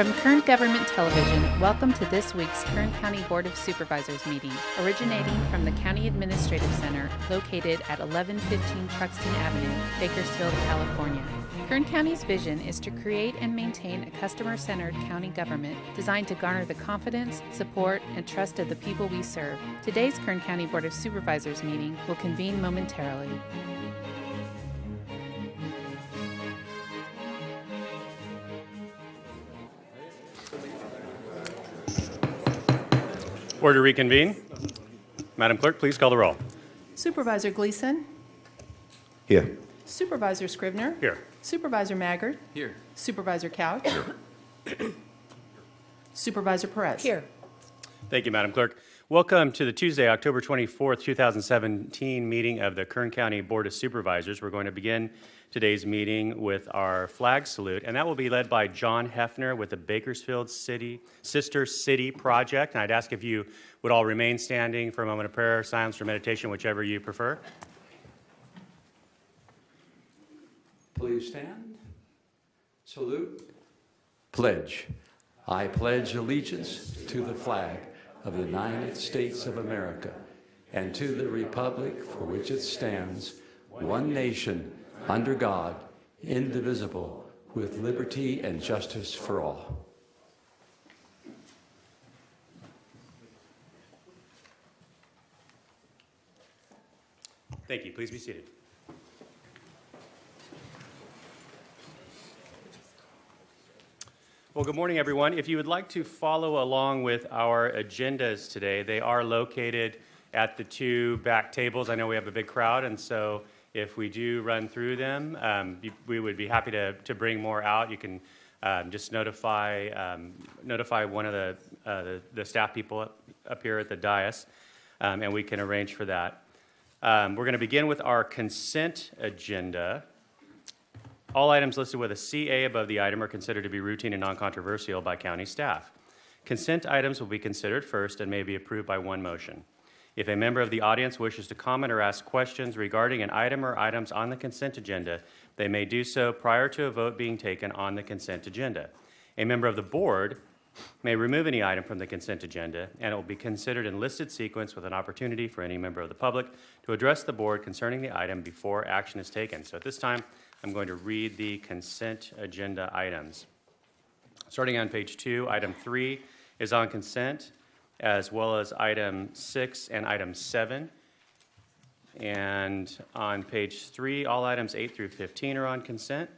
From Kern Government Television, welcome to this week's Kern County Board of Supervisors meeting, originating from the County Administrative Center located at 1115 Truxtun Avenue, Bakersfield, California. Kern County's vision is to create and maintain a customer-centered county government designed to garner the confidence, support, and trust of the people we serve. Today's Kern County Board of Supervisors meeting will convene momentarily. Order to reconvene. Madam Clerk, please call the roll. Supervisor Gleason. Here. Supervisor Scrivener. Here. Supervisor Maggard. Here. Supervisor Couch. Here. Supervisor Perez. Here. Thank you, Madam Clerk. Welcome to the Tuesday, October 24th, 2017 meeting of the Kern County Board of Supervisors. We're going to begin today's meeting with our flag salute, and that will be led by John Hefner with the Bakersfield Sister City Project. And I'd ask if you would all remain standing for a moment of prayer, silence, or meditation, whichever you prefer. Please stand. Salute. Pledge. I pledge allegiance to the flag of the United States of America and to the republic for which it stands, one nation, under God, indivisible, with liberty and justice for all. Thank you. Please be seated. Well, good morning, everyone. If you would like to follow along with our agendas today, they are located at the two back tables. I know we have a big crowd, and so if we do run through them, we would be happy to bring more out. You can just notify one of the staff people up here at the dais, and we can arrange for that. We're going to begin with our consent agenda. All items listed with a CA above the item are considered to be routine and non-controversial by county staff. Consent items will be considered first and may be approved by one motion. If a member of the audience wishes to comment or ask questions regarding an item or items on the consent agenda, they may do so prior to a vote being taken on the consent agenda. A member of the board may remove any item from the consent agenda, and it will be considered in listed sequence with an opportunity for any member of the public to address the board concerning the item before action is taken. So at this time, I'm going to read the consent agenda items. Starting on page 2, item 3 is on consent, as well as item 6 and item 7. And on page 3, all items 8 through 15 are on consent.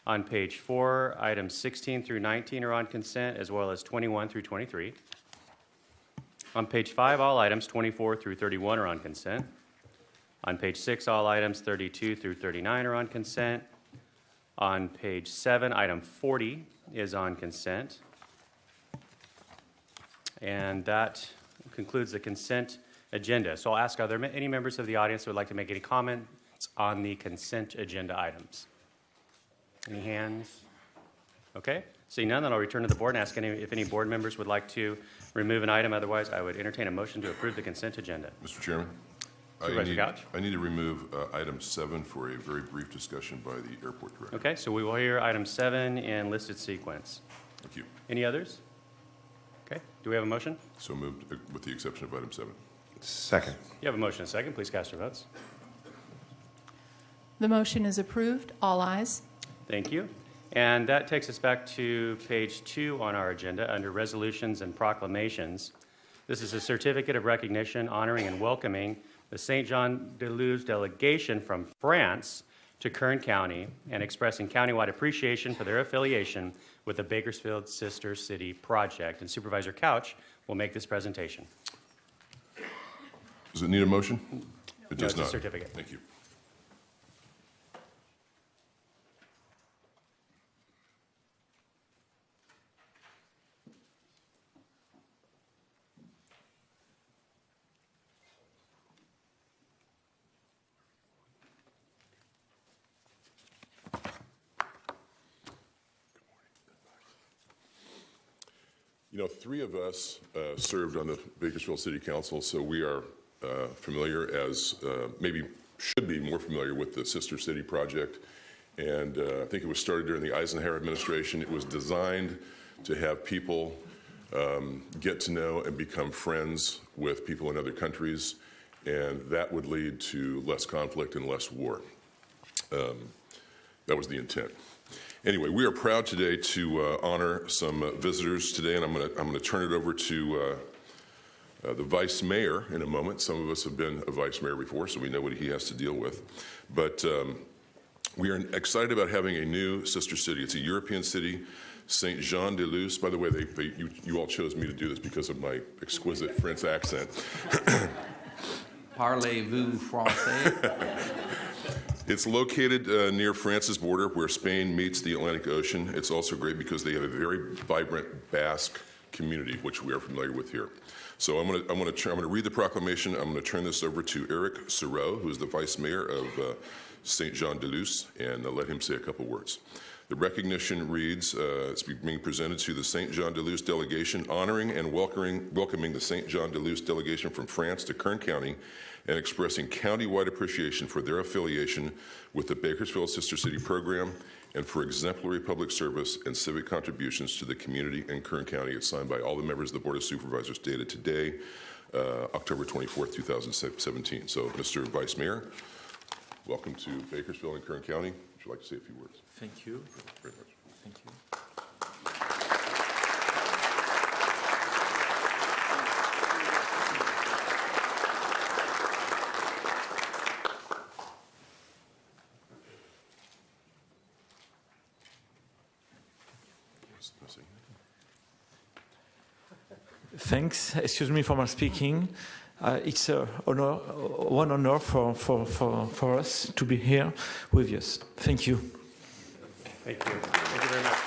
On page 4, items 16 through 19 are on consent, as well as 21 through 23. On page 5, all items 24 through 31 are on consent. On page 6, all items 32 through 39 are on consent. On page 7, item 40 is on consent. And that concludes the consent agenda. So I'll ask, are there any members of the audience who would like to make any comments on the consent agenda items? Any hands? Okay. Seeing none, then I'll return to the board and ask if any board members would like to remove an item. Otherwise, I would entertain a motion to approve the consent agenda. Mr. Chairman, I need to remove item 7 for a very brief discussion by the airport director. Okay, so we will hear item 7 in listed sequence. Thank you. Any others? Okay, do we have a motion? So moved with the exception of item 7. Second. You have a motion and a second. Please cast your votes. The motion is approved. All ayes. Thank you. And that takes us back to page 2 on our agenda under resolutions and proclamations. This is a certificate of recognition honoring and welcoming the St. Jean de Luz delegation from France to Kern County and expressing countywide appreciation for their affiliation with the Bakersfield Sister City Project. And Supervisor Couch will make this presentation. Does it need a motion? It does No, not. it's a certificate. Thank you. You know, 3 of us served on the Bakersfield City Council, so we are familiar as, maybe should be more familiar with the Sister City Project. And I think it was started during the Eisenhower administration. It was designed to have people get to know and become friends with people in other countries, and that would lead to less conflict and less war. That was the intent. Anyway, we are proud today to honor some visitors today, and I'm going to turn it over to the vice mayor in a moment. Some of us have been a vice mayor before, so we know what he has to deal with. But we are excited about having a new sister city. It's a European city, Saint Jean de Luz. By the way, you all chose me to do this because of my exquisite French accent. Parlez-vous français? It's located near France's border where Spain meets the Atlantic Ocean. It's also great because they have a very vibrant Basque community, which we are familiar with here. So I'm going to read the proclamation. I'm going to turn this over to Eric Sereau, who is the vice mayor of Saint Jean de Luz, and let him say a couple words. The recognition reads, it's being presented to the Saint Jean de Luz delegation, honoring and welcoming the Saint Jean de Luz delegation from France to Kern County, and expressing county-wide appreciation for their affiliation with the Bakersfield Sister City program and for exemplary public service and civic contributions to the community in Kern County. It's signed by all the members of the Board of Supervisors, dated today, October 24th, 2017. So, Mr. Vice Mayor, welcome to Bakersfield and Kern County. Would you like to say a few words? Thank you. Very much. Thank you. Thanks. Excuse me for my speaking. It's an honor, one honor for us to be here with you. Thank you. Thank you. Thank you very much.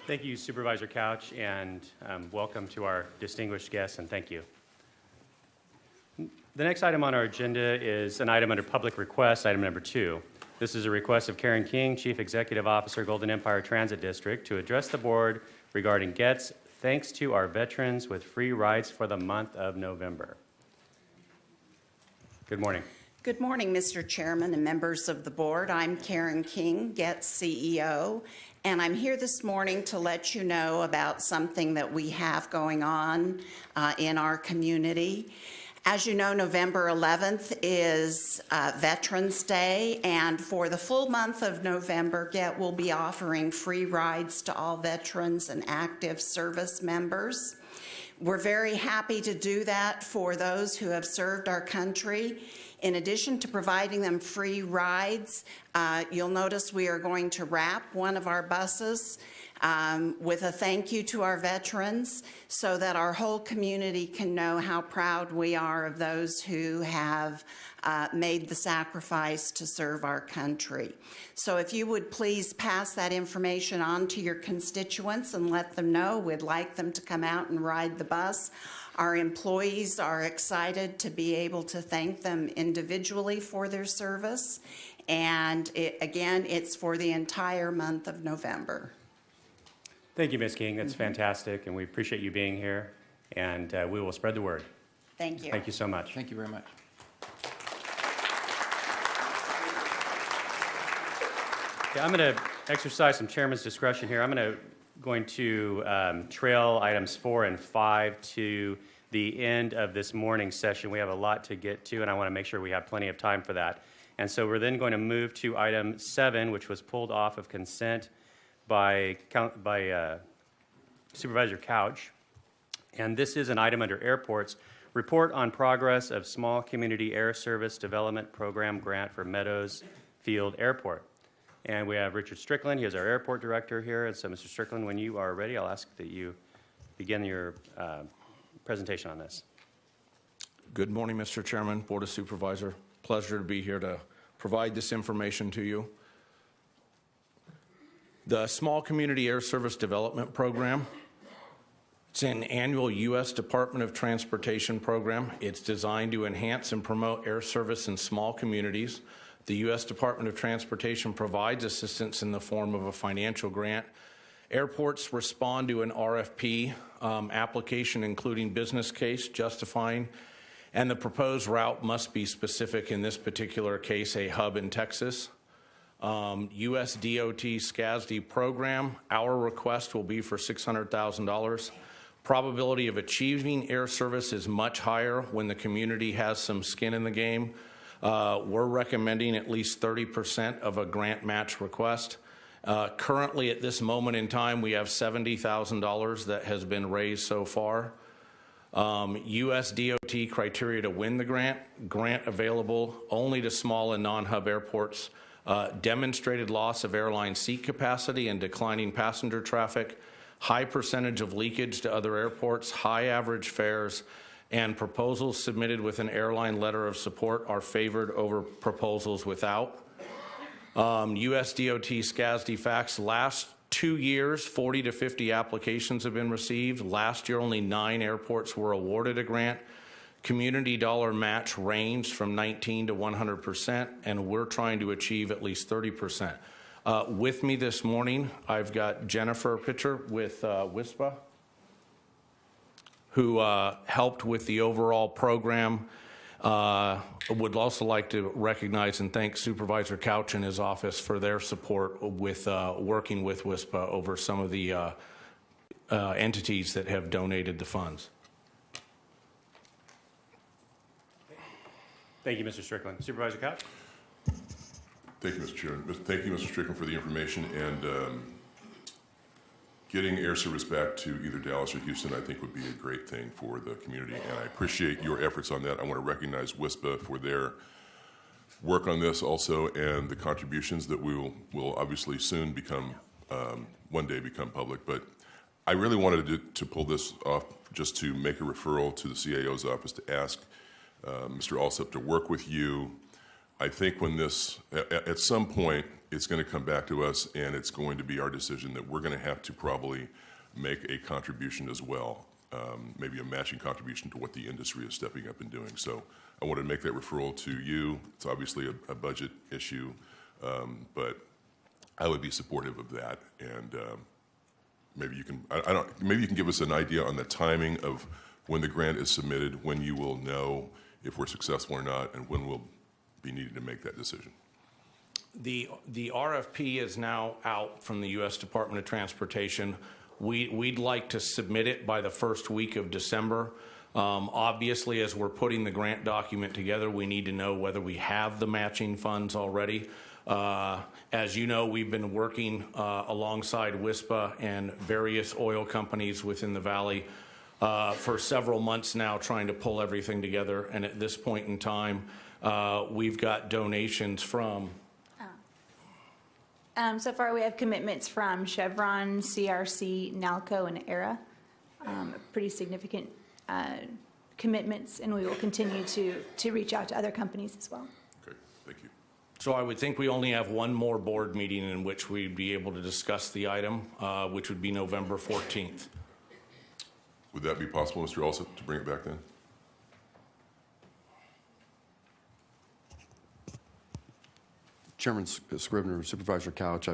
Thank you, Supervisor Couch, and welcome to our distinguished guests, and thank you. The next item on our agenda is an item under public request, item number 2. This is a request of Karen King, Chief Executive Officer, Golden Empire Transit District, to address the board regarding gets thanks to our veterans with free rides for the month of November. Good morning. Good morning, Mr. Chairman and members of the board. I'm Karen King, GETS CEO, and I'm here this morning to let you know about something that we have going on in our community. As you know, November 11th is Veterans Day, and for the full month of November, GET will be offering free rides to all veterans and active service members. We're very happy to do that for those who have served our country. In addition to providing them free rides, you'll notice we are going to wrap one of our buses with a thank you to our veterans so that our whole community can know how proud we are of those who have made the sacrifice to serve our country. So if you would please pass that information on to your constituents and let them know we'd like them to come out and ride the bus. Our employees are excited to be able to thank them individually for their service. And again, it's for the entire month of November. Thank you, Ms. King. That's fantastic, and we appreciate you being here, and we will spread the word. Thank you. Thank you so much. Thank you very much. Okay, I'm going to exercise some chairman's discretion here. I'm going to trail items 4 and 5 to the end of this morning's session. We have a lot to get to, and I want to make sure we have plenty of time for that. And so we're then going to move to item 7, which was pulled off of consent by Supervisor Couch. And this is an item under airports, report on progress of small community air service development program grant for Meadows Field Airport. And we have Richard Strickland. He is our airport director here. And so, Mr. Strickland, when you are ready, I'll ask that you begin your presentation on this. Good morning, Mr. Chairman, Board of Supervisors. Pleasure to be here to provide this information to you. The Small Community Air Service Development Program, it's an annual U.S. Department of Transportation program. It's designed to enhance and promote air service in small communities. The U.S. Department of Transportation provides assistance in the form of a financial grant. Airports respond to an RFP application, including business case, justifying, and the proposed route must be specific, in this particular case, a hub in Texas. US DOT SCASD program, our request will be for $600,000. Probability of achieving air service is much higher when the community has some skin in the game. We're recommending at least 30% of a grant match request. Currently, at this moment in time, we have $70,000 that has been raised so far. US DOT criteria to win the grant available only to small and non-hub airports, demonstrated loss of airline seat capacity and declining passenger traffic, high percentage of leakage to other airports, high average fares, and proposals submitted with an airline letter of support are favored over proposals without. US DOT SCASD facts, last 2 years, 40 to 50 applications have been received. Last year, only 9 airports were awarded a grant. Community dollar match ranged from 19 to 100%, and we're trying to achieve at least 30%. With me this morning, I've got Jennifer Pitcher with WISPA, who helped with the overall program. Would also like to recognize and thank Supervisor Couch and his office for their support with working with WISPA over some of the entities that have donated the funds. Thank you, Mr. Strickland. Supervisor Couch? Thank you, Mr. Chairman. Thank you, Mr. Strickland, for the information. And getting air service back to either Dallas or Houston, I think, would be a great thing for the community. And I appreciate your efforts on that. I want to recognize WISPA for their work on this also, and the contributions that will obviously soon become, one day become public. But I really wanted to pull this off just to make a referral to the CAO's office to ask Mr. Alsop to work with you. I think when this, at some point, it's going to come back to us, and it's going to be our decision that we're going to have to probably make a contribution as well, maybe a matching contribution to what the industry is stepping up and doing. So I wanted to make that referral to you. It's obviously a budget issue, but I would be supportive of that. And maybe you can, maybe you can give us an idea on the timing of when the grant is submitted, when you will know if we're successful or not, and when we'll be needed to make that decision. The RFP is now out from the U.S. Department of Transportation. We'd like to submit it by the first week of December. Obviously, as we're putting the grant document together, we need to know whether we have the matching funds already. As you know, we've been working alongside WISPA and various oil companies within the Valley for several months now, trying to pull everything together. And at this point in time, we've got donations from... So far, we have commitments from Chevron, CRC, NALCO, and ERA. Pretty significant commitments, and we will continue to reach out to other companies as well. Okay, thank you. So I would think we only have one more board meeting in which we'd be able to discuss the item, which would be November 14th. Would that be possible, Mr. Alsop, to bring it back then? Chairman Scrivener, Supervisor Couch,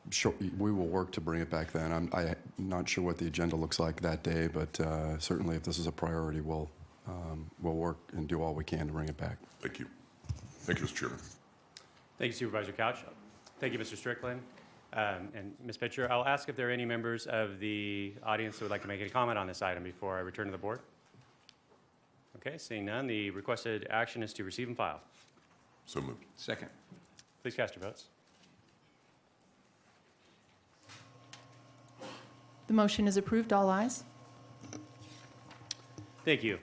sure, we will work to bring it back then. I'm not sure what the agenda looks like that day, but certainly if this is a priority, we'll work and do all we can to bring it back. Thank you. Thank you, Mr. Chairman. Thank you, Supervisor Couch. Thank you, Mr. Strickland. And Ms. Pitcher, I'll ask if there are any members of the audience who would like to make any comment on this item before I return to the board. Okay, seeing none, the requested action is to receive and file. So moved. Second. Please cast your votes. The motion is approved. All ayes. Thank you.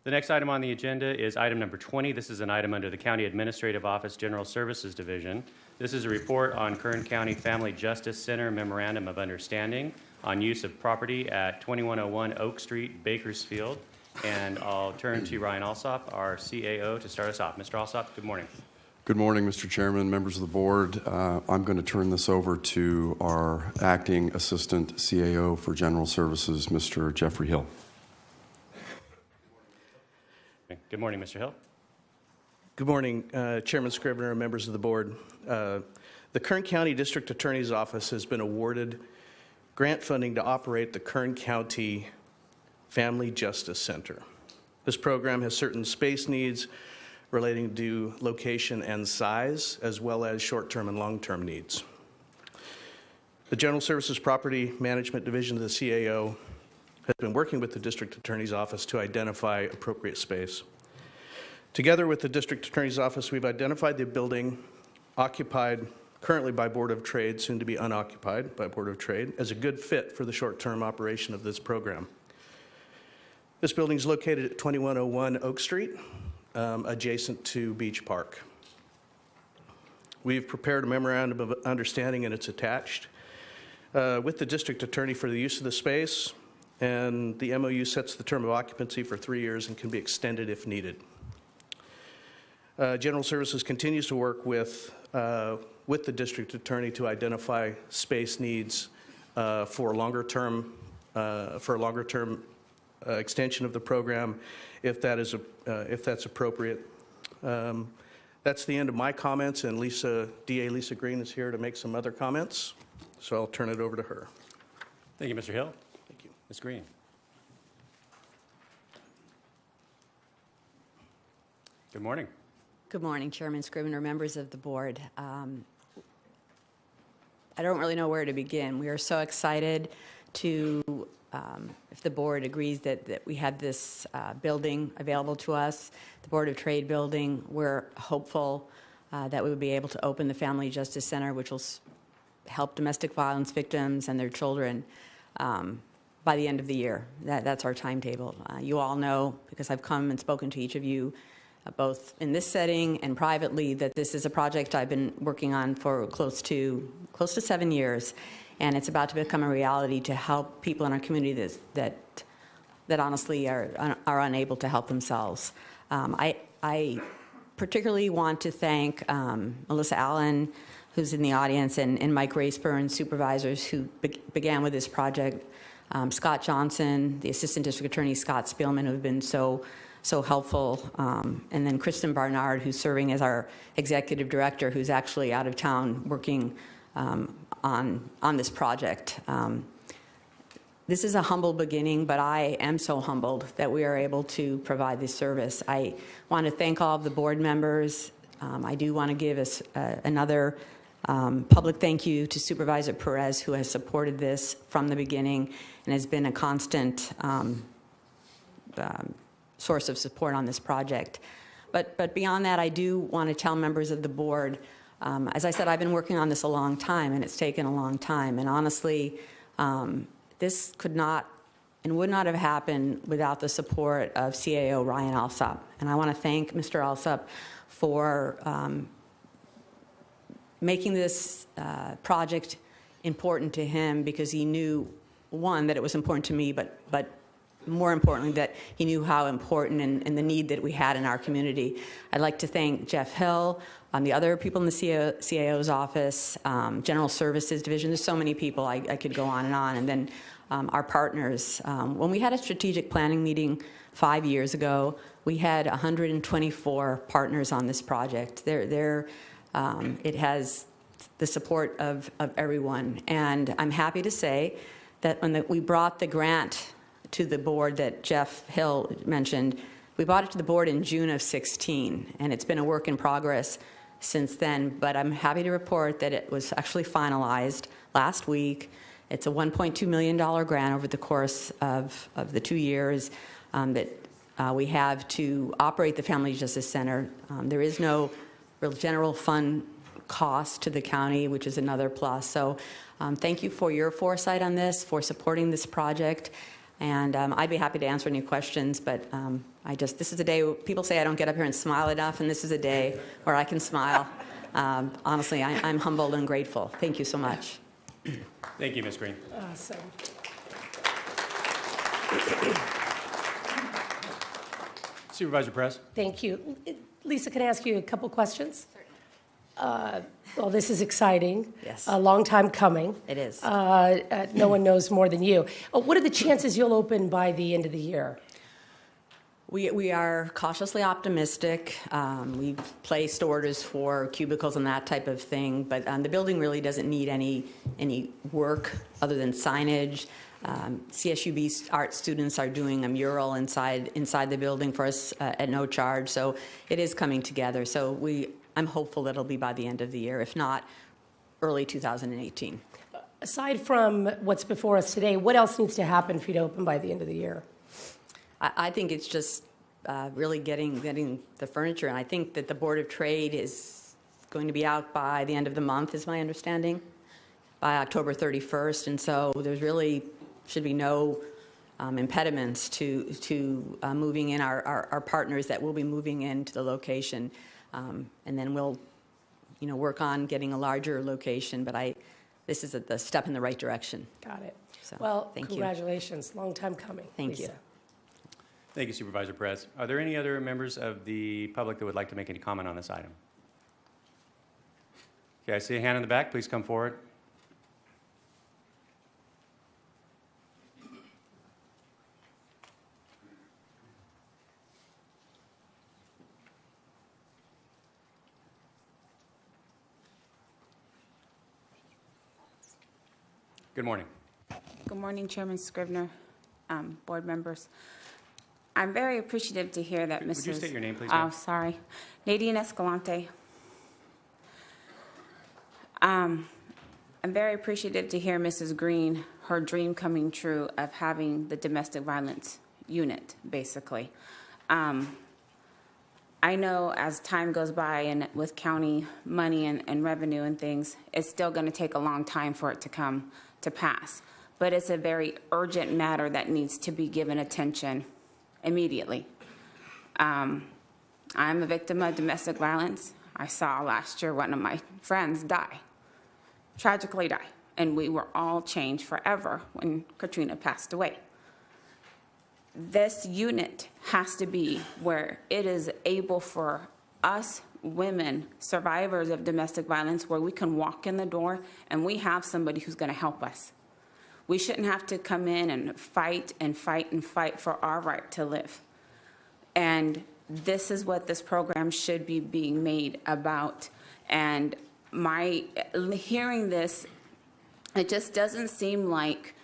The next item on the agenda is item number 20. This is an item under the County Administrative Office General Services Division. This is a report on Kern County Family Justice Center Memorandum of Understanding on use of property at 2101 Oak Street, Bakersfield. And I'll turn to Ryan Alsop, our CAO, to start us off. Mr. Alsop, good morning. Good morning, Mr. Chairman, members of the board. I'm going to turn this over to our acting assistant CAO for General Services, Mr. Jeffrey Hill. Good morning, Mr. Hill. Good morning, Chairman Scrivener and members of the board. The Kern County District Attorney's Office has been awarded grant funding to operate the Kern County Family Justice Center. This program has certain space needs relating to location and size, as well as short-term and long-term needs. The General Services Property Management Division of the CAO has been working with the District Attorney's Office to identify appropriate space. Together with the District Attorney's Office, we've identified the building occupied currently by Board of Trade, soon to be unoccupied by Board of Trade, as a good fit for the short-term operation of this program. This building is located at 2101 Oak Street, adjacent to Beach Park. We've prepared a memorandum of understanding, and it's attached with the district attorney for the use of the space, and the MOU sets the term of occupancy for 3 years and can be extended if needed. General Services continues to work with the district attorney to identify space needs for a longer-term extension of the program, if that's appropriate. That's the end of my comments, and DA Lisa Green is here to make some other comments, so I'll turn it over to her. Thank you, Mr. Hill. Thank you. Ms. Green. Good morning. Good morning, Chairman Scrivener, members of the board. I don't really know where to begin. We are so excited to, if the board agrees that we have this building available to us, the Board of Trade building. We're hopeful that we will be able to open the Family Justice Center, which will help domestic violence victims and their children by the end of the year. That's our timetable. You all know, because I've come and spoken to each of you, both in this setting and privately, that this is a project I've been working on for close to 7 years, and it's about to become a reality to help people in our community that honestly are unable to help themselves. I particularly want to thank Melissa Allen, who's in the audience, and Mike Raceburn, supervisors who began with this project, Scott Johnson, the Assistant District Attorney Scott Spielman, who have been so helpful, and then Kristen Barnard, who's serving as our executive director, who's actually out of town working on this project. This is a humble beginning, but I am so humbled that we are able to provide this service. I want to thank all of the board members. I do want to give us another public thank you to Supervisor Perez, who has supported this from the beginning and has been a constant source of support on this project. But beyond that, I do want to tell members of the board, as I said, I've been working on this a long time, and it's taken a long time. And honestly, this could not and would not have happened without the support of CAO Ryan Alsop. And I want to thank Mr. Alsop for making this project important to him, because he knew, one, that it was important to me, but more importantly, that he knew how important and the need that we had in our community. I'd like to thank Jeff Hill, the other people in the CAO's office, General Services Division. There's so many people, I could go on, and then our partners. When we had a strategic planning meeting 5 years ago, we had 124 partners on this project. It has the support of everyone, and I'm happy to say that when we brought the grant to the board that Jeff Hill mentioned, we brought it to the board in June of 16, and it's been a work in progress since then, but I'm happy to report that it was actually finalized last week. It's a $1.2 million grant over the course of the 2 years that we have to operate the Family Justice Center. There is no real general fund cost to the county, which is another plus. So thank you for your foresight on this, for supporting this project. And I'd be happy to answer any questions, but this is a day, people say I don't get up here and smile enough, and this is a day where I can smile. Honestly, I'm humbled and grateful. Thank you so much. Thank you, Ms. Green. Awesome. Supervisor Perez. Thank you. Lisa, can I ask you a couple questions? Well, this is exciting. Yes. A long time coming. It is. No one knows more than you. What are the chances you'll open by the end of the year? We are cautiously optimistic. We've placed orders for cubicles and that type of thing, but the building really doesn't need any work other than signage. CSUB art students are doing a mural inside the building for us at no charge. So it is coming together. So I'm hopeful that it'll be by the end of the year, if not early 2018. Aside from what's before us today, what else needs to happen for you to open by the end of the year? I think it's just really getting the furniture, and I think that the Board of Trade is going to be out by the end of the month, is my understanding, by October 31st, and so there's really should be no impediments to moving in our partners that will be moving into the location, and then we'll work on getting a larger location, but this is the step in the right direction. Got it. So, well, thank you. congratulations. Long time coming. Thank Lisa. you. Thank you, Supervisor Perez. Are there any other members of the public that would like to make any comment on this item? Okay, I see a hand in the back. Please come forward. Good morning. Good morning, Chairman Scrivener, board members. I'm very appreciative to hear that Mrs. Would you state your name, please? Oh, sorry. Nadine Escalante. I'm very appreciative to hear Mrs. Green, her dream coming true of having the domestic violence unit, basically. I know as time goes by and with county money and revenue and things, it's still going to take a long time for it to come to pass. But it's a very urgent matter that needs to be given attention immediately. I'm a victim of domestic violence. I saw last year one of my friends die, tragically die, and we were all changed forever when Katrina passed away. This unit has to be where it is able for us women, survivors of domestic violence, where we can walk in the door and we have somebody who's going to help us. We shouldn't have to come in and fight and fight and fight for our right to live. And this is what this program should be being made about. And hearing this, it just doesn't seem like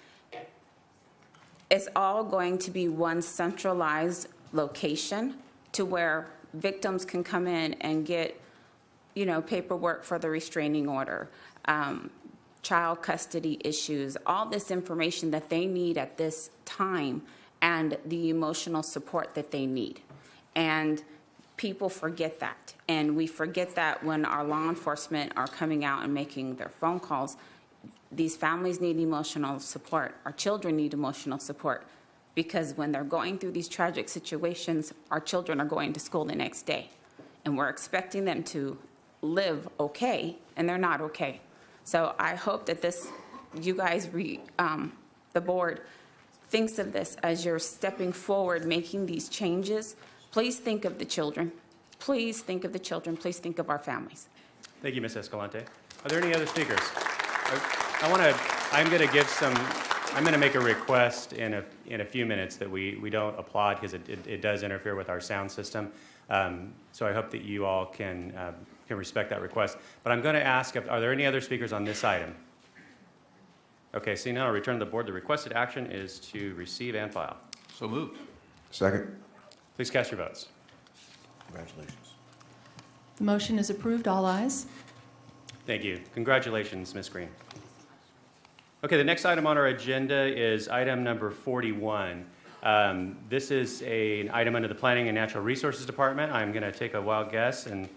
it's all going to be one centralized location to where victims can come in and get, paperwork for the restraining order, child custody issues, all this information that they need at this time, and the emotional support that they need. And people forget that. And we forget that when our law enforcement are coming out and making their phone calls. These families need emotional support. Our children need emotional support, because when they're going through these tragic situations, our children are going to school the next day. And we're expecting them to live okay, and they're not okay. So I hope that you guys, the board, thinks of this as you're stepping forward, making these changes. Please think of the children. Please think of the children. Please think of our families. Thank you, Ms. Escalante. Are there any other speakers? I'm going to make a request in a few minutes that we don't applaud, because it does interfere with our sound system. So I hope that you all can respect that request. But I'm going to ask, are there any other speakers on this item? Okay, seeing none, I'll return to the board. The requested action is to receive and file. So moved. Second. Please cast your votes. Congratulations. The motion is approved. All ayes. Thank you. Congratulations, Ms. Green. Okay, the next item on our agenda is item number 41. This is an item under the Planning and Natural Resources Department. I'm going to take a wild guess and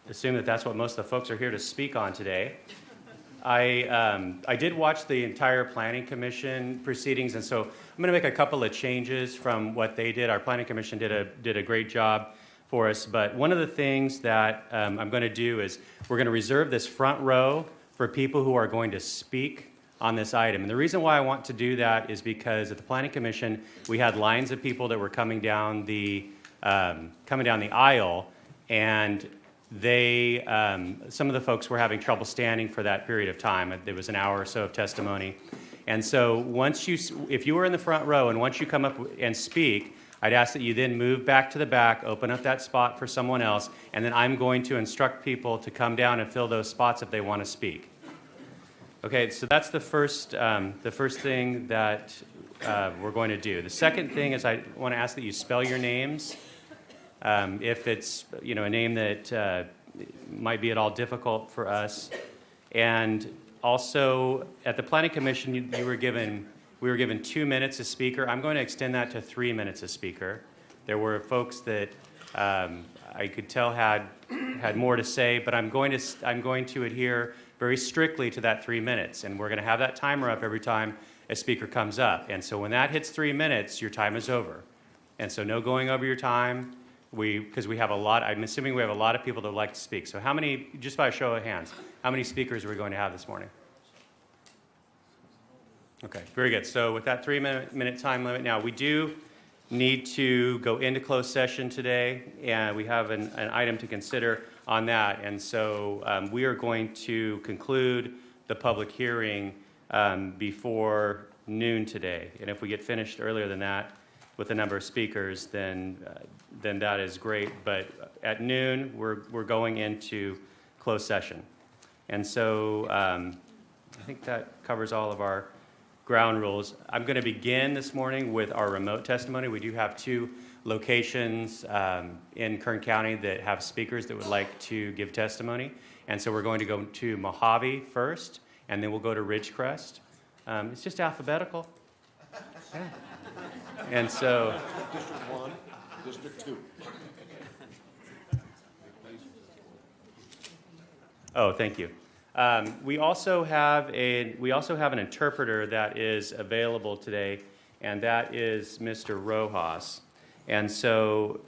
assume that that's what most of the folks are here to speak on today. I did watch the entire Planning Commission proceedings, and so I'm going to make a couple of changes from what they did. Our Planning Commission did a great job for us, but one of the things that I'm going to do is we're going to reserve this front row for people who are going to speak on this item. And the reason why I want to do that is because at the Planning Commission, we had lines of people that were coming down the aisle, and some of the folks were having trouble standing for that period of time. There was an hour or so of testimony. And so if you were in the front row and once you come up and speak, I'd ask that you then move back to the back, open up that spot for someone else, and then I'm going to instruct people to come down and fill those spots if they want to speak. Okay, so that's the first thing that we're going to do. The second thing is I want to ask that you spell your names. If it's a name that might be at all difficult for us, and also at the Planning Commission, we were given 2 minutes a speaker. I'm going to extend that to 3 minutes a speaker. There were folks that I could tell had more to say, but I'm going to adhere very strictly to that 3 minutes, and we're going to have that timer up every time a speaker comes up. And so when that hits 3 minutes, your time is over. And so no going over your time, because we have a lot, I'm assuming we have a lot of people that would like to speak. So how many, just by a show of hands, how many speakers are we going to have this morning? Okay, very good. So with that 3 minute time limit, now we do need to go into closed session today, and we have an item to consider on that. And so we are going to conclude the public hearing before noon today. And if we get finished earlier than that with the number of speakers, then that is great. But at noon, we're going into closed session. And so I think that covers all of our ground rules. I'm going to begin this morning with our remote testimony. We do have 2 locations in Kern County that have speakers that would like to give testimony. And so we're going to go to Mojave first, and then we'll go to Ridgecrest. It's just alphabetical. Yeah. And so... District 1, District 2. Oh, thank you. We also have an interpreter that is available today, and that is Mr. Rojas. And so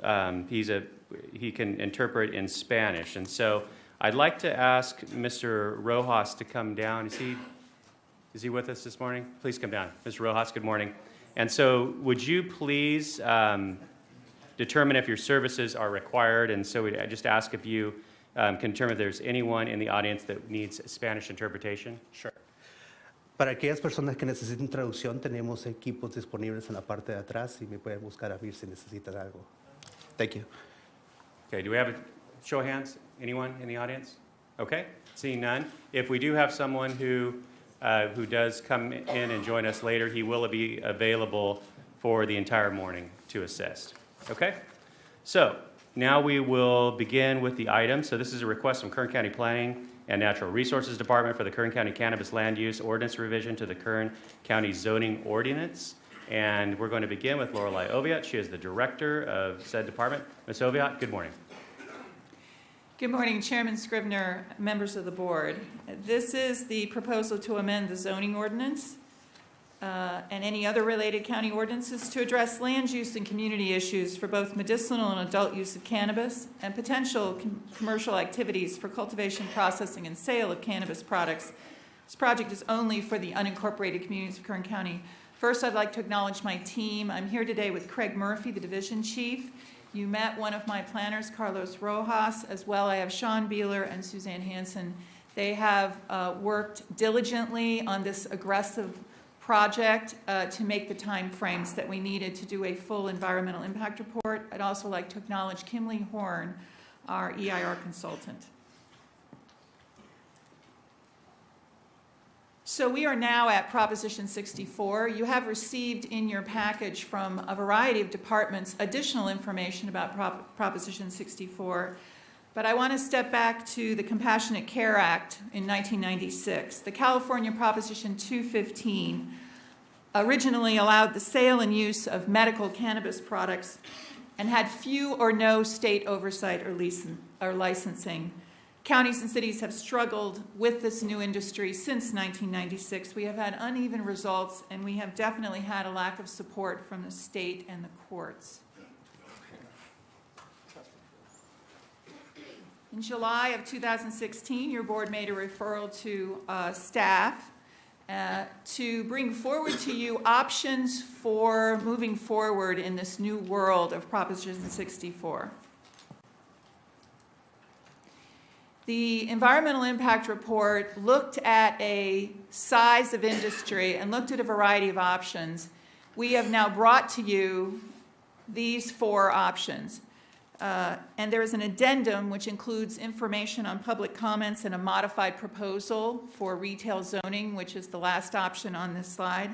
he can interpret in Spanish. And so I'd like to ask Mr. Rojas to come down. Is he with us this morning? Please come down. Mr. Rojas, good morning. And so would you please determine if your services are required? And so I just ask if you can determine if there's anyone in the audience that needs Spanish interpretation. Sure. Para aquellas personas que necesiten traducción, tenemos equipos disponibles en la parte de atrás y me pueden buscar a mí si necesitan algo. Thank you. Okay, do we have a show of hands? Anyone in the audience? Okay, seeing none. If we do have someone who does come in and join us later, he will be available for the entire morning to assist. Okay? So now we will begin with the item. So this is a request from Kern County Planning and Natural Resources Department for the Kern County Cannabis Land Use Ordinance Revision to the Kern County Zoning Ordinance. And we're going to begin with Lorelei Oviatt. She is the director of said department. Ms. Oviatt, good morning. Good morning, Chairman Scrivener, members of the board. This is the proposal to amend the zoning ordinance and any other related county ordinances to address land use and community issues for both medicinal and adult use of cannabis and potential commercial activities for cultivation, processing, and sale of cannabis products. This project is only for the unincorporated communities of Kern County. First, I'd like to acknowledge my team. I'm here today with Craig Murphy, the division chief. You met one of my planners, Carlos Rojas, as well. I have Sean Beeler and Suzanne Hansen. They have worked diligently on this aggressive project to make the time frames that we needed to do a full environmental impact report. I'd also like to acknowledge Kimley Horn, our EIR consultant. So we are now at Proposition 64. You have received in your package from a variety of departments additional information about Proposition 64. But I want to step back to the Compassionate Care Act in 1996. The California Proposition 215 originally allowed the sale and use of medical cannabis products and had few or no state oversight or licensing. Counties and cities have struggled with this new industry since 1996. We have had uneven results, and we have definitely had a lack of support from the state and the courts. In July of 2016, your board made a referral to staff to bring forward to you options for moving forward in this new world of Proposition 64. The environmental impact report looked at a size of industry and looked at a variety of options. We have now brought to you these 4 options. And there is an addendum which includes information on public comments and a modified proposal for retail zoning, which is the last option on this slide.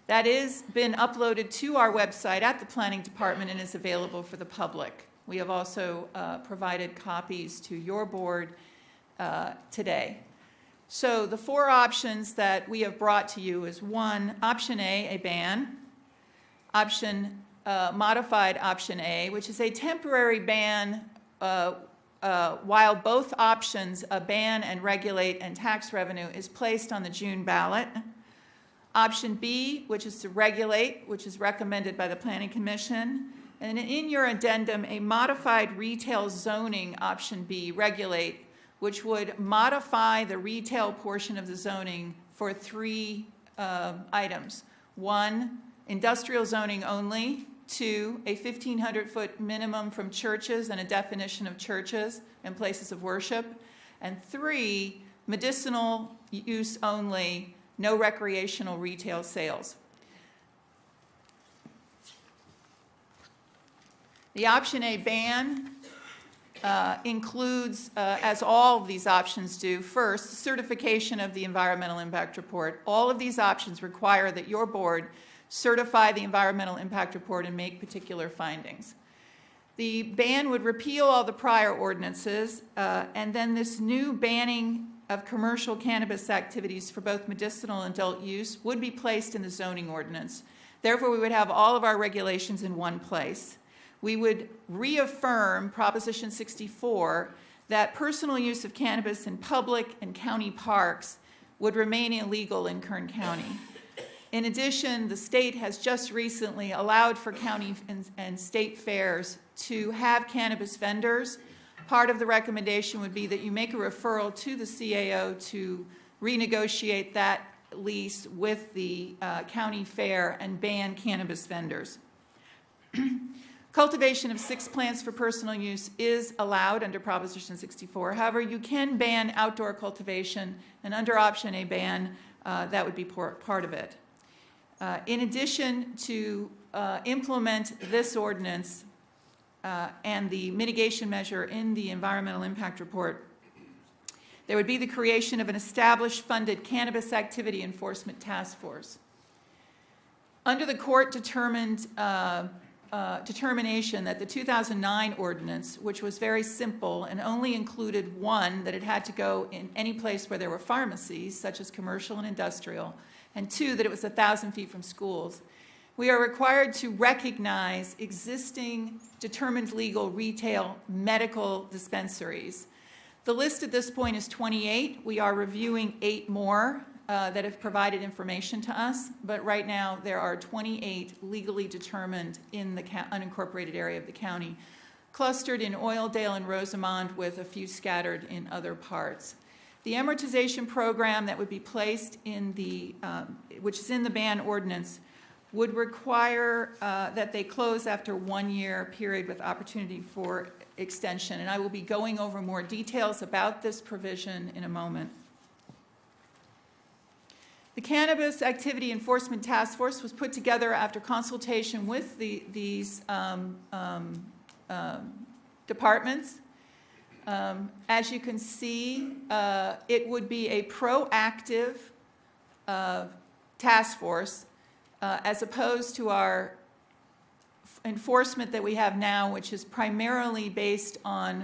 That has been uploaded to our website at the Planning Department and is available for the public. We have also provided copies to your board today. So the four options that we have brought to you is one, option A ban, modified option A, which is a temporary ban while both options, a ban and regulate and tax revenue, is placed on the June ballot. Option B, which is to regulate, which is recommended by the Planning Commission. And in your addendum, a modified retail zoning, option B, regulate, which would modify the retail portion of the zoning for three items. One, industrial zoning only. Two, a 1,500-foot minimum from churches and a definition of churches and places of worship. And three, medicinal use only, no recreational retail sales. The option A ban includes, as all of these options do, first, certification of the environmental impact report. All of these options require that your board certify the environmental impact report and make particular findings. The ban would repeal all the prior ordinances, and then this new banning of commercial cannabis activities for both medicinal and adult use would be placed in the zoning ordinance. Therefore, we would have all of our regulations in one place. We would reaffirm Proposition 64 that personal use of cannabis in public and county parks would remain illegal in Kern County. In addition, the state has just recently allowed for county and state fairs to have cannabis vendors. Part of the recommendation would be that you make a referral to the CAO to renegotiate that lease with the county fair and ban cannabis vendors. Cultivation of 6 plants for personal use is allowed under Proposition 64. However, you can ban outdoor cultivation, and under Option A ban, that would be part of it. In addition to implement this ordinance and the mitigation measure in the environmental impact report, there would be the creation of an established funded cannabis activity enforcement task force. Under the court determination that the 2009 ordinance, which was very simple and only included one, that it had to go in any place where there were pharmacies, such as commercial and industrial, and two, that it was 1,000 feet from schools, we are required to recognize existing determined legal retail medical dispensaries. The list at this point is 28. We are reviewing 8 more that have provided information to us, but right now there are 28 legally determined in the unincorporated area of the county, clustered in Oildale and Rosamond, with a few scattered in other parts. The amortization program that would be placed in the, which is in the ban ordinance, would require that they close after 1 year period with opportunity for extension. And I will be going over more details about this provision in a moment. The Cannabis Activity Enforcement Task Force was put together after consultation with these departments. As you can see, it would be a proactive task force as opposed to our enforcement that we have now, which is primarily based on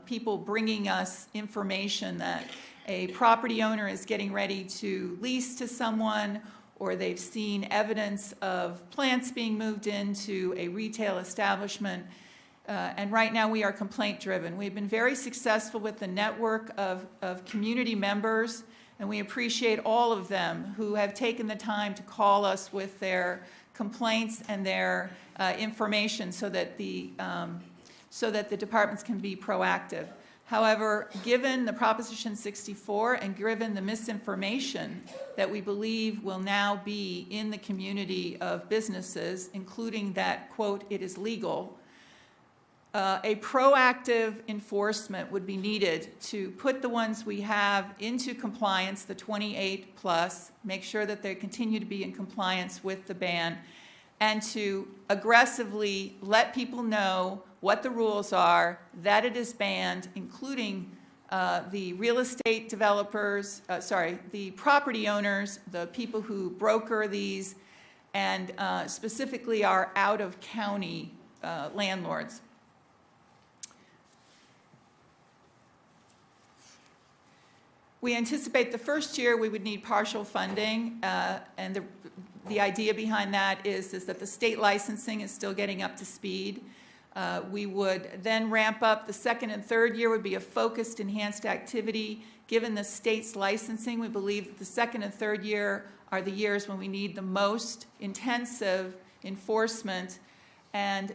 people bringing us information that a property owner is getting ready to lease to someone, or they've seen evidence of plants being moved into a retail establishment. And right now we are complaint driven. We've been very successful with the network of community members, and we appreciate all of them who have taken the time to call us with their complaints and their information so that the departments can be proactive. However, given the Proposition 64 and given the misinformation that we believe will now be in the community of businesses, including that, quote, it is legal, a proactive enforcement would be needed to put the ones we have into compliance, the 28 plus, make sure that they continue to be in compliance with the ban, and to aggressively let people know what the rules are, that it is banned, including the real estate developers, the property owners, the people who broker these, and specifically our out-of-county landlords. We anticipate the first year we would need partial funding, and the idea behind that is that the state licensing is still getting up to speed. We would then ramp up. The second and third year would be a focused, enhanced activity. Given the state's licensing, we believe that the second and third year are the years when we need the most intensive enforcement. And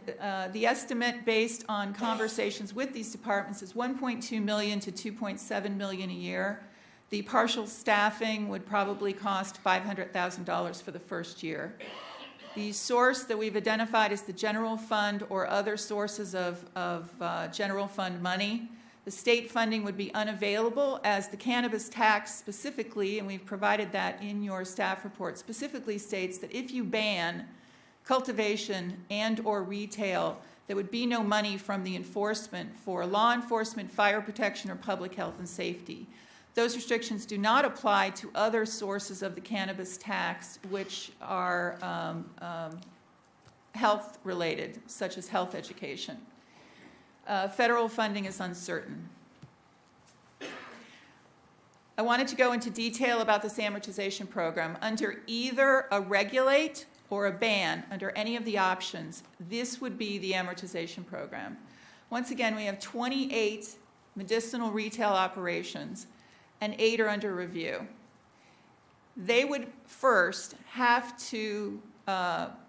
the estimate based on conversations with these departments is $1.2 million to $2.7 million a year. The partial staffing would probably cost $500,000 for the first year. The source that we've identified is the general fund or other sources of general fund money. The state funding would be unavailable, as the cannabis tax specifically, and we've provided that in your staff report, specifically states that if you ban cultivation and or retail, there would be no money from the enforcement for law enforcement, fire protection, or public health and safety. Those restrictions do not apply to other sources of the cannabis tax, which are health-related, such as health education. Federal funding is uncertain. I wanted to go into detail about this amortization program. Under either a regulate or a ban, under any of the options, this would be the amortization program. Once again, we have 28 medicinal retail operations, and 8 are under review. They would first have to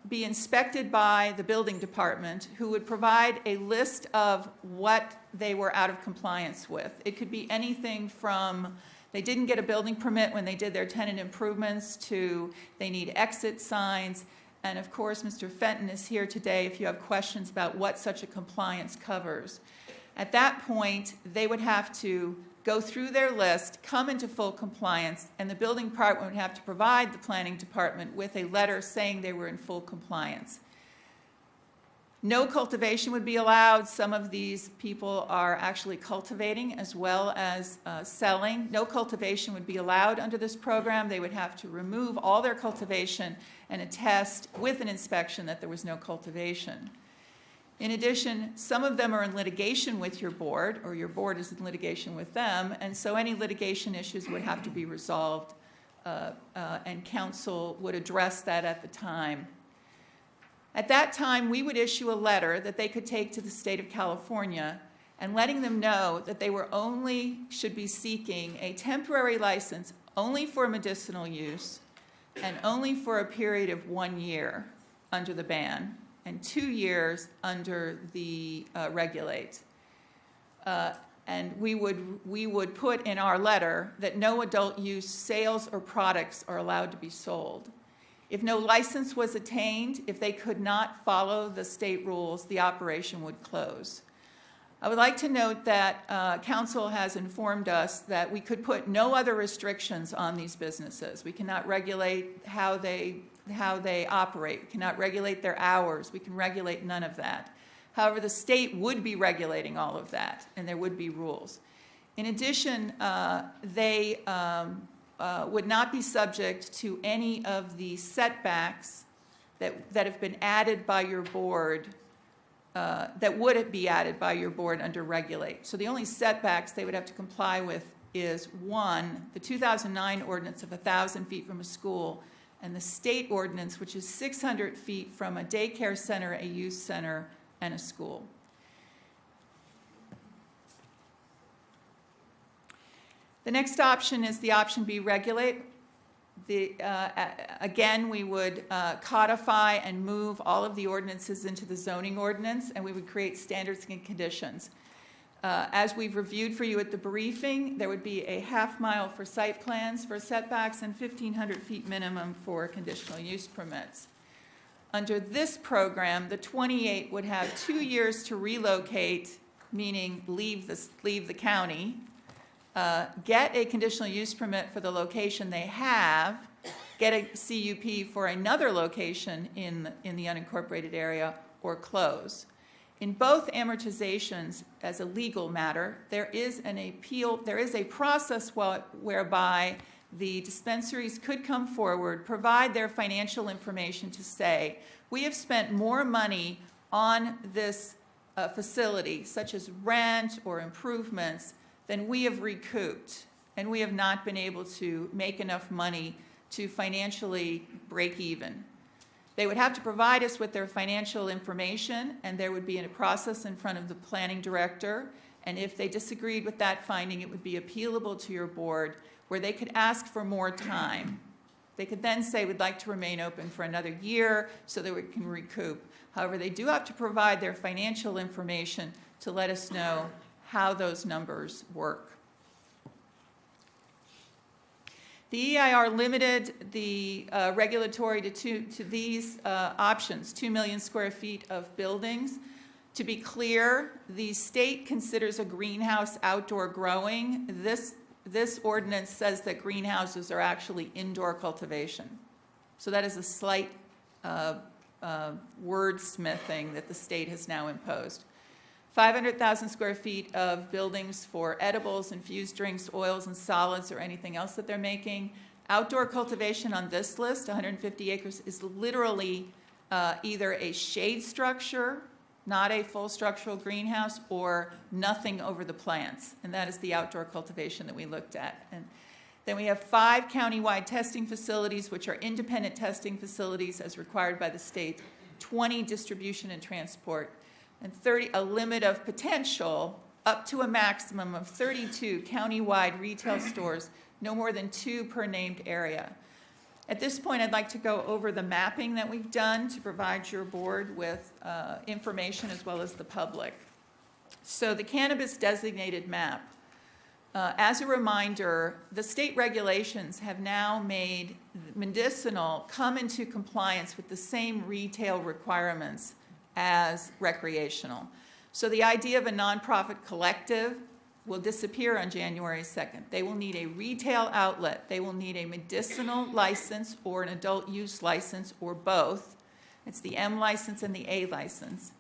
be inspected by the building department, who would provide a list of what they were out of compliance with. It could be anything from they didn't get a building permit when they did their tenant improvements to they need exit signs. And of course, Mr. Fenton is here today if you have questions about what such a compliance covers. At that point, they would have to go through their list, come into full compliance, and the building department would have to provide the planning department with a letter saying they were in full compliance. No cultivation would be allowed. Some of these people are actually cultivating as well as selling. No cultivation would be allowed under this program. They would have to remove all their cultivation and attest with an inspection that there was no cultivation. In addition, some of them are in litigation with your board, or your board is in litigation with them, and so any litigation issues would have to be resolved, and counsel would address that at the time. At that time, we would issue a letter that they could take to the state of California and letting them know that they should be seeking a temporary license only for medicinal use and only for a period of 1 year under the ban and 2 years under the regulate. And we would put in our letter that no adult use sales or products are allowed to be sold. If no license was attained, if they could not follow the state rules, the operation would close. I would like to note that council has informed us that we could put no other restrictions on these businesses. We cannot regulate how they operate. We cannot regulate their hours. We can regulate none of that. However, the state would be regulating all of that, and there would be rules. In addition, they would not be subject to any of the setbacks that have been added by your board, that would be added by your board under regulate. So the only setbacks they would have to comply with is, one, the 2009 ordinance of 1,000 feet from a school, and the state ordinance, which is 600 feet from a daycare center, a youth center, and a school. The next option is the option B, regulate. Again, we would codify and move all of the ordinances into the zoning ordinance, and we would create standards and conditions. As we've reviewed for you at the briefing, there would be a half-mile for site plans for setbacks and 1,500 feet minimum for conditional use permits. Under this program, the 28 would have 2 years to relocate, meaning leave the county, get a conditional use permit for the location they have, get a CUP for another location in the unincorporated area, or close. In both amortizations, as a legal matter, there is an appeal, there is a process whereby the dispensaries could come forward, provide their financial information to say, we have spent more money on this facility, such as rent or improvements, than we have recouped, and we have not been able to make enough money to financially break even. They would have to provide us with their financial information, and there would be a process in front of the planning director, and if they disagreed with that finding, it would be appealable to your board, where they could ask for more time. They could then say, we'd like to remain open for another year so that we can recoup. However, they do have to provide their financial information to let us know how those numbers work. The EIR limited the regulatory to these options, 2 million square feet of buildings. To be clear, the state considers a greenhouse outdoor growing. This ordinance says that greenhouses are actually indoor cultivation. So that is a slight wordsmithing that the state has now imposed. 500,000 square feet of buildings for edibles, infused drinks, oils and solids, or anything else that they're making. Outdoor cultivation on this list, 150 acres, is literally either a shade structure, not a full structural greenhouse, or nothing over the plants. And that is the outdoor cultivation that we looked at. And then we have 5 countywide testing facilities, which are independent testing facilities as required by the state, 20 distribution and transport, and a limit of potential up to a maximum of 32 countywide retail stores, no more than 2 per named area. At this point, I'd like to go over the mapping that we've done to provide your board with information as well as the public. So the cannabis designated map. As a reminder, the state regulations have now made medicinal come into compliance with the same retail requirements as recreational. So the idea of a nonprofit collective will disappear on January 2nd. They will need a retail outlet. They will need a medicinal license or an adult use license or both. It's the M license and the A license.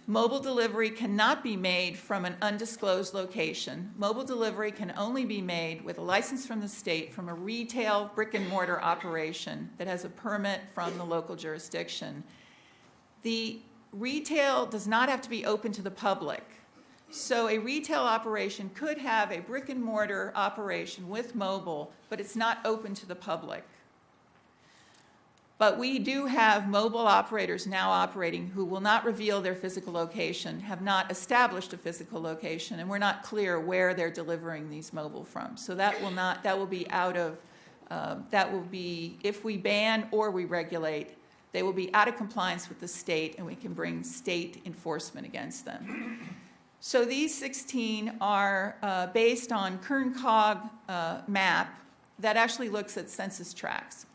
Mobile delivery cannot be made from an undisclosed location. Mobile delivery can only be made with a license from the state from a retail brick and mortar operation that has a permit from the local jurisdiction. The retail does not have to be open to the public. So a retail operation could have a brick and mortar operation with mobile, but it's not open to the public. But we do have mobile operators now operating who will not reveal their physical location, have not established a physical location, and we're not clear where they're delivering these mobile from. So that will be out of, if we ban or we regulate, they will be out of compliance with the state, and we can bring state enforcement against them. So these 16 are based on Kern County map that actually looks at census tracts.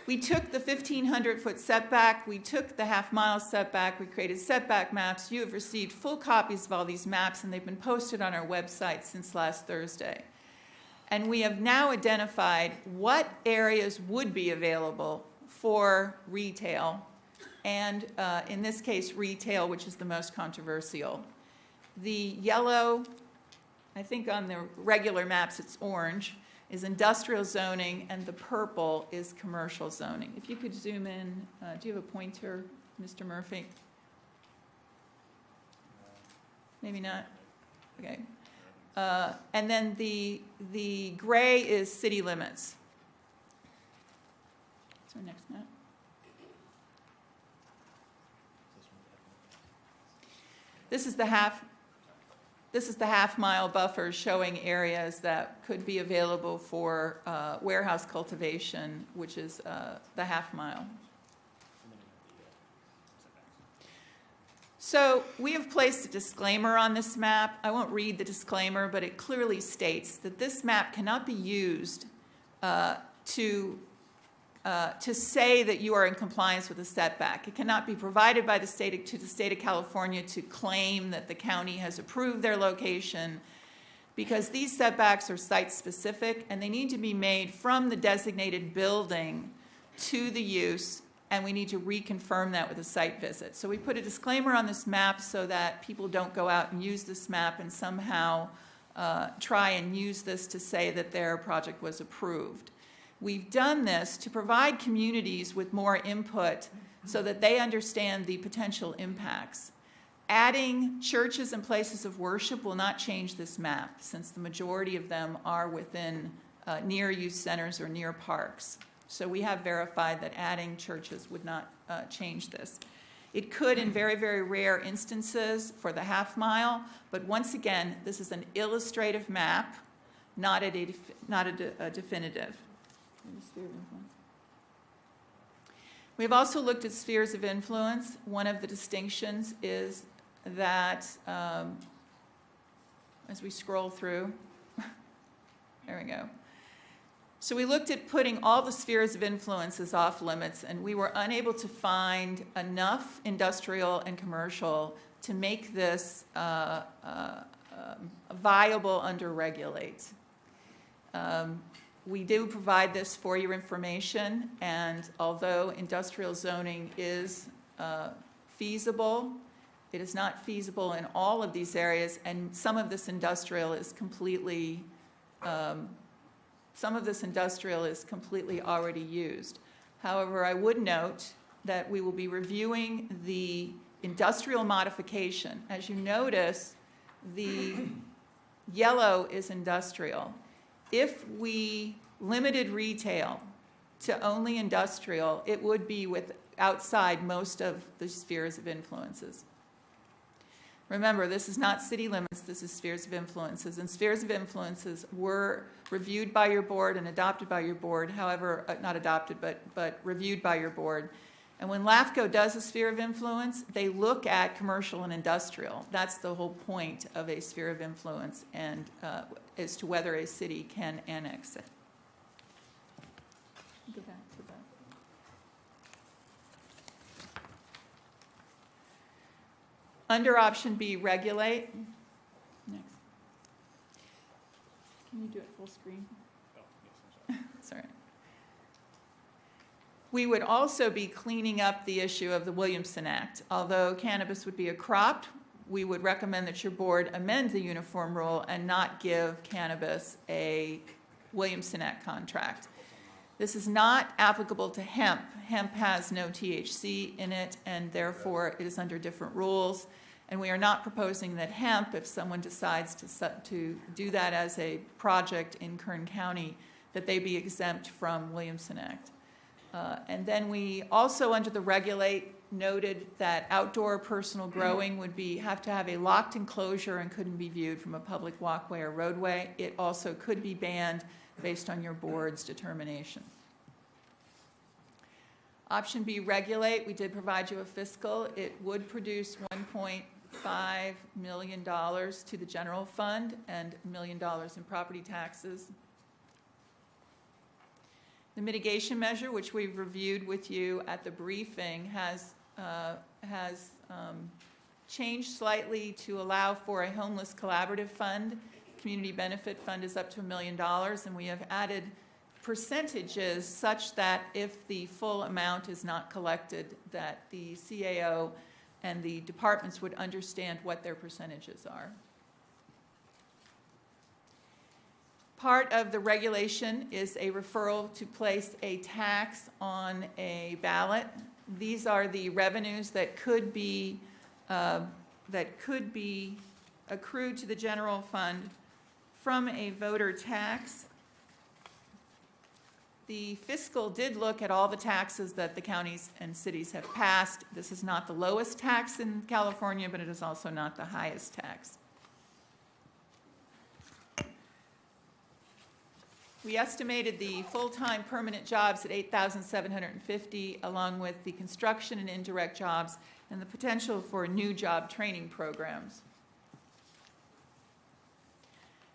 We took the 1,500-foot setback, we took the half-mile setback, we created setback maps. You have received full copies of all these maps, and they've been posted on our website since last Thursday. And we have now identified what areas would be available for retail, and in this case, retail, which is the most controversial. The yellow, I think on the regular maps it's orange, is industrial zoning, and the purple is commercial zoning. If you could zoom in, do you have a pointer, Mr. Murphy? Maybe not? Okay. And then the gray is city limits. What's our next map? This is the half-mile buffer showing areas that could be available for warehouse cultivation, which is the half-mile. So we have placed a disclaimer on this map. I won't read the disclaimer, but it clearly states that this map cannot be used to say that you are in compliance with a setback. It cannot be provided by the state to the state of California to claim that the county has approved their location. because these setbacks are site-specific, and they need to be made from the designated building to the use, and we need to reconfirm that with a site visit. So we put a disclaimer on this map so that people don't go out and use this map and somehow try and use this to say that their project was approved. We've done this to provide communities with more input so that they understand the potential impacts. Adding churches and places of worship will not change this map, since the majority of them are within near youth centers or near parks. So we have verified that adding churches would not change this. It could in very, very rare instances for the half mile, but once again, this is an illustrative map, not a definitive. We've also looked at spheres of influence. One of the distinctions is that, as we scroll through, there we go. So we looked at putting all the spheres of influences off limits, and we were unable to find enough industrial and commercial to make this viable under regulate. We do provide this for your information, and although industrial zoning is feasible, it is not feasible in all of these areas, and some of this industrial is completely already used. However, I would note that we will be reviewing the industrial modification. As you notice, the yellow is industrial. If we limited retail to only industrial, it would be outside most of the spheres of influences. Remember, this is not city limits, this is spheres of influences, and spheres of influences were reviewed by your board and adopted by your board, however, not adopted, but reviewed by your board. And when LAFCO does a sphere of influence, they look at commercial and industrial. That's the whole point of a sphere of influence, and as to whether a city can annex it. Go back to that. Under option B, regulate. Next. Can you do it full screen? Oh, yes, I'm sorry. Sorry. We would also be cleaning up the issue of the Williamson Act. Although cannabis would be a crop, we would recommend that your board amend the uniform rule and not give cannabis a Williamson Act contract. This is not applicable to hemp. Hemp has no THC in it, and therefore it is under different rules. And we are not proposing that hemp, if someone decides to do that as a project in Kern County, that they be exempt from Williamson Act. And then we also, under the regulate, noted that outdoor personal growing would have to have a locked enclosure and couldn't be viewed from a public walkway or roadway. It also could be banned based on your board's determination. Option B, regulate. We did provide you a fiscal. It would produce $1.5 million to the general fund and $1 million in property taxes. The mitigation measure, which we've reviewed with you at the briefing, has changed slightly to allow for a homeless collaborative fund. Community benefit fund is up to $1 million, and we have added percentages such that if the full amount is not collected, that the CAO and the departments would understand what their percentages are. Part of the regulation is a referral to place a tax on a ballot. These are the revenues that could be accrued to the general fund from a voter tax. The fiscal did look at all the taxes that the counties and cities have passed. This is not the lowest tax in California, but it is also not the highest tax. We estimated the full-time permanent jobs at 8,750, along with the construction and indirect jobs and the potential for new job training programs.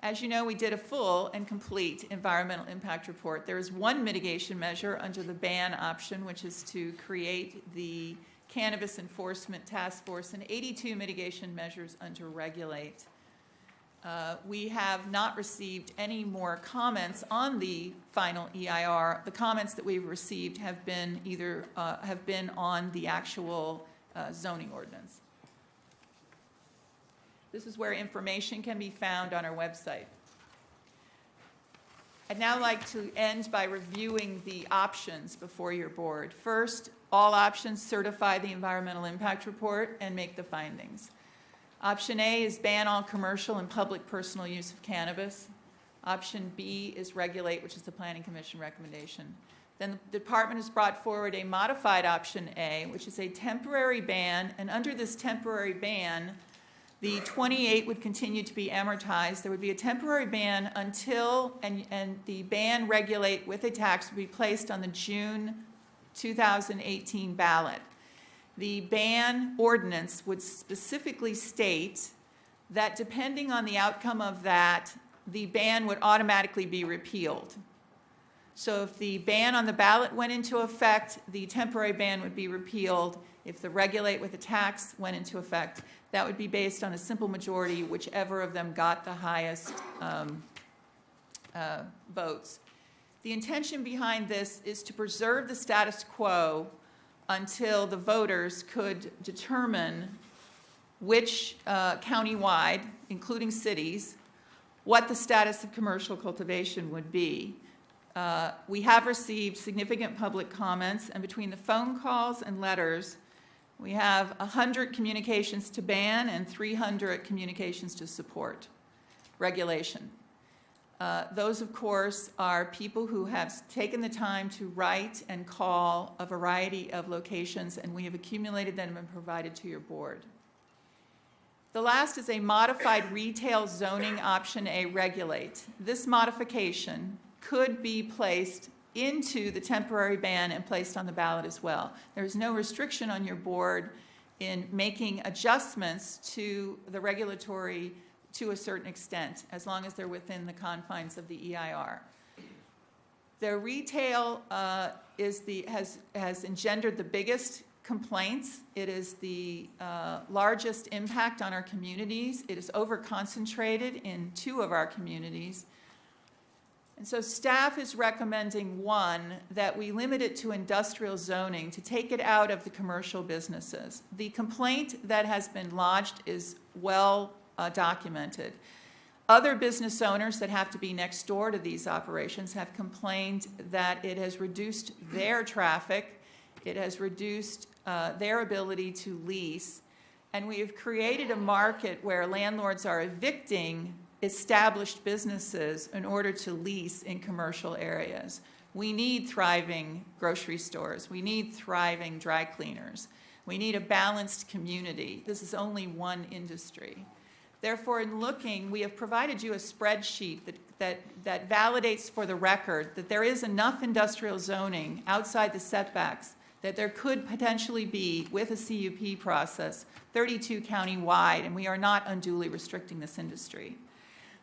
As you know, we did a full and complete environmental impact report. There is one mitigation measure under the ban option, which is to create the Cannabis Enforcement Task Force, and 82 mitigation measures under regulate. We have not received any more comments on the final EIR. The comments that we've received have been either on the actual zoning ordinance. This is where information can be found on our website. I'd now like to end by reviewing the options before your board. First, all options certify the environmental impact report and make the findings. Option A is ban all commercial and public personal use of cannabis. Option B is regulate, which is the Planning Commission recommendation. Then the department has brought forward a modified option A, which is a temporary ban, and under this temporary ban, the 28 would continue to be amortized. There would be a temporary ban until, and the ban regulate with a tax would be placed on the June 2018 ballot. The ban ordinance would specifically state that depending on the outcome of that, the ban would automatically be repealed. So if the ban on the ballot went into effect, the temporary ban would be repealed. If the regulate with a tax went into effect, that would be based on a simple majority, whichever of them got the highest votes. The intention behind this is to preserve the status quo until the voters could determine which countywide, including cities, what the status of commercial cultivation would be. We have received significant public comments, and between the phone calls and letters, we have 100 communications to ban and 300 communications to support regulation. Those, of course, are people who have taken the time to write and call a variety of locations, and we have accumulated them and provided to your board. The last is a modified retail zoning option A, regulate. This modification could be placed into the temporary ban and placed on the ballot as well. There is no restriction on your board in making adjustments to the regulatory to a certain extent, as long as they're within the confines of the EIR. The retail has engendered the biggest complaints. It is the largest impact on our communities. It is over-concentrated in 2 of our communities. And so staff is recommending, one, that we limit it to industrial zoning to take it out of the commercial businesses. The complaint that has been lodged is well documented. Other business owners that have to be next door to these operations have complained that it has reduced their traffic, it has reduced their ability to lease, and we have created a market where landlords are evicting established businesses in order to lease in commercial areas. We need thriving grocery stores. We need thriving dry cleaners. We need a balanced community. This is only one industry. Therefore, in looking, we have provided you a spreadsheet that validates for the record that there is enough industrial zoning outside the setbacks that there could potentially be, with a CUP process, 32 county-wide, and we are not unduly restricting this industry.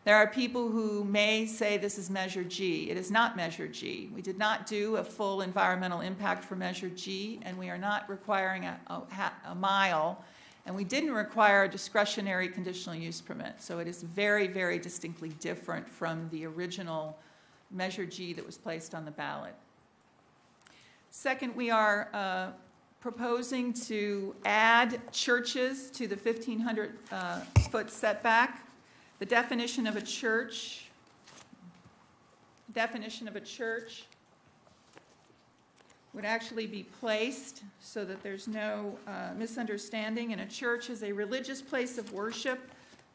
There are people who may say this is Measure G. It is not Measure G. We did not do a full environmental impact for Measure G, and we are not requiring a mile, and we didn't require a discretionary conditional use permit. So it is very, very distinctly different from the original Measure G that was placed on the ballot. Second, we are proposing to add churches to the 1,500-foot setback. The definition of a church would actually be placed so that there's no misunderstanding. And a church is a religious place of worship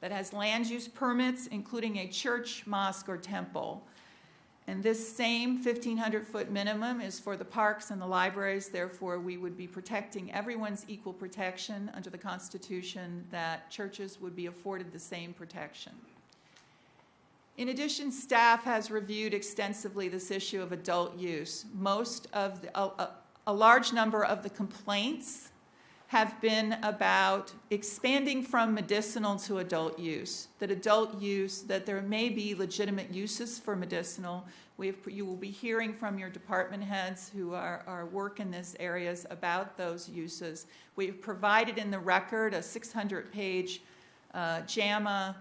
that has land use permits, including a church, mosque, or temple. And this same 1,500-foot minimum is for the parks and the libraries. Therefore, we would be protecting everyone's equal protection under the Constitution, that churches would be afforded the same protection. In addition, staff has reviewed extensively this issue of adult use. A large number of the complaints have been about expanding from medicinal to adult use. That there may be legitimate uses for medicinal. You will be hearing from your department heads who are work in these areas about those uses. We've provided in the record a 600-page JAMA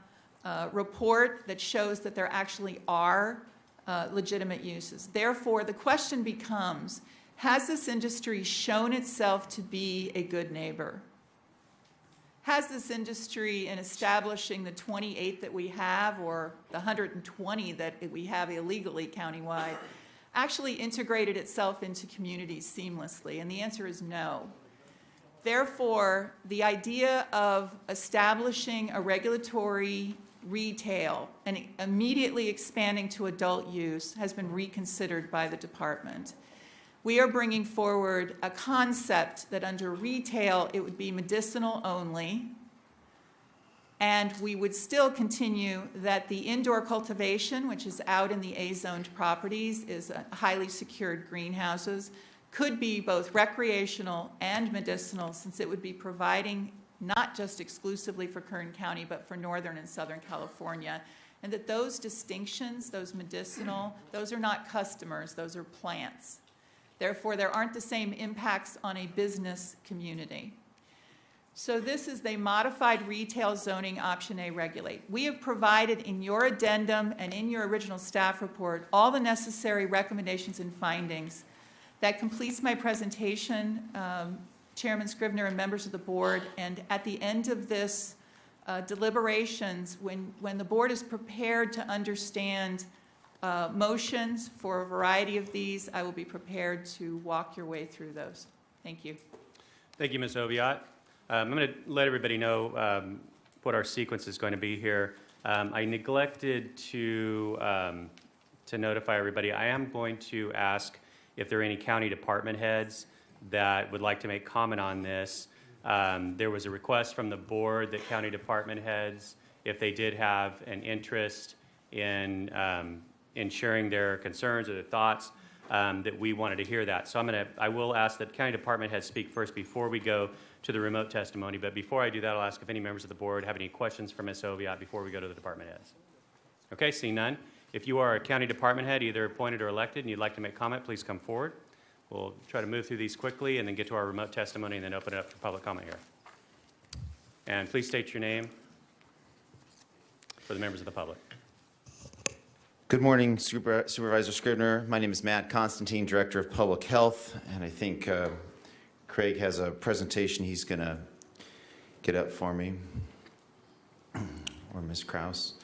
report that shows that there actually are legitimate uses. Therefore, the question becomes, has this industry shown itself to be a good neighbor? Has this industry, in establishing the 28 that we have, or the 120 that we have illegally countywide, actually integrated itself into communities seamlessly? And the answer is no. Therefore, the idea of establishing a regulatory retail and immediately expanding to adult use has been reconsidered by the department. We are bringing forward a concept that under retail it would be medicinal only, and we would still continue that the indoor cultivation, which is out in the A-zoned properties, is highly secured greenhouses, could be both recreational and medicinal, since it would be providing not just exclusively for Kern County, but for Northern and Southern California, and that those distinctions, those medicinal, those are not customers, those are plants. Therefore, there aren't the same impacts on a business community. So this is the modified retail zoning option A regulate. We have provided in your addendum and in your original staff report all the necessary recommendations and findings. That completes my presentation, Chairman Scrivener and members of the board. And at the end of this deliberations, when the board is prepared to understand motions for a variety of these, I will be prepared to walk your way through those. Thank you. Thank you, Ms. Oviatt. I'm going to let everybody know what our sequence is going to be here. I neglected to notify everybody. I am going to ask if there are any county department heads that would like to make comment on this. There was a request from the board that county department heads, if they did have an interest in sharing their concerns or their thoughts, that we wanted to hear that. So I will ask that county department heads speak first before we go to the remote testimony. But before I do that, I'll ask if any members of the board have any questions for Ms. Oviatt before we go to the department heads. Okay, seeing none. If you are a county department head, either appointed or elected, and you'd like to make comment, please come forward. We'll try to move through these quickly and then get to our remote testimony and then open it up for public comment here. And please state your name for the members of the public. Good morning, Supervisor Scrivener. My name is Matt Constantine, Director of Public Health, and I think Craig has a presentation he's going to get up for me, or Ms. Krause.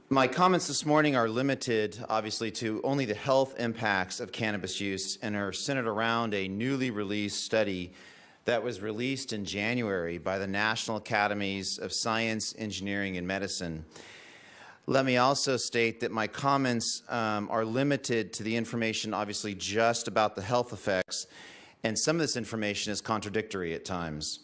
My comments this morning are limited, obviously, to only the health impacts of cannabis use and are centered around a newly released study that was released in January by the National Academies of Science, Engineering, and Medicine. Let me also state that my comments are limited to the information, obviously, just about the health effects, and some of this information is contradictory at times.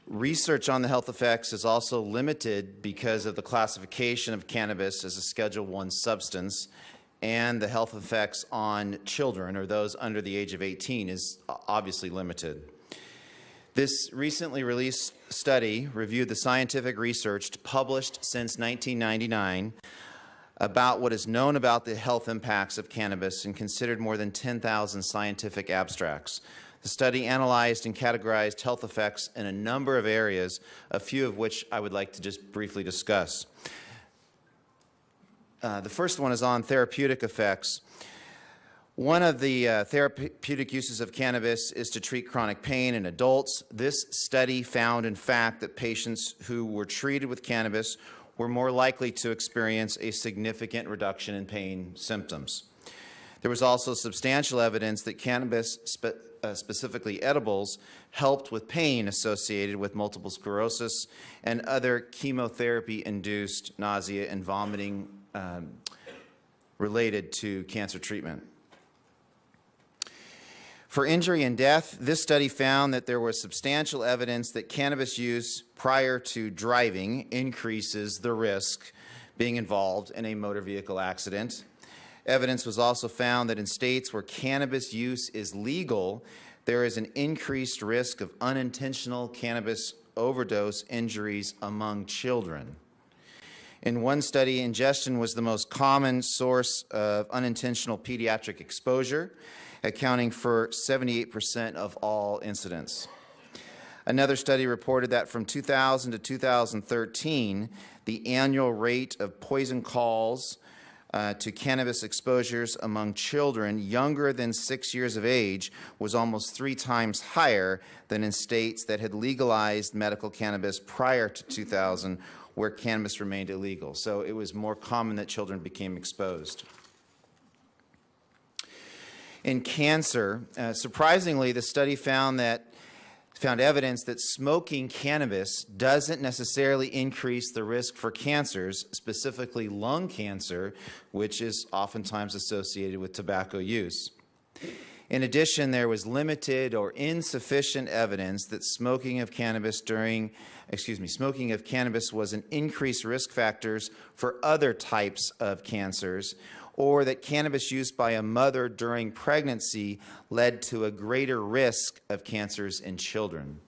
Research on the health effects is also limited because of the classification of cannabis as a Schedule I substance, and the health effects on children or those under the age of 18 is obviously limited. This recently released study reviewed the scientific research published since 1999 about what is known about the health impacts of cannabis and considered more than 10,000 scientific abstracts. The study analyzed and categorized health effects in a number of areas, a few of which I would like to just briefly discuss. The first one is on therapeutic effects. One of the therapeutic uses of cannabis is to treat chronic pain in adults. This study found, in fact, that patients who were treated with cannabis were more likely to experience a significant reduction in pain symptoms. There was also substantial evidence that cannabis, specifically edibles, helped with pain associated with multiple sclerosis and other chemotherapy-induced nausea and vomiting related to cancer treatment. For injury and death, this study found that there was substantial evidence that cannabis use prior to driving increases the risk being involved in a motor vehicle accident. Evidence was also found that in states where cannabis use is legal, there is an increased risk of unintentional cannabis overdose injuries among children. In one study, ingestion was the most common source of unintentional pediatric exposure, accounting for 78% of all incidents. Another study reported that from 2000 to 2013, the annual rate of poison calls to cannabis exposures among children younger than 6 years of age was almost 3 times higher than in states that had legalized medical cannabis prior to 2000, where cannabis remained illegal. So it was more common that children became exposed. In cancer, surprisingly, the study found evidence that smoking cannabis doesn't necessarily increase the risk for cancers, specifically lung cancer, which is oftentimes associated with tobacco use. In addition, there was limited or insufficient evidence that smoking of cannabis was an increased risk factors for other types of cancers, or that cannabis use by a mother during pregnancy led to a greater risk of cancers in children.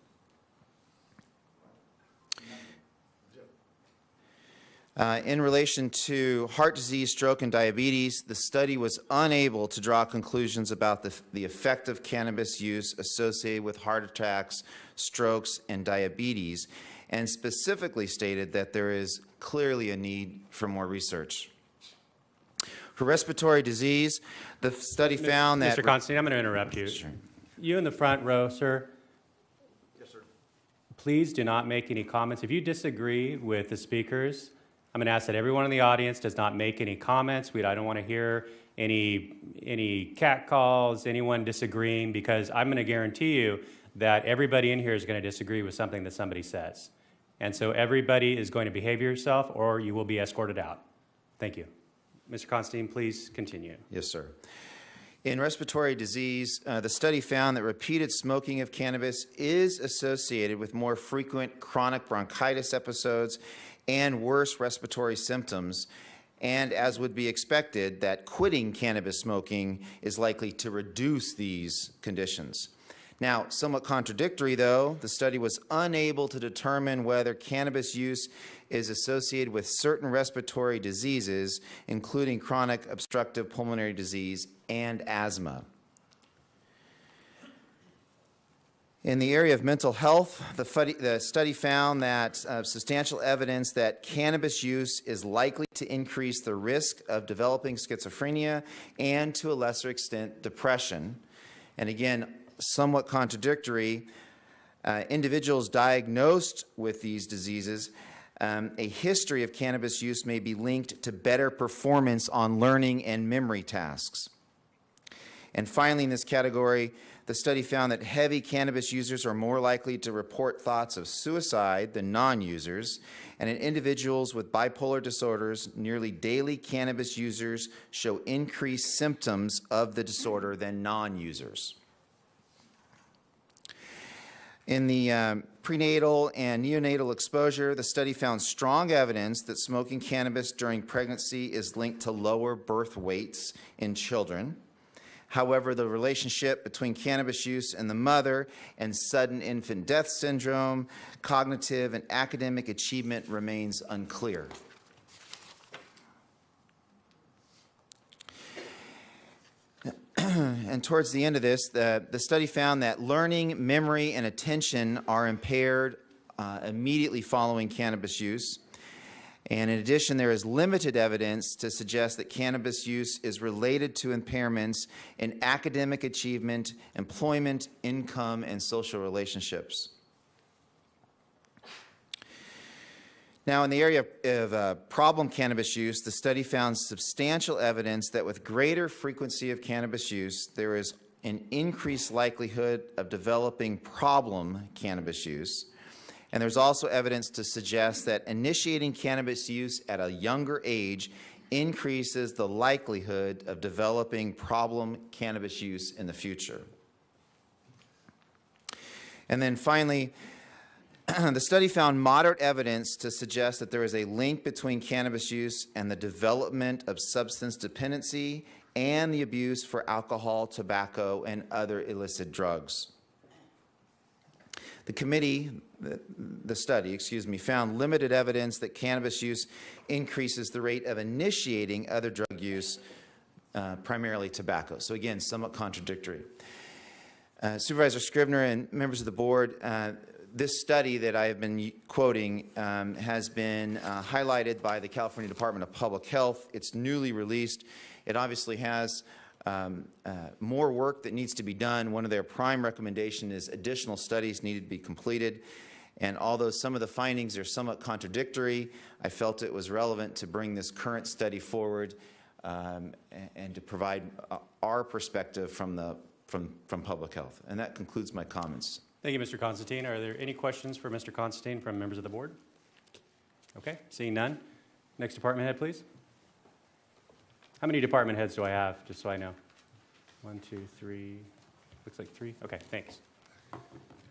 In relation to heart disease, stroke, and diabetes, the study was unable to draw conclusions about the effect of cannabis use associated with heart attacks, strokes, and diabetes, and specifically stated that there is clearly a need for more research. For respiratory disease, the study found that... Mr. Constantine, I'm going to interrupt you. Sure. You in the front row, sir. Yes, sir. Please do not make any comments. If you disagree with the speakers, I'm going to ask that everyone in the audience does not make any comments. I don't want to hear any catcalls, anyone disagreeing, because I'm going to guarantee you that everybody in here is going to disagree with something that somebody says. And so everybody is going to behave yourself or you will be escorted out. Thank you. Mr. Constantine, please continue. Yes, sir. In respiratory disease, the study found that repeated smoking of cannabis is associated with more frequent chronic bronchitis episodes and worse respiratory symptoms, and as would be expected, that quitting cannabis smoking is likely to reduce these conditions. Now, somewhat contradictory, though, the study was unable to determine whether cannabis use is associated with certain respiratory diseases, including chronic obstructive pulmonary disease and asthma. In the area of mental health, the study found that substantial evidence that cannabis use is likely to increase the risk of developing schizophrenia and, to a lesser extent, depression. And again, somewhat contradictory, individuals diagnosed with these diseases, a history of cannabis use may be linked to better performance on learning and memory tasks. And finally, in this category, the study found that heavy cannabis users are more likely to report thoughts of suicide than non-users, and in individuals with bipolar disorders, nearly daily cannabis users show increased symptoms of the disorder than non-users. In the prenatal and neonatal exposure, the study found strong evidence that smoking cannabis during pregnancy is linked to lower birth weights in children. However, the relationship between cannabis use and the mother and sudden infant death syndrome, cognitive and academic achievement remains unclear. And towards the end of this, the study found that learning, memory, and attention are impaired immediately following cannabis use. And in addition, there is limited evidence to suggest that cannabis use is related to impairments in academic achievement, employment, income, and social relationships. Now, in the area of problem cannabis use, the study found substantial evidence that with greater frequency of cannabis use, there is an increased likelihood of developing problem cannabis use. And there's also evidence to suggest that initiating cannabis use at a younger age increases the likelihood of developing problem cannabis use in the future. And then finally, the study found moderate evidence to suggest that there is a link between cannabis use and the development of substance dependency and the abuse for alcohol, tobacco, and other illicit drugs. The study, found limited evidence that cannabis use increases the rate of initiating other drug use, primarily tobacco. So again, somewhat contradictory. Supervisor Scrivener and members of the board, This study that I have been quoting has been highlighted by the California Department of Public Health. It's newly released. It obviously has more work that needs to be done. One of their prime recommendations is additional studies needed to be completed. And although some of the findings are somewhat contradictory, I felt it was relevant to bring this current study forward and to provide our perspective from public health. And that concludes my comments. Thank you, Mr. Constantine. Are there any questions for Mr. Constantine from members of the board? Okay, seeing none. Next department head, please. How many department heads do I have, just so I know? 1, 2, 3, looks like 3. Okay, thanks.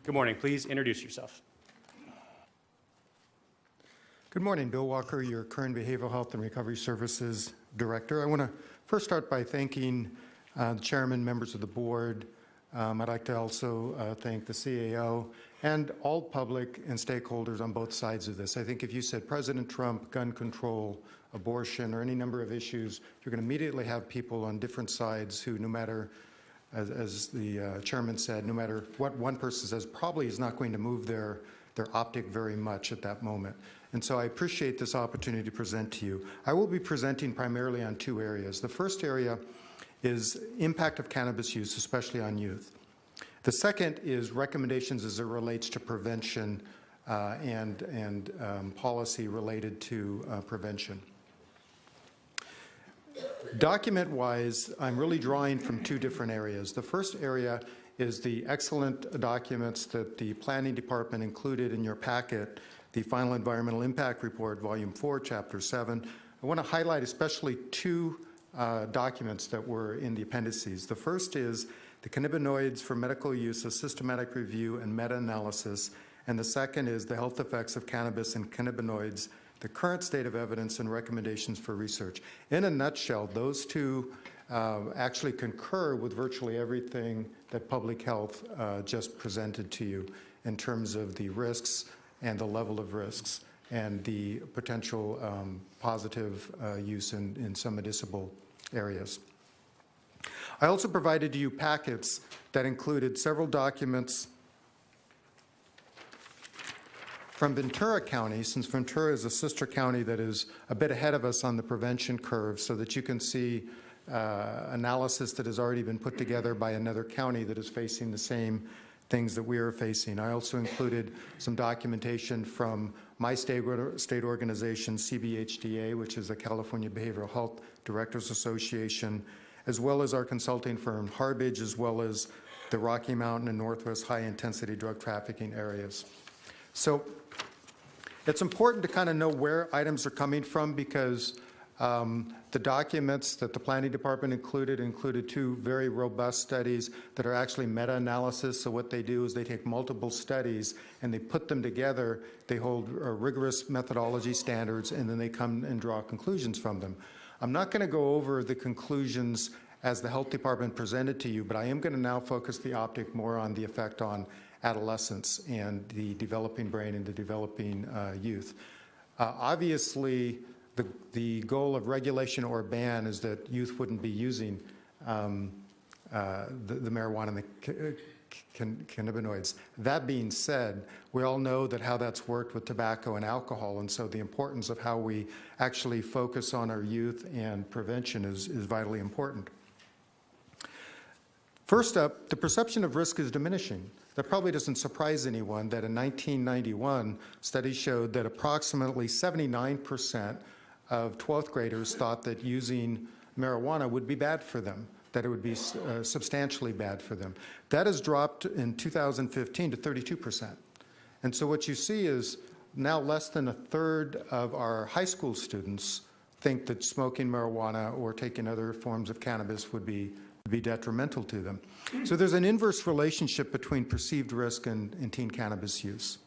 Good morning. Please introduce yourself. Good morning. Bill Walker, your Kern Behavioral Health and Recovery Services Director. I want to first start by thanking the chairman, members of the board. I'd like to also thank the CAO and all public and stakeholders on both sides of this. I think if you said President Trump, gun control, abortion, or any number of issues, you're going to immediately have people on different sides who, no matter, as the chairman said, no matter what one person says, probably is not going to move their optic very much at that moment. And so I appreciate this opportunity to present to you. I will be presenting primarily on 2 areas. The first area is impact of cannabis use, especially on youth. The second is recommendations as it relates to prevention and policy related to prevention. Document-wise, I'm really drawing from 2 different areas. The first area is the excellent documents that the Planning Department included in your packet, the Final Environmental Impact Report, Volume 4, Chapter 7. I want to highlight especially 2 documents that were in the appendices. The first is the cannabinoids for medical use, a systematic review and meta-analysis, and the second is the health effects of cannabis and cannabinoids, the current state of evidence and recommendations for research. In a nutshell, those 2 actually concur with virtually everything that public health just presented to you in terms of the risks and the level of risks and the potential positive use in some medicinal areas. I also provided to you packets that included several documents from Ventura County, since Ventura is a sister county that is a bit ahead of us on the prevention curve, so that you can see analysis that has already been put together by another county that is facing the same things that we are facing. I also included some documentation from my state organization, CBHDA, which is the California Behavioral Health Directors Association, as well as our consulting firm, Harbage, as well as the Rocky Mountain and Northwest high-intensity drug trafficking areas. So it's important to kind of know where items are coming from, because the documents that the Planning Department included 2 very robust studies that are actually meta-analysis. So what they do is they take multiple studies and they put them together. They hold rigorous methodology standards, and then they come and draw conclusions from them. I'm not going to go over the conclusions as the Health Department presented to you, but I am going to now focus the optic more on the effect on adolescents and the developing brain and the developing youth. Obviously, the goal of regulation or ban is that youth wouldn't be using the marijuana and the cannabinoids. That being said, we all know that how that's worked with tobacco and alcohol, and so the importance of how we actually focus on our youth and prevention is vitally important. First up, the perception of risk is diminishing. That probably doesn't surprise anyone that in 1991, studies showed that approximately 79% of 12th graders thought that using marijuana would be bad for them, that it would be substantially bad for them. That has dropped in 2015 to 32%. And so what you see is now less than 1/3 of our high school students think that smoking marijuana or taking other forms of cannabis would be detrimental to them. So there's an inverse relationship between perceived risk and teen cannabis use.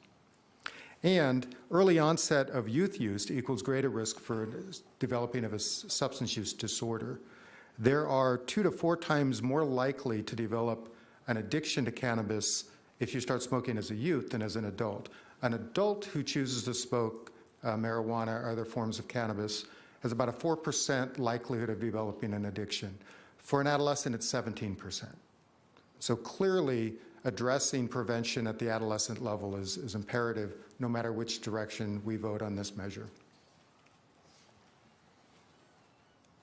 And early onset of youth use equals greater risk for developing of a substance use disorder. There are 2 to 4 times more likely to develop an addiction to cannabis if you start smoking as a youth than as an adult. An adult who chooses to smoke marijuana or other forms of cannabis has about a 4% likelihood of developing an addiction. For an adolescent, it's 17%. So clearly, addressing prevention at the adolescent level is imperative, no matter which direction we vote on this measure.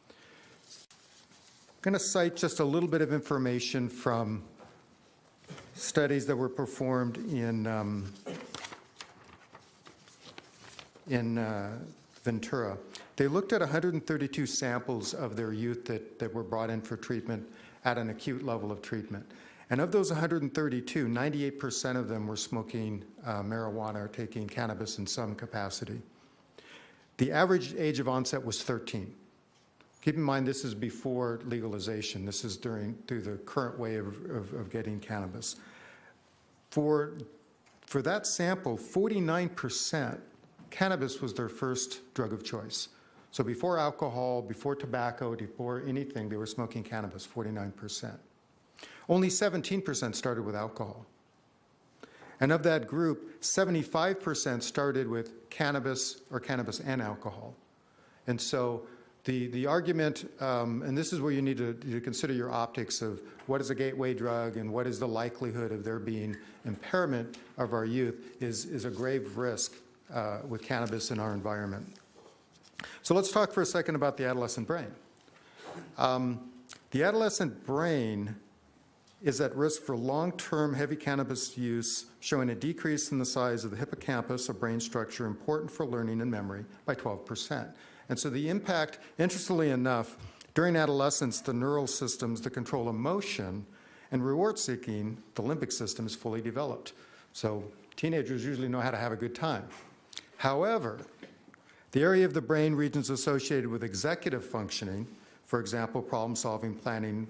I'm going to cite just a little bit of information from studies that were performed in Ventura. They looked at 132 samples of their youth that were brought in for treatment at an acute level of treatment. And of those 132, 98% of them were smoking marijuana or taking cannabis in some capacity. The average age of onset was 13. Keep in mind, this is before legalization. This is through the current way of getting cannabis. For that sample, 49% cannabis was their first drug of choice. So before alcohol, before tobacco, before anything, they were smoking cannabis, 49%. Only 17% started with alcohol. And of that group, 75% started with cannabis or cannabis and alcohol. And so the argument, and this is where you need to consider your optics of what is a gateway drug and what is the likelihood of there being impairment of our youth, is a grave risk with cannabis in our environment. So let's talk for a second about the adolescent brain. The adolescent brain is at risk for long-term heavy cannabis use, showing a decrease in the size of the hippocampus, a brain structure important for learning and memory, by 12%. And so the impact, interestingly enough, during adolescence, the neural systems that control emotion and reward-seeking, the limbic system, is fully developed. So teenagers usually know how to have a good time. However, the area of the brain regions associated with executive functioning, for example, problem-solving, planning,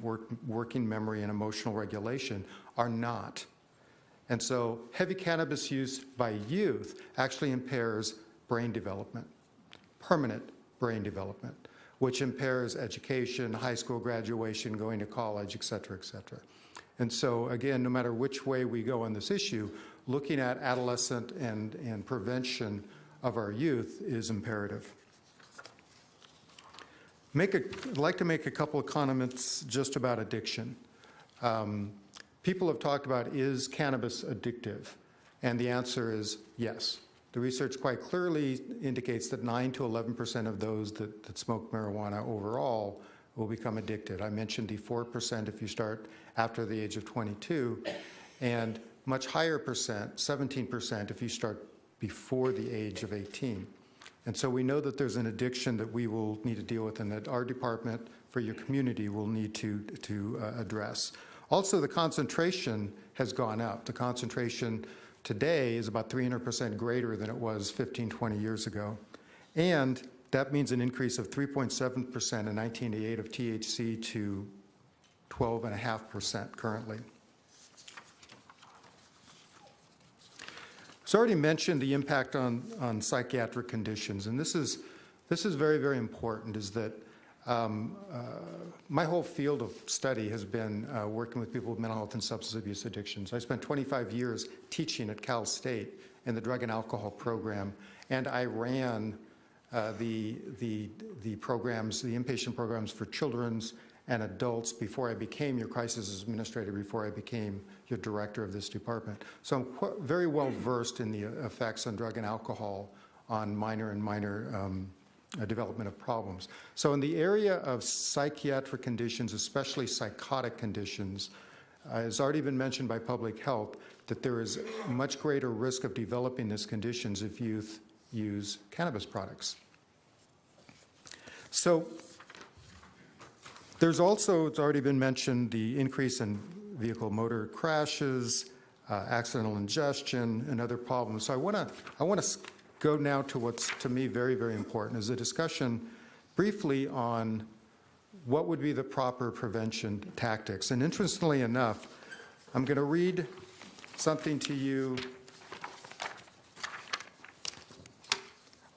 working memory, and emotional regulation, are not. And so heavy cannabis use by youth actually impairs brain development, permanent brain development, which impairs education, high school graduation, going to college, et cetera, et cetera. And so, again, no matter which way we go on this issue, looking at adolescent and prevention of our youth is imperative. I'd like to make a couple of comments just about addiction. People have talked about, is cannabis addictive? And the answer is yes. The research quite clearly indicates that 9 to 11% of those that smoke marijuana overall will become addicted. I mentioned the 4% if you start after the age of 22, and much higher percent, 17%, if you start before the age of 18. And so we know that there's an addiction that we will need to deal with and that our department for your community will need to address. Also, the concentration has gone up. The concentration today is about 300% greater than it was 15, 20 years ago. And that means an increase of 3.7% in 1988 of THC to 12.5% currently. So I already mentioned the impact on psychiatric conditions, and this is very, very important, is that my whole field of study has been working with people with mental health and substance abuse addictions. I spent 25 years teaching at Cal State in the drug and alcohol program, and I ran the programs, the inpatient programs for children's and adults before I became your crisis administrator, before I became your director of this department. So I'm very well versed in the effects on drug and alcohol on minor and minor development of problems. So in the area of psychiatric conditions, especially psychotic conditions, it's already been mentioned by public health that there is a much greater risk of developing these conditions if youth use cannabis products. So there's also, it's already been mentioned, the increase in vehicle motor crashes, accidental ingestion, and other problems. So I want to go now to what's, to me, very, very important, is a discussion briefly on what would be the proper prevention tactics. And interestingly enough, I'm going to read something to you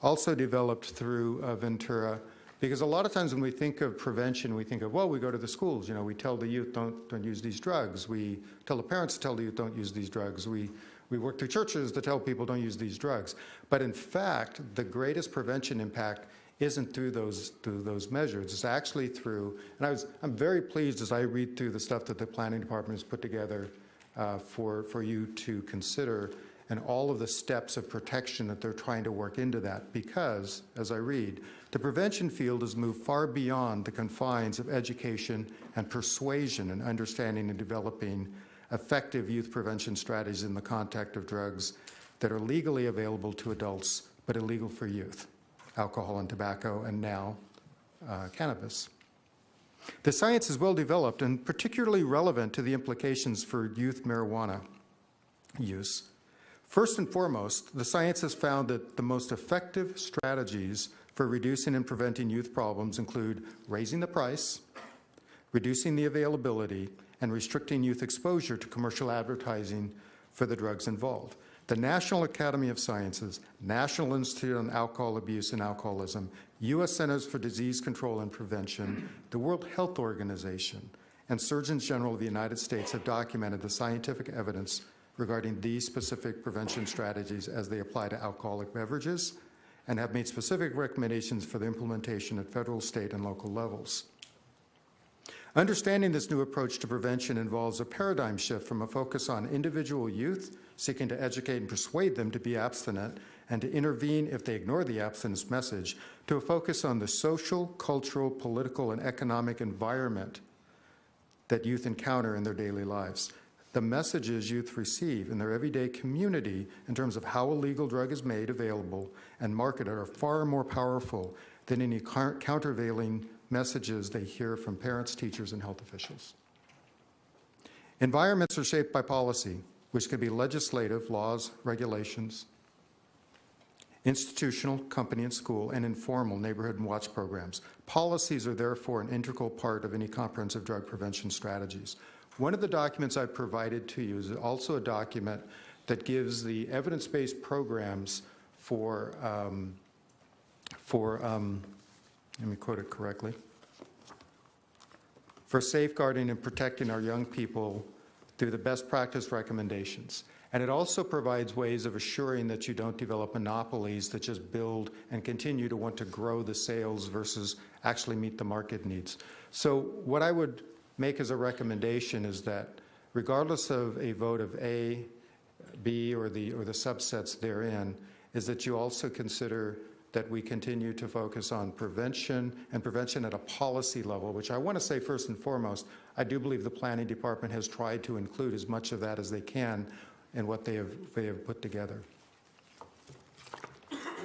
also developed through Ventura, because a lot of times when we think of prevention, we think of, well, we go to the schools, you know, we tell the youth don't use these drugs. We tell the parents to tell the youth don't use these drugs. We work through churches to tell people don't use these drugs. But in fact, the greatest prevention impact isn't through those measures. It's actually through, and I'm very pleased as I read through the stuff that the planning department has put together for you to consider, and all of the steps of protection that they're trying to work into that. Because, as I read, the prevention field has moved far beyond the confines of education and persuasion in understanding and developing effective youth prevention strategies in the context of drugs that are legally available to adults but illegal for youth: alcohol and tobacco, and now cannabis. The science is well developed and particularly relevant to the implications for youth marijuana use. First and foremost, the science has found that the most effective strategies for reducing and preventing youth problems include raising the price, reducing the availability, and restricting youth exposure to commercial advertising for the drugs involved. The National Academy of Sciences, National Institute on Alcohol Abuse and Alcoholism, U.S. Centers for Disease Control and Prevention, the World Health Organization, and Surgeons General of the United States have documented the scientific evidence regarding these specific prevention strategies as they apply to alcoholic beverages, and have made specific recommendations for the implementation at federal, state, and local levels. Understanding this new approach to prevention involves a paradigm shift from a focus on individual youth, seeking to educate and persuade them to be abstinent and to intervene if they ignore the abstinence message, to a focus on the social, cultural, political, and economic environment that youth encounter in their daily lives. The messages youth receive in their everyday community in terms of how a legal drug is made available and marketed are far more powerful than any countervailing messages they hear from parents, teachers, and health officials. Environments are shaped by policy, which can be legislative, laws, regulations, institutional, company and school, and informal neighborhood and watch programs. Policies are therefore an integral part of any comprehensive drug prevention strategies. One of the documents I've provided to you is also a document that gives the evidence-based programs for let me quote it correctly, for safeguarding and protecting our young people through the best practice recommendations. And it also provides ways of assuring that you don't develop monopolies that just build and continue to want to grow the sales versus actually meet the market needs. So what I would make as a recommendation is that regardless of a vote of A, B, or the subsets therein, is that you also consider that we continue to focus on prevention, and prevention at a policy level, which I want to say first and foremost, I do believe the planning department has tried to include as much of that as they can in what they have put together.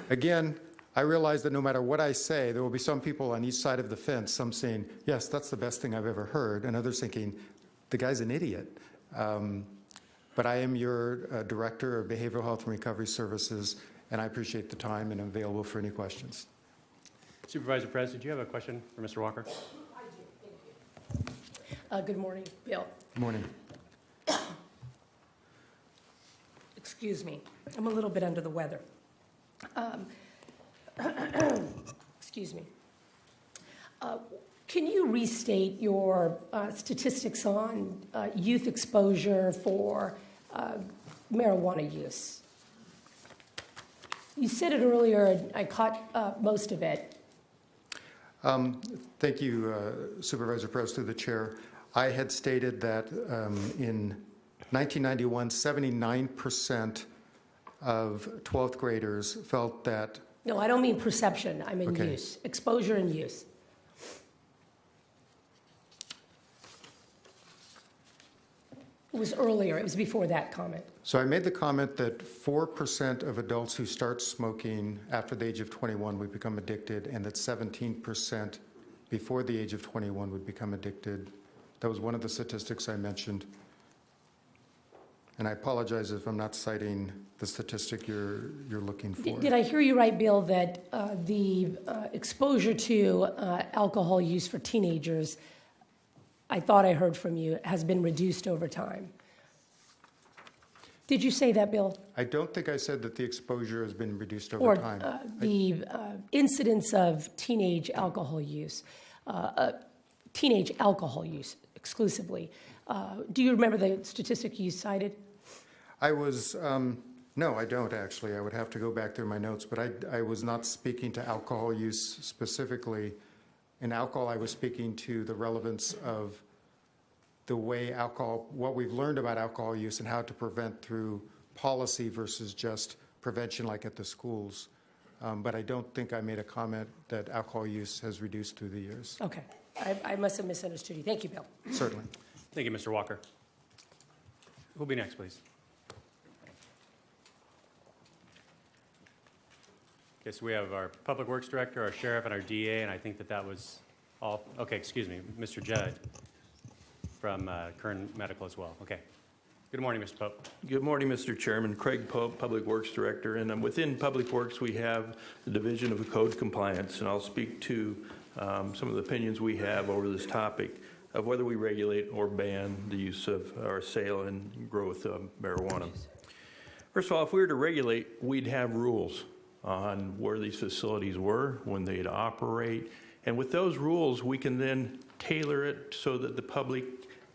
Again, I realize that no matter what I say, there will be some people on each side of the fence, some saying, yes, that's the best thing I've ever heard, and others thinking, the guy's an idiot. But I am your Director of Behavioral Health and Recovery Services, and I appreciate the time and am available for any questions. Supervisor Perez, did you have a question for Mr. Walker? I do, thank you. Good morning, Bill. Good morning. Excuse me, I'm a little bit under the weather. Excuse me. Can you restate your statistics on youth exposure for marijuana use? You said it earlier, and I caught most of it. Thank you, Supervisor Perez, through the chair. I had stated that in 1991, 79% of 12th graders felt that... No, I don't mean perception. I mean Okay. use, exposure and use. It was earlier. It was before that comment. So I made the comment that 4% of adults who start smoking after the age of 21 would become addicted, and that 17% before the age of 21 would become addicted. That was one of the statistics I mentioned. And I apologize if I'm not citing the statistic you're looking for. Did I hear you right, Bill, that the exposure to alcohol use for teenagers, I thought I heard from you, has been reduced over time? Did you say that, Bill? I don't think I said that the exposure has been reduced over time. Or the incidence of teenage alcohol use exclusively. Do you remember the statistic you cited? I was, no, I don't actually. I would have to go back through my notes, but I was not speaking to alcohol use specifically. In alcohol, I was speaking to the relevance of the way what we've learned about alcohol use and how to prevent through policy versus just prevention like at the schools. But I don't think I made a comment that alcohol use has reduced through the years. Okay. I must have misunderstood you. Thank you, Bill. Certainly. Thank you, Mr. Walker. Who'll be next, please? Okay, so we have our Public Works Director, our Sheriff, and our DA, and I think that was all. Okay, excuse me, Mr. Judd from Kern Medical as well. Okay. Good morning, Mr. Pope. Good morning, Mr. Chairman. Craig Pope, Public Works Director, and within Public Works we have the Division of Code Compliance, and I'll speak to some of the opinions we have over this topic of whether we regulate or ban the use of or sale and growth of marijuana. First of all, if we were to regulate, we'd have rules on where these facilities were, when they'd operate, and with those rules we can then tailor it so that the public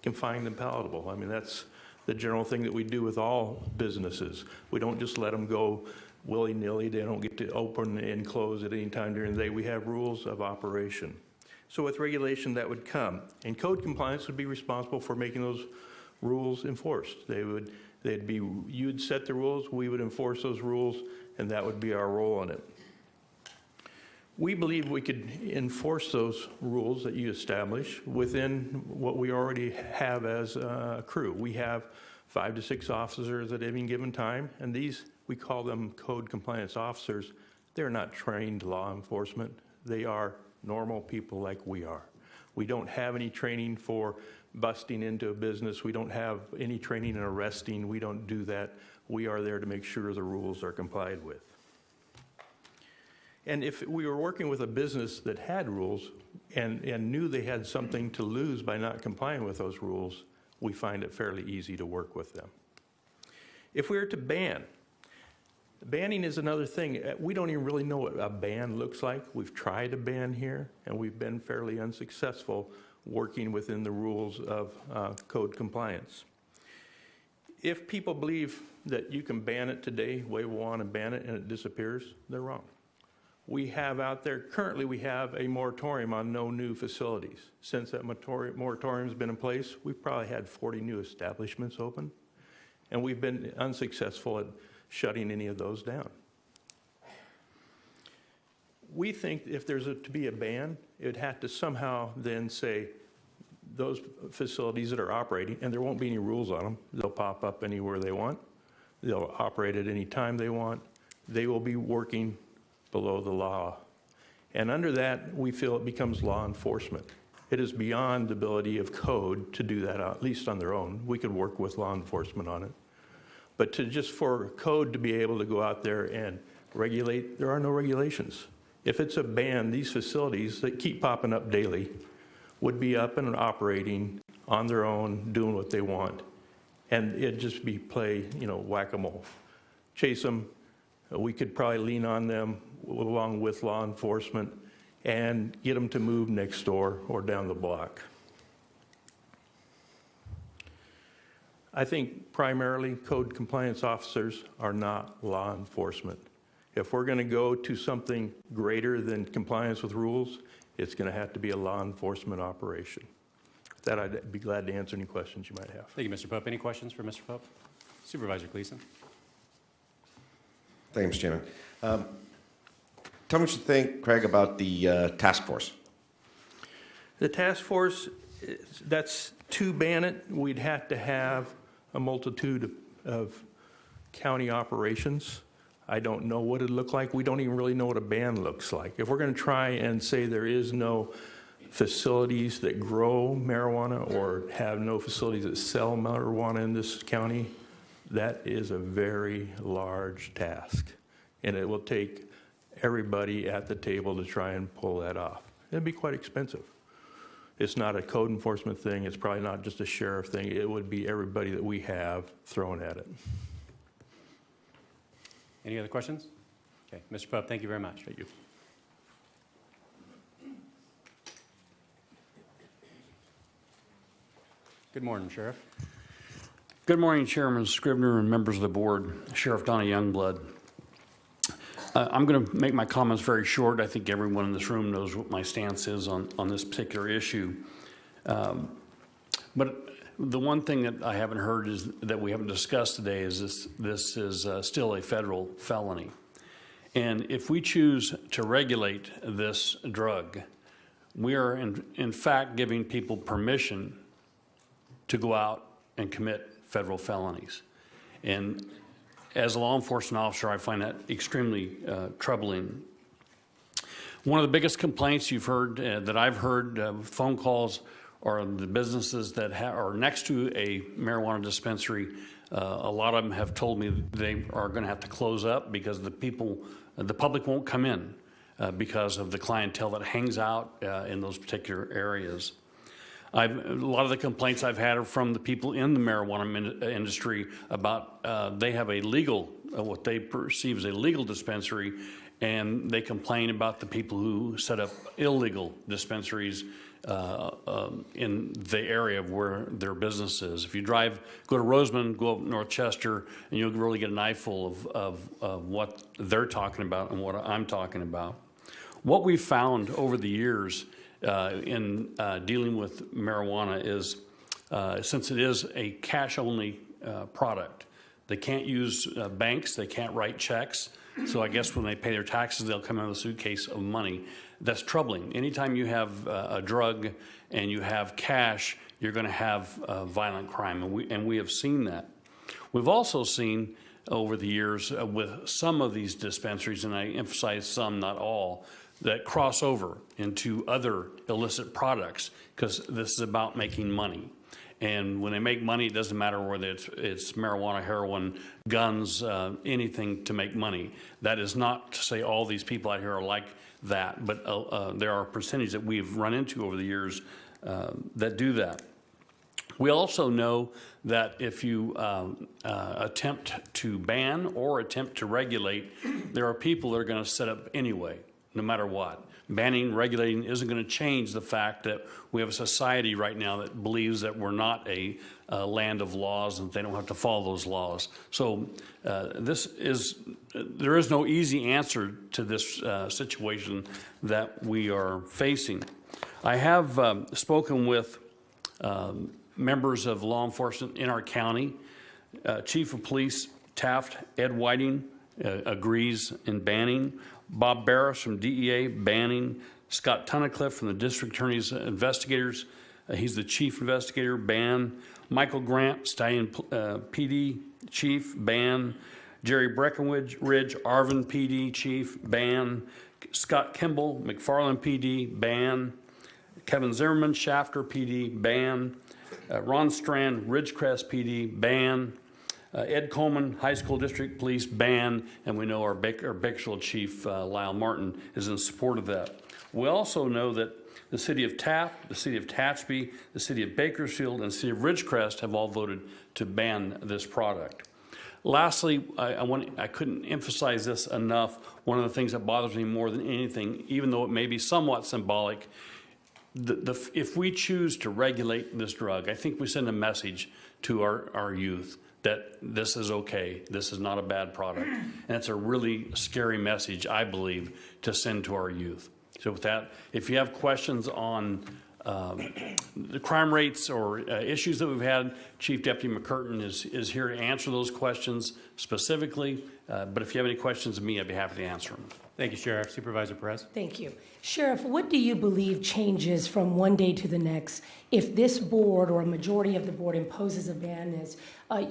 can find them palatable. I mean, that's the general thing that we do with all businesses. We don't just let them go willy-nilly. They don't get to open and close at any time during the day. We have rules of operation. So with regulation that would come, and code compliance would be responsible for making those rules enforced. You'd set the rules, we would enforce those rules, and that would be our role in it. We believe we could enforce those rules that you establish within what we already have as a crew. We have 5 to 6 officers at any given time, and these, we call them code compliance officers. They're not trained law enforcement. They are normal people like we are. We don't have any training for busting into a business. We don't have any training in arresting. We don't do that. We are there to make sure the rules are complied with. And if we were working with a business that had rules and knew they had something to lose by not complying with those rules, we find it fairly easy to work with them. If we were to ban, banning is another thing. We don't even really know what a ban looks like. We've tried to ban here, and we've been fairly unsuccessful working within the rules of code compliance. If people believe that you can ban it today, wave a wand and ban it, and it disappears, they're wrong. We have out there, currently we have a moratorium on no new facilities. Since that moratorium's been in place, we've probably had 40 new establishments open, and we've been unsuccessful at shutting any of those down. We think if there's to be a ban, it would have to somehow then say those facilities that are operating, and there won't be any rules on them, they'll pop up anywhere they want, they'll operate at any time they want, they will be working below the law. And under that, we feel it becomes law enforcement. It is beyond the ability of code to do that, at least on their own. We could work with law enforcement on it. But for code to be able to go out there and regulate, there are no regulations. If it's a ban, these facilities that keep popping up daily would be up and operating on their own, doing what they want. And it'd just be whack-a-mole. Chase them. We could probably lean on them along with law enforcement and get them to move next door or down the block. I think primarily code compliance officers are not law enforcement. If we're going to go to something greater than compliance with rules, it's going to have to be a law enforcement operation. With that, I'd be glad to answer any questions you might have. Thank you, Mr. Pope. Any questions for Mr. Pope? Supervisor Gleason. Thank you, Mr. Chairman. Tell me what you think, Craig, about the task force. The task force, that's to ban it, we'd have to have a multitude of county operations. I don't know what it'd look like. We don't even really know what a ban looks like. If we're going to try and say there is no facilities that grow marijuana or have no facilities that sell marijuana in this county, that is a very large task, and it will take everybody at the table to try and pull that off. It'd be quite expensive. It's not a code enforcement thing. It's probably not just a sheriff thing. It would be everybody that we have thrown at it. Any other questions? Okay, Mr. Pope, thank you very much. Thank you. Good morning, Sheriff. Good morning, Chairman Scrivener and members of the board. Sheriff Donnie Youngblood. I'm going to make my comments very short. I think everyone in this room knows what my stance is on this particular issue. But The one thing that I haven't heard is that we haven't discussed today is this is still a federal felony. And if we choose to regulate this drug, we are in fact giving people permission to go out and commit federal felonies. And as a law enforcement officer, I find that extremely troubling. One of the biggest complaints you've heard, that I've heard, phone calls, are the businesses that are next to a marijuana dispensary. A lot of them have told me they are going to have to close up because the public won't come in because of the clientele that hangs out in those particular areas. A lot of the complaints I've had are from the people in the marijuana industry about they have a legal, what they perceive as a legal dispensary, and they complain about the people who set up illegal dispensaries in the area of where their business is. If you go to Roseman, go up North Chester, and you'll really get an eyeful of what they're talking about and what I'm talking about. What we've found over the years in dealing with marijuana is, since it is a cash-only product, they can't use banks, they can't write checks, so I guess when they pay their taxes, they'll come in with a suitcase of money. That's troubling. Anytime you have a drug and you have cash, you're going to have violent crime, and we have seen that. We've also seen over the years with some of these dispensaries, and I emphasize some, not all, that cross over into other illicit products because this is about making money. And when they make money, it doesn't matter whether it's marijuana, heroin, guns, anything to make money. That is not to say all these people out here are like that, but there are percentages that we've run into over the years that do that. We also know that if you attempt to ban or attempt to regulate, there are people that are going to set up anyway, no matter what. Banning, regulating isn't going to change the fact that we have a society right now that believes that we're not a land of laws and they don't have to follow those laws. So there is no easy answer to this situation that we are facing. I have spoken with members of law enforcement in our county. Chief of Police Taft, Ed Whiting, agrees in banning. Bob Barris from DEA, banning. Scott Tunnicliffe from the District Attorney's Investigators, he's the Chief Investigator, ban. Michael Grant, Stallion PD Chief, ban. Jerry Breckenridge, Arvin PD Chief, ban. Scott Kimball, McFarland PD, ban. Kevin Zimmerman, Shafter PD, ban. Ron Strand, Ridgecrest PD, ban. Ed Coleman, High School District Police, ban, and we know our Bakersfield Chief, Lyle Martin, is in support of that. We also know that the City of Taft, the City of Tehachapi, the City of Bakersfield, and the City of Ridgecrest have all voted to ban this product. Lastly, I couldn't emphasize this enough. One of the things that bothers me more than anything, even though it may be somewhat symbolic, if we choose to regulate this drug, I think we send a message to our youth that this is okay, this is not a bad product. And it's a really scary message, I believe, to send to our youth. So with that, if you have questions on the crime rates or issues that we've had, Chief Deputy McCurtain is here to answer those questions specifically. But if you have any questions of me, I'd be happy to answer them. Thank you, Sheriff. Supervisor Perez. Thank you. Sheriff, what do you believe changes from one day to the next if this board or a majority of the board imposes a ban as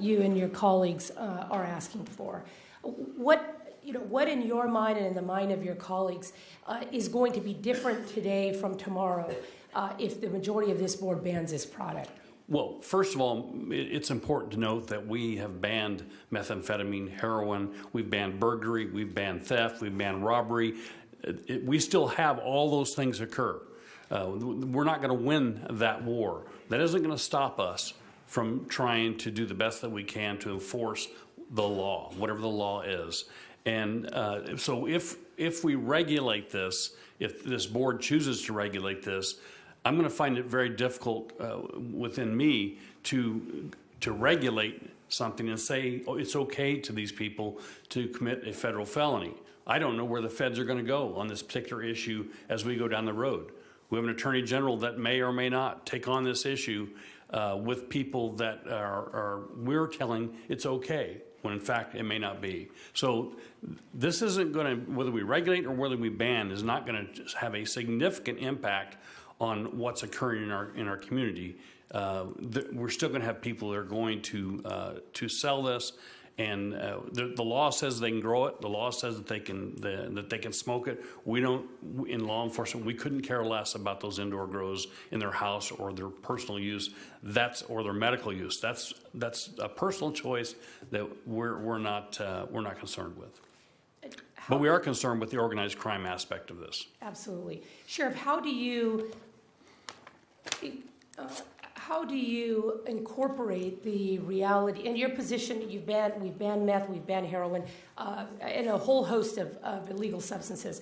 you and your colleagues are asking for? What in your mind and in the mind of your colleagues is going to be different today from tomorrow if the majority of this board bans this product? Well, first of all, it's important to note that we have banned methamphetamine, heroin, we've banned burglary, we've banned theft, we've banned robbery. We still have all those things occur. We're not going to win that war. That isn't going to stop us from trying to do the best that we can to enforce the law, whatever the law is. And so if we regulate this, if this board chooses to regulate this, I'm going to find it very difficult within me to regulate something and say, oh, it's okay to these people to commit a federal felony. I don't know where the feds are going to go on this particular issue as we go down the road. We have an attorney general that may or may not take on this issue with people that we're telling it's okay, when in fact it may not be. So this isn't going to, whether we regulate or whether we ban, is not going to have a significant impact on what's occurring in our community. We're still going to have people that are going to sell this, and the law says they can grow it. The law says that they can smoke it. We don't, in law enforcement, we couldn't care less about those indoor grows in their house or their personal use. Or their medical use. That's a personal choice that we're not concerned with. But we are concerned with the organized crime aspect of this. Absolutely. Sheriff, how do you incorporate the reality, in your position, we've banned meth, we've banned heroin, and a whole host of illegal substances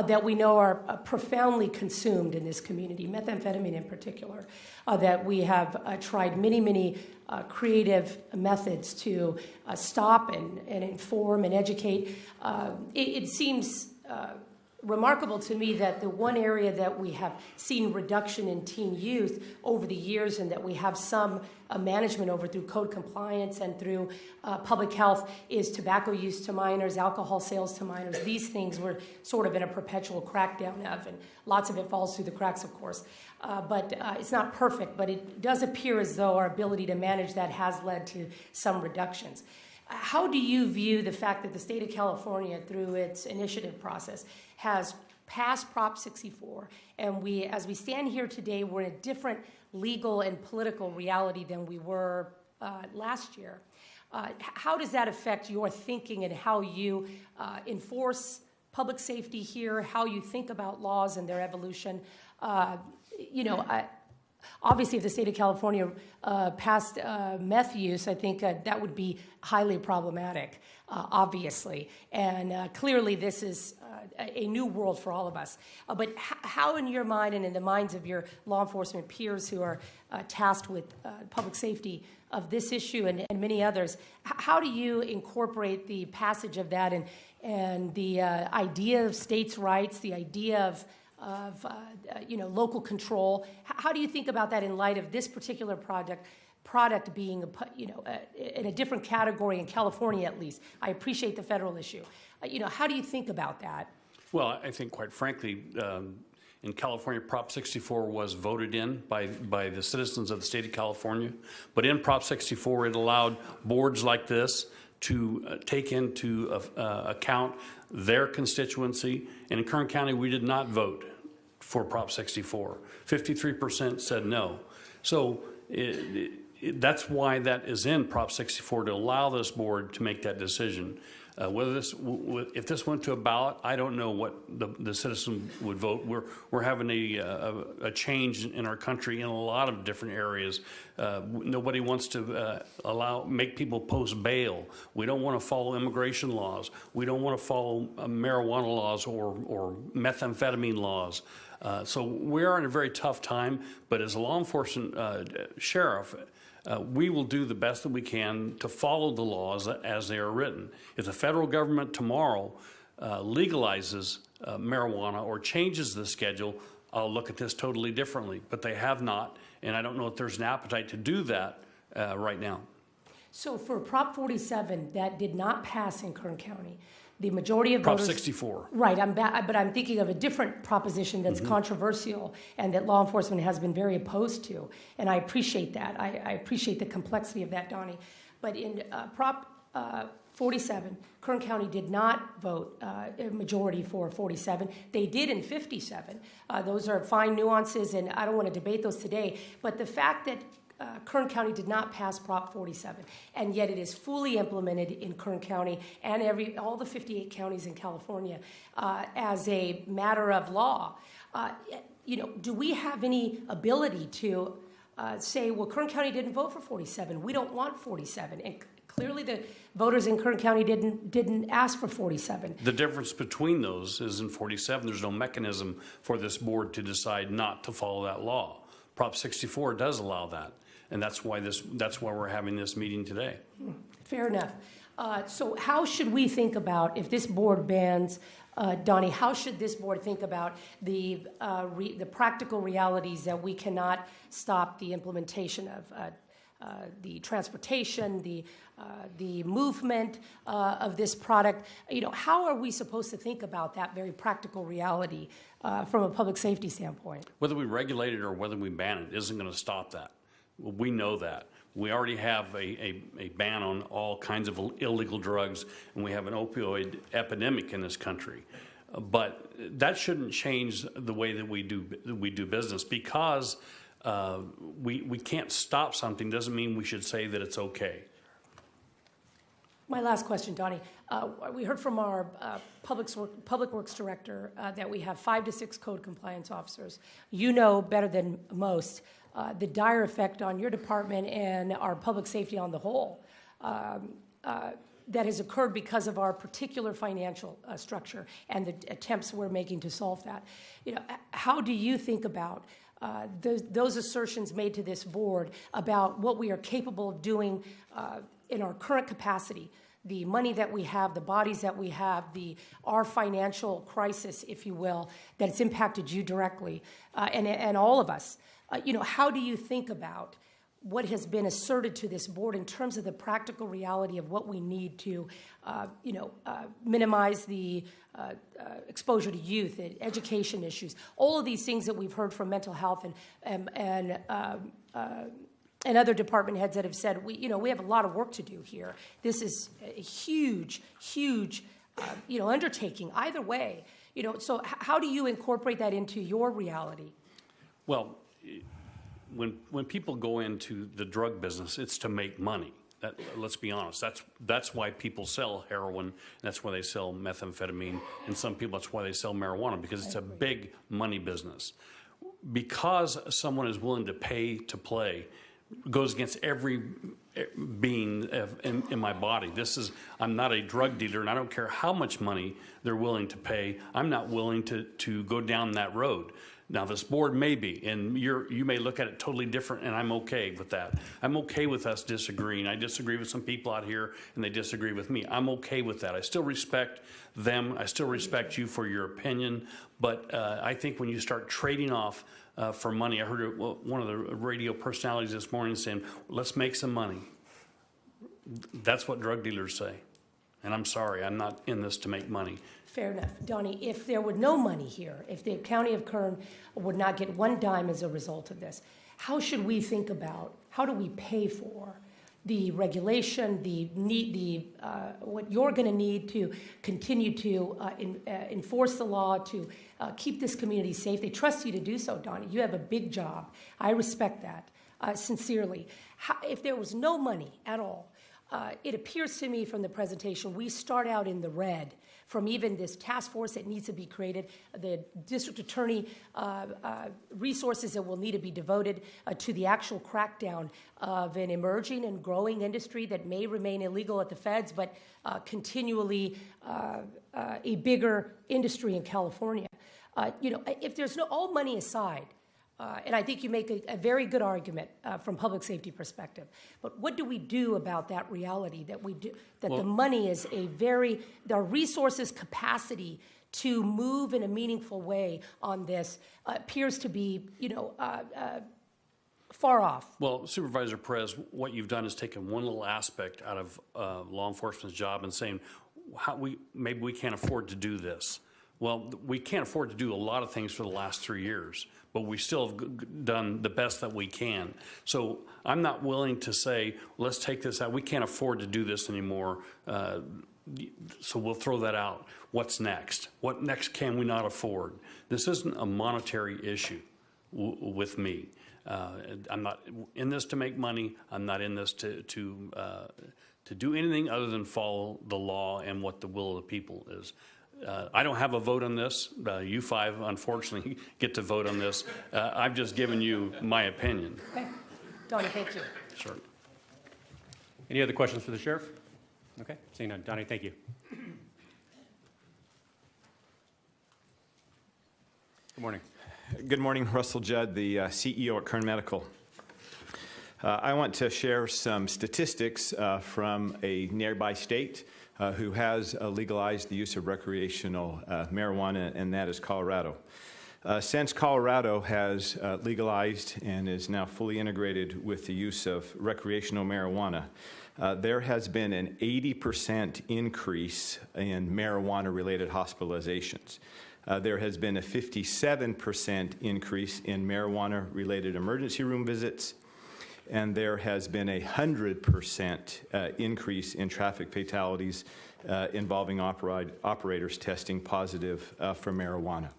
that we know are profoundly consumed in this community, methamphetamine in particular, that we have tried many creative methods to stop and inform and educate. It seems remarkable to me that the one area that we have seen reduction in teen youth over the years, and that we have some management over through code compliance and through public health, is tobacco use to minors, alcohol sales to minors. These things we're sort of in a perpetual crackdown of, and lots of it falls through the cracks, of course. But it's not perfect, but it does appear as though our ability to manage that has led to some reductions. How do you view the fact that the state of California, through its initiative process, has passed Prop 64, and as we stand here today, we're in a different legal and political reality than we were last year? How does that affect your thinking and how you enforce public safety here, how you think about laws and their evolution? Obviously, if the state of California passed meth use, I think that would be highly problematic, obviously. And clearly, this is a new world for all of us. But how, in your mind and in the minds of your law enforcement peers who are tasked with public safety of this issue and many others, how do you incorporate the passage of that and the idea of states' rights, the idea of local control? How do you think about that in light of this particular product being in a different category in California, at least? I appreciate the federal issue. How do you think about that? Well, I think, quite frankly, in California, Prop 64 was voted in by the citizens of the state of California. But in Prop 64, it allowed boards like this to take into account their constituency. And in Kern County, we did not vote for Prop 64. 53% said no. So that's why that is in Prop 64, to allow this board to make that decision. If this went to a ballot, I don't know what the citizen would vote. We're having a change in our country in a lot of different areas. Nobody wants to make people post bail. We don't want to follow immigration laws. We don't want to follow marijuana laws or methamphetamine laws. So we are in a very tough time. But as a law enforcement sheriff, we will do the best that we can to follow the laws as they are written. If the federal government tomorrow legalizes marijuana or changes the schedule, I'll look at this totally differently. But they have not, and I don't know if there's an appetite to do that right now. So for Prop 47, that did not pass in Kern County. The majority of Prop voters... 64. Right, but I'm thinking of a different proposition that's controversial and that law enforcement has been very opposed to, and I appreciate that. I appreciate the complexity of that, Donnie. But in Prop 47, Kern County did not vote a majority for 47. They did in 57. Those are fine nuances, and I don't want to debate those today, but the fact that Kern County did not pass Prop 47, and yet it is fully implemented in Kern County and all the 58 counties in California as a matter of law. Do we have any ability to say, well, Kern County didn't vote for 47. We don't want 47. And clearly the voters in Kern County didn't ask for 47. The difference between those is in 47, there's no mechanism for this board to decide not to follow that law. Prop 64 does allow that. And that's why we're having this meeting today. Fair enough. So how should we think about, if this board bans, Donnie, how should this board think about the practical realities that we cannot stop the implementation of the transportation, the movement of this product? You know, how are we supposed to think about that very practical reality from a public safety standpoint? Whether we regulate it or whether we ban it isn't going to stop that. We know that. We already have a ban on all kinds of illegal drugs, and we have an opioid epidemic in this country. But that shouldn't change the way that we do business. Because we can't stop something doesn't mean we should say that it's okay. My last question, Donnie. We heard from our Public Works Director that we have 5 to 6 code compliance officers. You know better than most the dire effect on your department and our public safety on the whole that has occurred because of our particular financial structure and the attempts we're making to solve that. You know, how do you think about those assertions made to this board about what we are capable of doing in our current capacity, the money that we have, the bodies that we have, our financial crisis, if you will, that it's impacted you directly and all of us? You know, how do you think about what has been asserted to this board in terms of the practical reality of what we need to, minimize the exposure to youth, education issues, all of these things that we've heard from mental health and other department heads that have said, we have a lot of work to do here. This is a huge, undertaking either way. You know, so how do you incorporate that into your reality? Well, when people go into the drug business, it's to make money. Let's be honest. That's why people sell heroin. That's why they sell methamphetamine, and some people that's why they sell marijuana, because it's a big money business. Because someone is willing to pay to play, goes against every being in my body. I'm not a drug dealer, and I don't care how much money they're willing to pay. I'm not willing to go down that road. Now, this board may be, and you may look at it totally different, and I'm okay with that. I'm okay with us disagreeing. I disagree with some people out here, and they disagree with me. I'm okay with that. I still respect them. I still respect you for your opinion, but I think when you start trading off for money, I heard one of the radio personalities this morning saying, let's make some money. That's what drug dealers say, and I'm sorry, I'm not in this to make money. Fair enough. Donnie, if there were no money here, if the County of Kern would not get one dime as a result of this, how should we think about, how do we pay for the regulation, what you're going to need to continue to enforce the law, to keep this community safe? They trust you to do so, Donnie. You have a big job. I respect that sincerely. If there was no money at all, it appears to me from the presentation we start out in the red from even this task force that needs to be created, the district attorney resources that will need to be devoted to the actual crackdown of an emerging and growing industry that may remain illegal at the feds, but continually a bigger industry in California. If there's all money aside, and I think you make a very good argument from public safety perspective. But what do we do about that reality that the money is the resources capacity to move in a meaningful way on this appears to be, far off? Well, Supervisor Perez, what you've done is taken one little aspect out of law enforcement's job and saying, maybe we can't afford to do this. Well, we can't afford to do a lot of things for the last 3 years, but we still have done the best that we can. So I'm not willing to say, let's take this out. We can't afford to do this anymore, so we'll throw that out. What's next? What next can we not afford? This isn't a monetary issue with me. I'm not in this to make money. I'm not in this to do anything other than follow the law and what the will of the people is. I don't have a vote on this. You five, unfortunately, get to vote on this. I've just given you my opinion. Okay. Donnie, thank you. Sure. Any other questions for the sheriff? Okay, seeing none. Donnie, thank you. Good morning. Good morning, Russell Judd, the CEO at Kern Medical. I want to share some statistics from a nearby state who has legalized the use of recreational marijuana, and that is Colorado. Since Colorado has legalized and is now fully integrated with the use of recreational marijuana, there has been an 80% increase in marijuana-related hospitalizations. There has been a 57% increase in marijuana-related emergency room visits, and there has been a 100% increase in traffic fatalities involving operators testing positive for marijuana.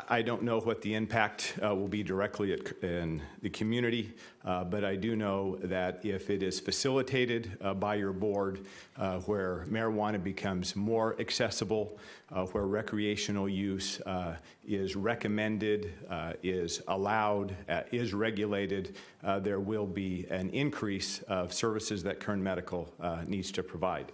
I don't know what the impact will be directly in the community, but I do know that if it is facilitated by your board, where marijuana becomes more accessible, where recreational use is recommended, is allowed, is regulated, there will be an increase of services that Kern Medical needs to provide.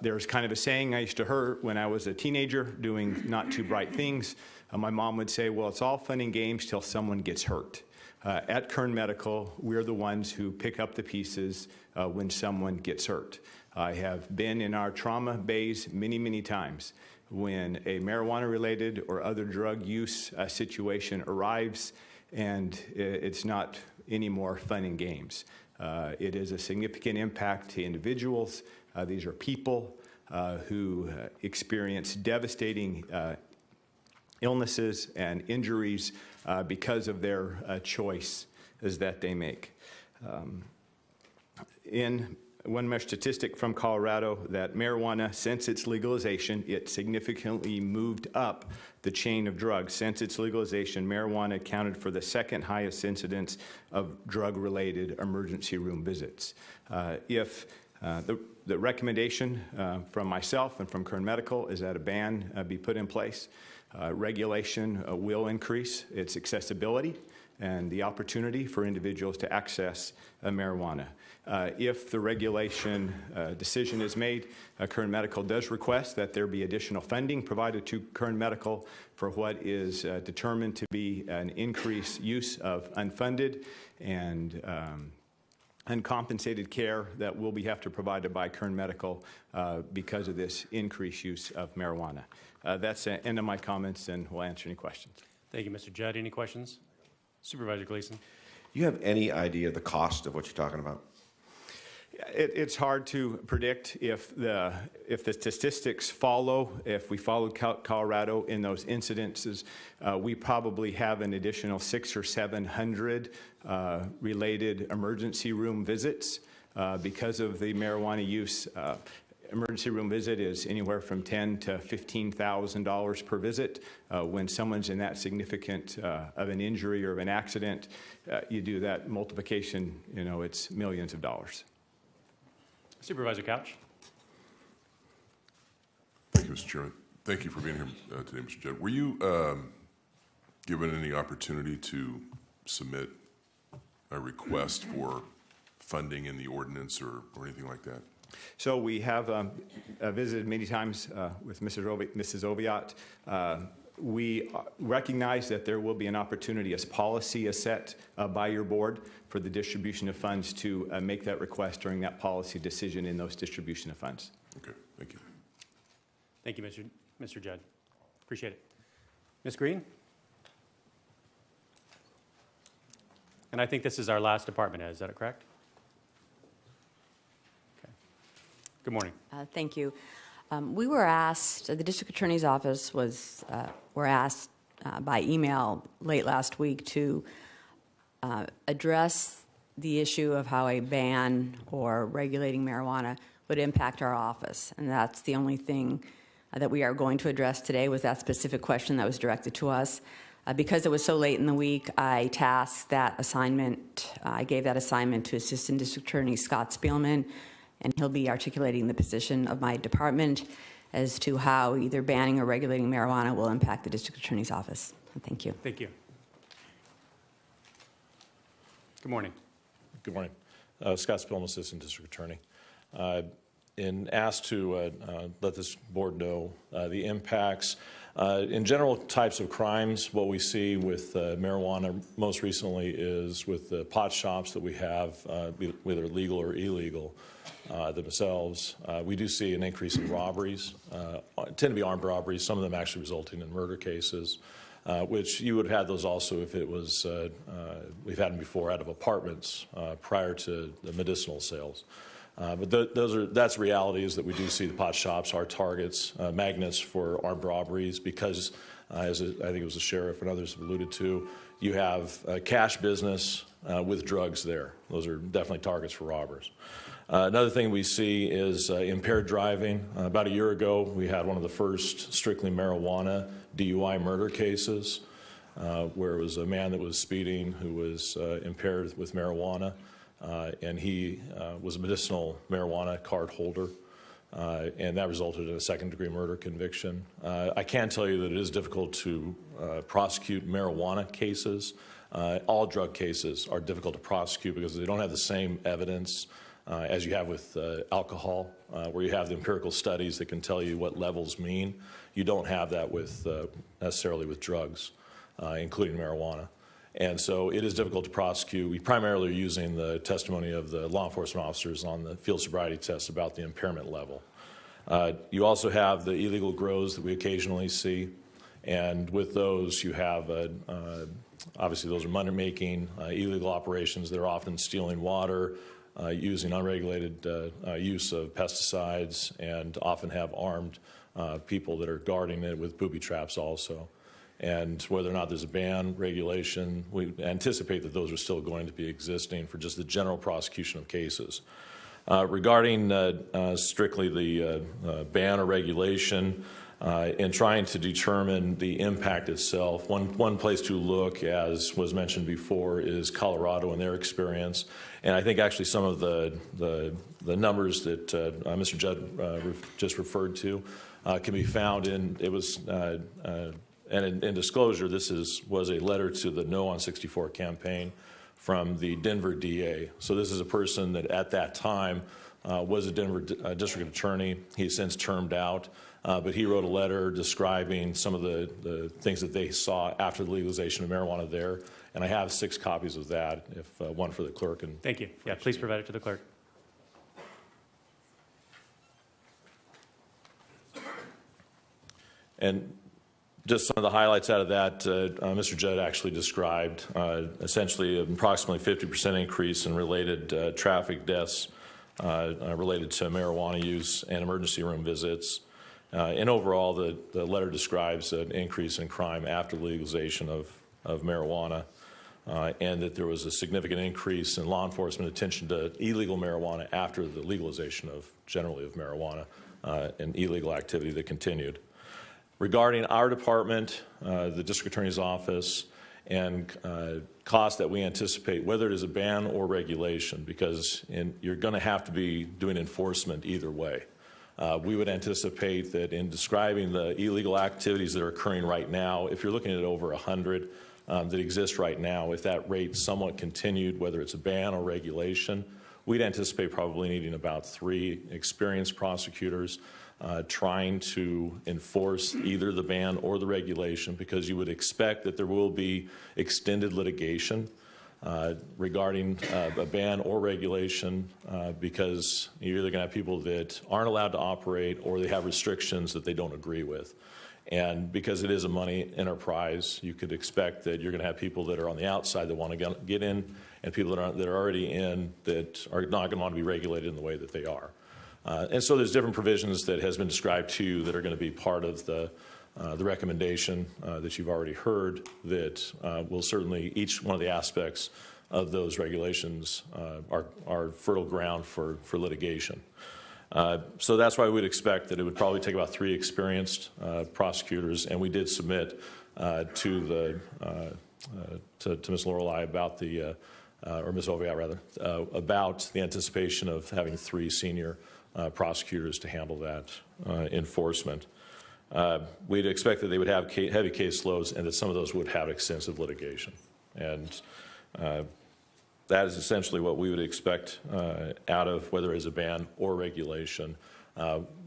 There's kind of a saying I used to hear when I was a teenager doing not too bright things. My mom would say, well, it's all fun and games till someone gets hurt. At Kern Medical, we're the ones who pick up the pieces when someone gets hurt. I have been in our trauma bays many, many times. When a marijuana-related or other drug use situation arrives, and it's not any more fun and games. It is a significant impact to individuals. These are people who experience devastating illnesses and injuries because of their choices that they make. In one more statistic from Colorado, that marijuana, since its legalization, it significantly moved up the chain of drugs. Since its legalization, marijuana accounted for the second highest incidence of drug-related emergency room visits. If the recommendation from myself and from Kern Medical is that a ban be put in place. Regulation will increase its accessibility and the opportunity for individuals to access marijuana. If the regulation decision is made, Kern Medical does request that there be additional funding provided to Kern Medical for what is determined to be an increased use of unfunded and uncompensated care that will have to be provided by Kern Medical because of this increased use of marijuana. That's the end of my comments, and we'll answer any questions. Thank you, Mr. Judd. Any questions? Supervisor Gleason. Do you have any idea the cost of what you're talking about? It's hard to predict if the statistics follow. If we followed Colorado in those incidences, we probably have an additional 600 or 700 related emergency room visits because of the marijuana use. Emergency room visit is anywhere from $10,000 to $15,000 per visit. When someone's in that significant of an injury or of an accident, you do that multiplication, it's millions of dollars. Supervisor Couch. Thank you, Mr. Chairman. Thank you for being here today, Mr. Judd. Were you given any opportunity to submit a request for funding in the ordinance or anything like that? So we have visited many times with Mrs. Oviatt. We recognize that there will be an opportunity as policy is set by your board for the distribution of funds to make that request during that policy decision in those distribution of funds. Okay, thank you. Thank you, Mr. Judd. Appreciate it. Ms. Green? And I think this is our last department head. Is that correct? Okay. Good morning. Thank you. We were asked, the district attorney's office were asked by email late last week to address the issue of how a ban or regulating marijuana would impact our office. And that's the only thing that we are going to address today was that specific question that was directed to us. Because it was so late in the week, I tasked that assignment, I gave that assignment to Assistant District Attorney Scott Spielman, and he'll be articulating the position of my department as to how either banning or regulating marijuana will impact the district attorney's office. Thank you. Thank you. Good morning. Good morning. Scott Spielman, Assistant District Attorney. and asked to let this board know the impacts. In general types of crimes, what we see with marijuana most recently is with the pot shops that we have, whether legal or illegal themselves. We do see an increase in robberies, tend to be armed robberies, some of them actually resulting in murder cases, which you would have had those also if it was, we've had them before out of apartments prior to the medicinal sales. But that's reality, is that we do see the pot shops are targets, magnets for armed robberies because, as I think it was the sheriff and others have alluded to, you have a cash business with drugs there. Those are definitely targets for robbers. Another thing we see is impaired driving. About a year ago, we had one of the first strictly marijuana DUI murder cases where it was a man that was speeding who was impaired with marijuana. And he was a medicinal marijuana card holder, and that resulted in a second-degree murder conviction. I can tell you that it is difficult to prosecute marijuana cases. All drug cases are difficult to prosecute because they don't have the same evidence as you have with alcohol, where you have the empirical studies that can tell you what levels mean. You don't have that with necessarily with drugs, including marijuana. And so it is difficult to prosecute. We primarily are using the testimony of the law enforcement officers on the field sobriety test about the impairment level. You also have the illegal grows that we occasionally see. And with those, you have, obviously those are money-making, illegal operations that are often stealing water, using unregulated use of pesticides, and often have armed people that are guarding it with booby traps also. And whether or not there's a ban, regulation, we anticipate that those are still going to be existing for just the general prosecution of cases. Regarding strictly the ban or regulation, in trying to determine the impact itself, one place to look, as was mentioned before, is Colorado and their experience. And I think actually some of the numbers that Mr. Judd just referred to can be found in, it was, and in disclosure, this was a letter to the No on 64 campaign from the Denver DA. So this is a person that at that time was a Denver district attorney. He's since termed out, but he wrote a letter describing some of the things that they saw after the legalization of marijuana there. And I have 6 copies of that, if one for the clerk. And thank you. Yeah, please provide it to the clerk. And just some of the highlights out of that, Mr. Judd actually described essentially an approximately 50% increase in related traffic deaths related to marijuana use and emergency room visits. And overall, the letter describes an increase in crime after legalization of marijuana, and that there was a significant increase in law enforcement attention to illegal marijuana after the legalization of generally of marijuana and illegal activity that continued. Regarding our department, the district attorney's office, and costs that we anticipate, whether it is a ban or regulation, because you're going to have to be doing enforcement either way. We would anticipate that in describing the illegal activities that are occurring right now, if you're looking at over 100 that exist right now, if that rate somewhat continued, whether it's a ban or regulation, we'd anticipate probably needing about 3 experienced prosecutors trying to enforce either the ban or the regulation, because you would expect that there will be extended litigation regarding a ban or regulation, because you're either going to have people that aren't allowed to operate or they have restrictions that they don't agree with. And because it is a money enterprise, you could expect that you're going to have people that are on the outside that want to get in, and people that are already in that are not going to want to be regulated in the way that they are. And so there's different provisions that has been described to you that are going to be part of the recommendation that you've already heard that will certainly, each one of the aspects of those regulations are fertile ground for litigation. So that's why we'd expect that it would probably take about 3 experienced prosecutors, and we did submit to Ms. Lorelei about the, or Ms. Oviatt rather, about the anticipation of having 3 senior prosecutors to handle that enforcement. We'd expect that they would have heavy caseloads and that some of those would have extensive litigation. And that is essentially what we would expect out of whether it's a ban or regulation.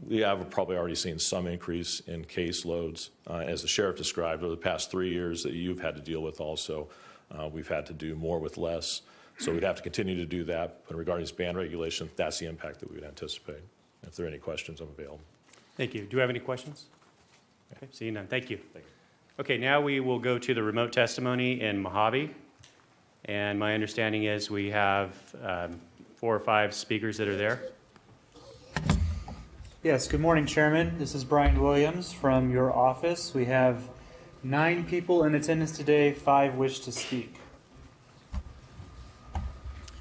We have probably already seen some increase in caseloads, as the sheriff described, over the past 3 years that you've had to deal with also. We've had to do more with less. So we'd have to continue to do that. But regarding this ban regulation, that's the impact that we would anticipate. If there are any questions, I'm available. Thank you. Do we have any questions? Okay, seeing none. Thank you. Okay, now we will go to the remote testimony in Mojave. And my understanding is we have 4 or 5 speakers that are there. Yes, good morning, Chairman. This is Brian Williams from your office. We have 9 people in attendance today, 5 wish to speak.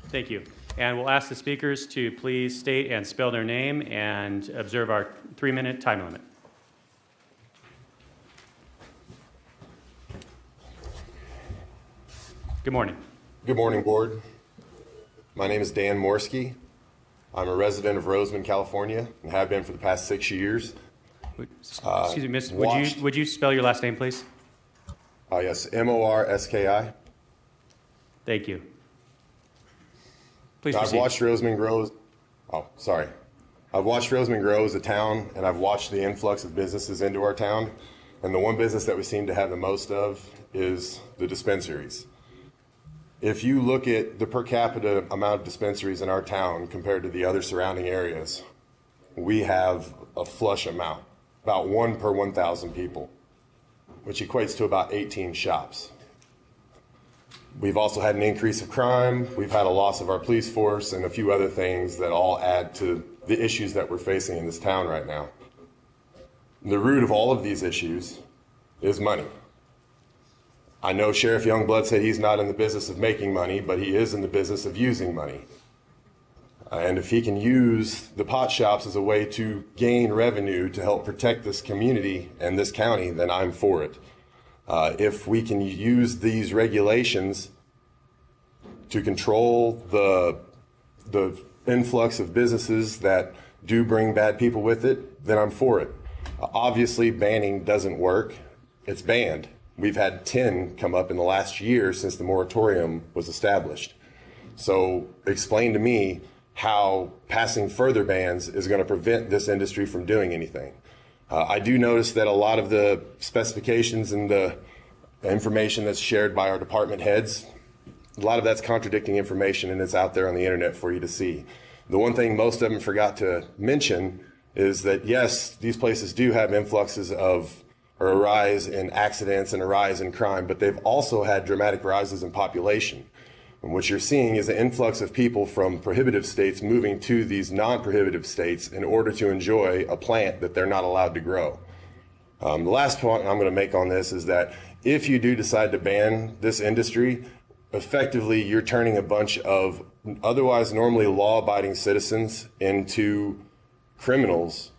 Thank you. And we'll ask the speakers to please state and spell their name and observe our 3-minute time limit. Good morning. Good morning, Board. My name is Dan Morski. I'm a resident of Roseman, California, and have been for the past 6 years. Excuse me, miss, would you spell your last name, please? Yes, Morski. Thank you. Please I've proceed. watched Roseman grow. Oh, sorry. I've watched Roseman grow as a town, and I've watched the influx of businesses into our town. And the one business that we seem to have the most of is the dispensaries. If you look at the per capita amount of dispensaries in our town compared to the other surrounding areas, we have a flush amount, about 1 per 1,000 people, which equates to about 18 shops. We've also had an increase of crime. We've had a loss of our police force and a few other things that all add to the issues that we're facing in this town right now. The root of all of these issues is money. I know Sheriff Youngblood said he's not in the business of making money, but he is in the business of using money. And if he can use the pot shops as a way to gain revenue to help protect this community and this county, then I'm for it. If we can use these regulations to control the influx of businesses that do bring bad people with it, then I'm for it. Obviously, banning doesn't work. It's banned. We've had 10 come up in the last year since the moratorium was established. So explain to me how passing further bans is going to prevent this industry from doing anything. I do notice that a lot of the specifications and the information that's shared by our department heads, a lot of that's contradicting information, and it's out there on the internet for you to see. The one thing most of them forgot to mention is that, yes, these places do have influxes of or a rise in accidents and a rise in crime, but they've also had dramatic rises in population. And what you're seeing is an influx of people from prohibitive states moving to these non-prohibitive states in order to enjoy a plant that they're not allowed to grow. The last point I'm going to make on this is that if you do decide to ban this industry, effectively you're turning a bunch of otherwise normally law-abiding citizens into criminals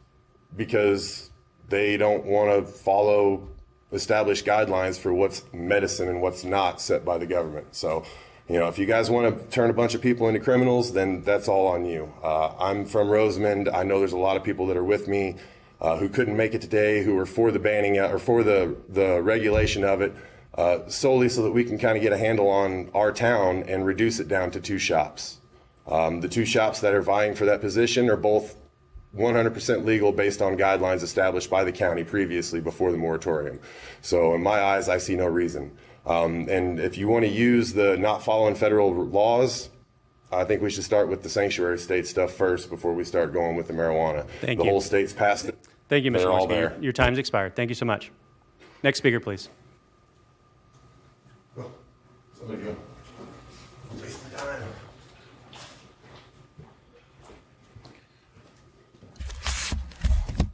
because they don't want to follow established guidelines for what's medicine and what's not set by the government. So, you know, if you guys want to turn a bunch of people into criminals, then that's all on you. I'm from Rosamond. I know there's a lot of people that are with me who couldn't make it today, who are for the banning or for the regulation of it, solely so that we can kind of get a handle on our town and reduce it down to 2 shops. The 2 shops that are vying for that position are both 100% legal based on guidelines established by the county previously before the moratorium. So in my eyes, I see no reason. And if you want to use the not following federal laws, I think we should start with the sanctuary state stuff first before we start going with the marijuana. Thank the you. whole state's passed it. Thank you, Mr. They're all Morski. there. Your time's expired. Thank you so much. Next speaker, please. Somebody go. Waste my time.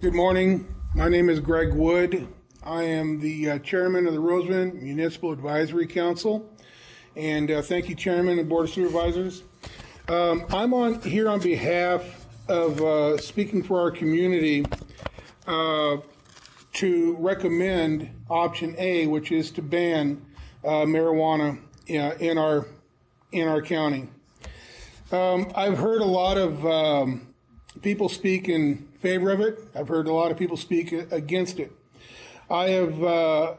Good morning. My name is Greg Wood. I am the chairman of the Roseman Municipal Advisory Council. And thank you, Chairman and Board of Supervisors. I'm here on behalf of speaking for our community to recommend option A, which is to ban marijuana in our county. I've heard a lot of people speak in favor of it. I've heard a lot of people speak against it. I have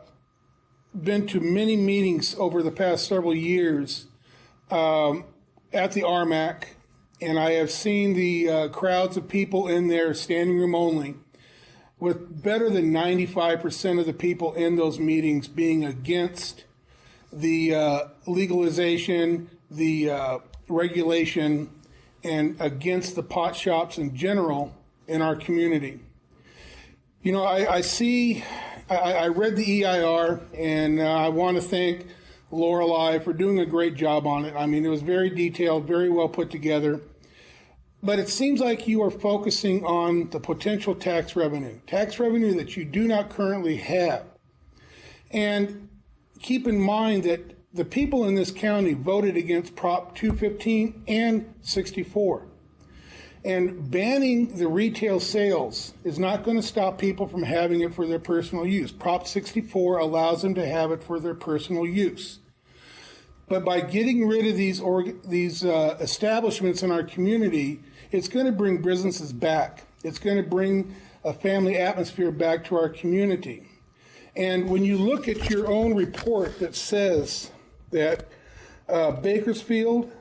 been to many meetings over the past several years at the RMAC, and I have seen the crowds of people in there, standing room only, with better than 95% of the people in those meetings being against the legalization, the regulation, and against the pot shops in general in our community. You know, I read the EIR, and I want to thank Lorelei for doing a great job on it. I mean, it was very detailed, very well put together. But it seems like you are focusing on the potential tax revenue that you do not currently have. And keep in mind that the people in this county voted against Prop 215 and 64. And banning the retail sales is not going to stop people from having it for their personal use. Prop 64 allows them to have it for their personal use. But by getting rid of these establishments in our community, it's going to bring businesses back. It's going to bring a family atmosphere back to our community. And when you look at your own report that says that Bakersfield,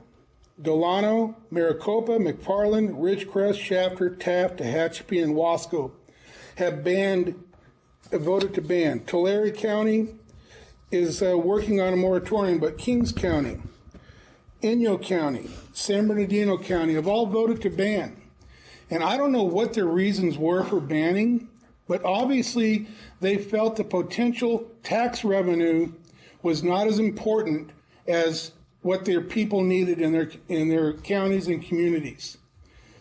Delano, Maricopa, McFarland, Ridgecrest, Shafter, Taft, Tehachapi, and Wasco have voted to ban. Tulare County is working on a moratorium, but Kings County, Inyo County, San Bernardino County have all voted to ban. And I don't know what their reasons were for banning, but obviously they felt the potential tax revenue was not as important as what their people needed in their counties and communities.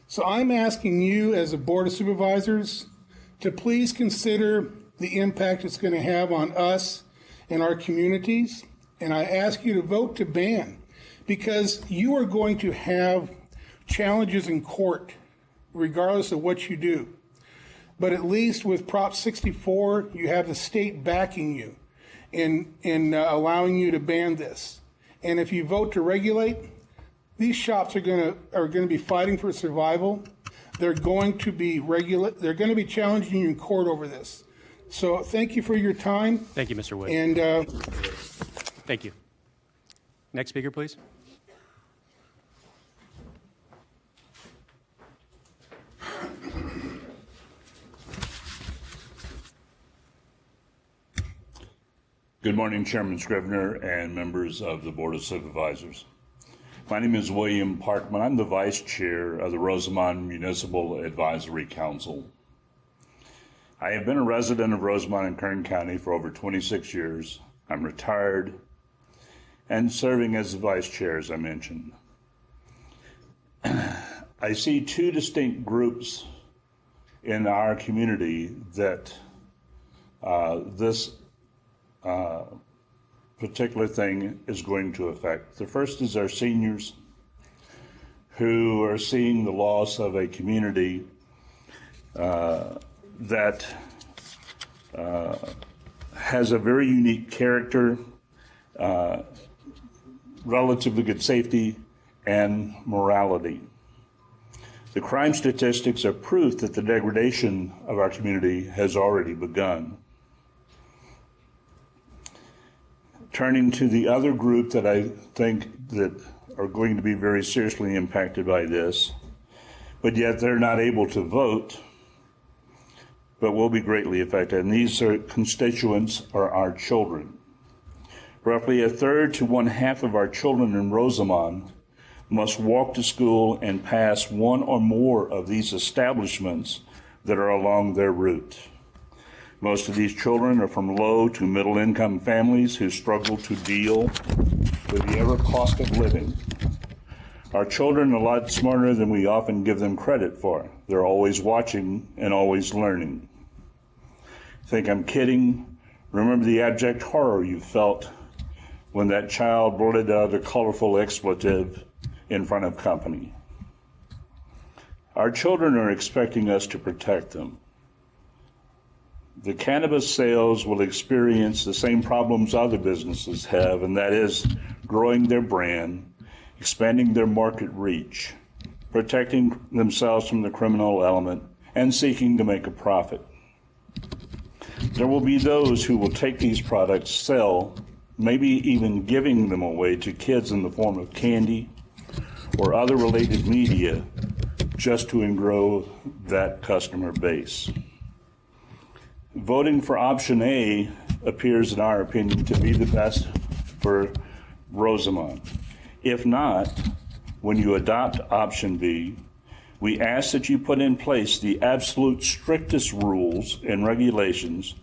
So I'm asking you as a Board of Supervisors to please consider the impact it's going to have on us and our communities, and I ask you to vote to ban, because you are going to have challenges in court regardless of what you do. But at least with Prop 64, you have the state backing you in allowing you to ban this. And if you vote to regulate, these shops are going to be fighting for survival. They're going to be they're going to be challenging you in court over this. So thank you for your time. Thank you, Mr. Wood. And thank you. Next speaker, please. Good morning, Chairman Scrivener and members of the Board of Supervisors. My name is William Parkman. I'm the Vice Chair of the Rosamond Municipal Advisory Council. I have been a resident of Rosamond and Kern County for over 26 years. I'm retired and serving as the Vice Chair, as I mentioned. I see two distinct groups in our community that this particular thing is going to affect. The first is our seniors, who are seeing the loss of a community that has a very unique character, relatively good safety, and morality. The crime statistics are proof that the degradation of our community has already begun. Turning to the other group that I think that are going to be very seriously impacted by this, but yet they're not able to vote, but will be greatly affected. And these constituents are our children. Roughly a third to one half of our children in Rosamond must walk to school and pass one or more of these establishments that are along their route. Most of these children are from low to middle income families who struggle to deal with the ever cost of living. Our children are a lot smarter than we often give them credit for. They're always watching and always learning. Think I'm kidding? Remember the abject horror you felt when that child blurted out a colorful expletive in front of company. Our children are expecting us to protect them. The cannabis sales will experience the same problems other businesses have, and that is growing their brand, expanding their market reach, protecting themselves from the criminal element, and seeking to make a profit. There will be those who will take these products, sell, maybe even giving them away to kids in the form of candy or other related media just to grow that customer base. Voting for option A appears, in our opinion, to be the best for Rosamond. If not, when you adopt option B, we ask that you put in place the absolute strictest rules and regulations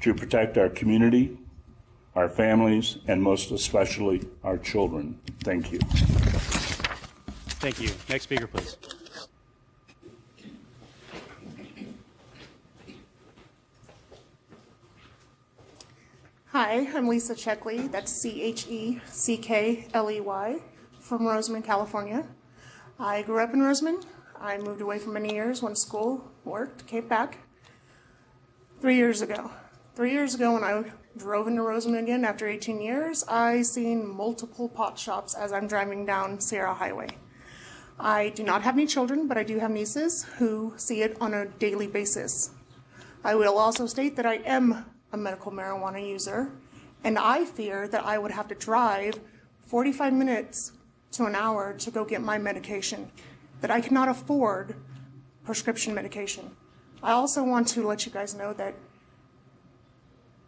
to protect our community, our families, and most especially our children. Thank you. Thank you. Next speaker, please. Hi, I'm Lisa Checkley. That's Checkley from Rosamond, California. I grew up in Rosamond. I moved away for many years, went to school, worked, came back. 3 years ago. 3 years ago when I drove into Rosamond again after 18 years, I seen multiple pot shops as I'm driving down Sierra Highway. I do not have any children, but I do have nieces who see it on a daily basis. I will also state that I am a medical marijuana user, and I fear that I would have to drive 45 minutes to an hour to go get my medication, that I cannot afford prescription medication. I also want to let you guys know that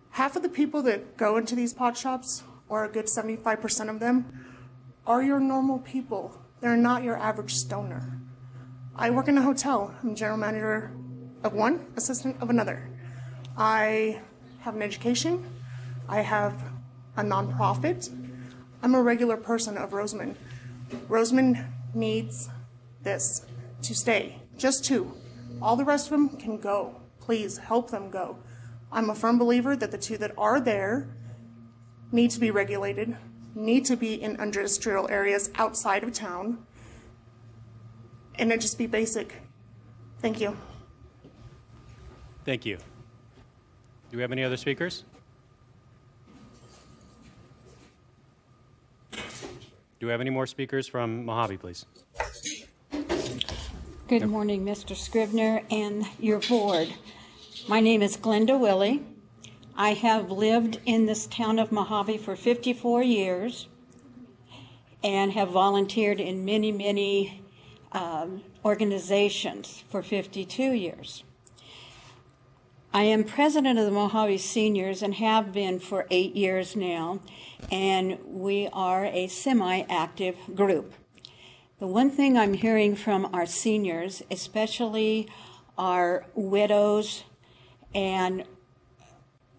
half of the people that go into these pot shops, or a good 75% of them, are your normal people. They're not your average stoner. I work in a hotel. I'm general manager of one, assistant of another. I have an education. I have a nonprofit. I'm a regular person of Rosamond. Rosamond needs this to stay, just two. All the rest of them can go. Please help them go. I'm a firm believer that the two that are there need to be regulated, need to be in industrial areas outside of town, and it just be basic. Thank you. Thank you. Do we have any other speakers? Do we have any more speakers from Mojave, please? Good morning, Mr. Scrivener and your board. My name is Glenda Willie. I have lived in this town of Mojave for 54 years and have volunteered in many organizations for 52 years. I am president of the Mojave Seniors and have been for 8 years now, and we are a semi-active group. The one thing I'm hearing from our seniors, especially our widows and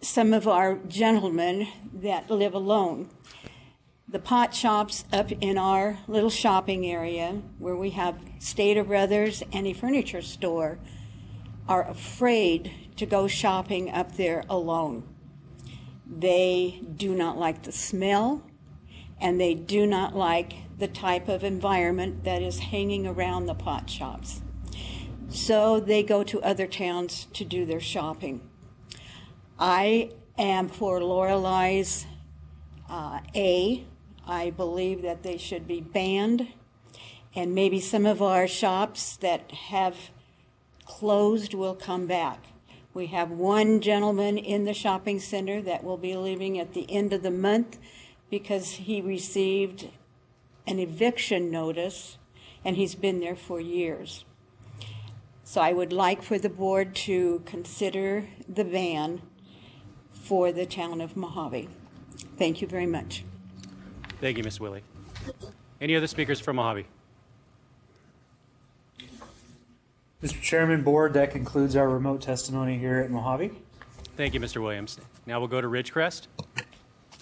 some of our gentlemen that live alone, the pot shops up in our little shopping area where we have Stater Brothers and a furniture store are afraid to go shopping up there alone. They do not like the smell, and they do not like the type of environment that is hanging around the pot shops. So they go to other towns to do their shopping. I am for Lorelei's A. I believe that they should be banned, and maybe some of our shops that have closed will come back. We have one gentleman in the shopping center that will be leaving at the end of the month because he received an eviction notice, and he's been there for years. So I would like for the board to consider the ban for the town of Mojave. Thank you very much. Thank you, Ms. Willie. Any other speakers from Mojave? Mr. Chairman, board, that concludes our remote testimony here at Mojave. Thank you, Mr. Williams. Now we'll go to Ridgecrest.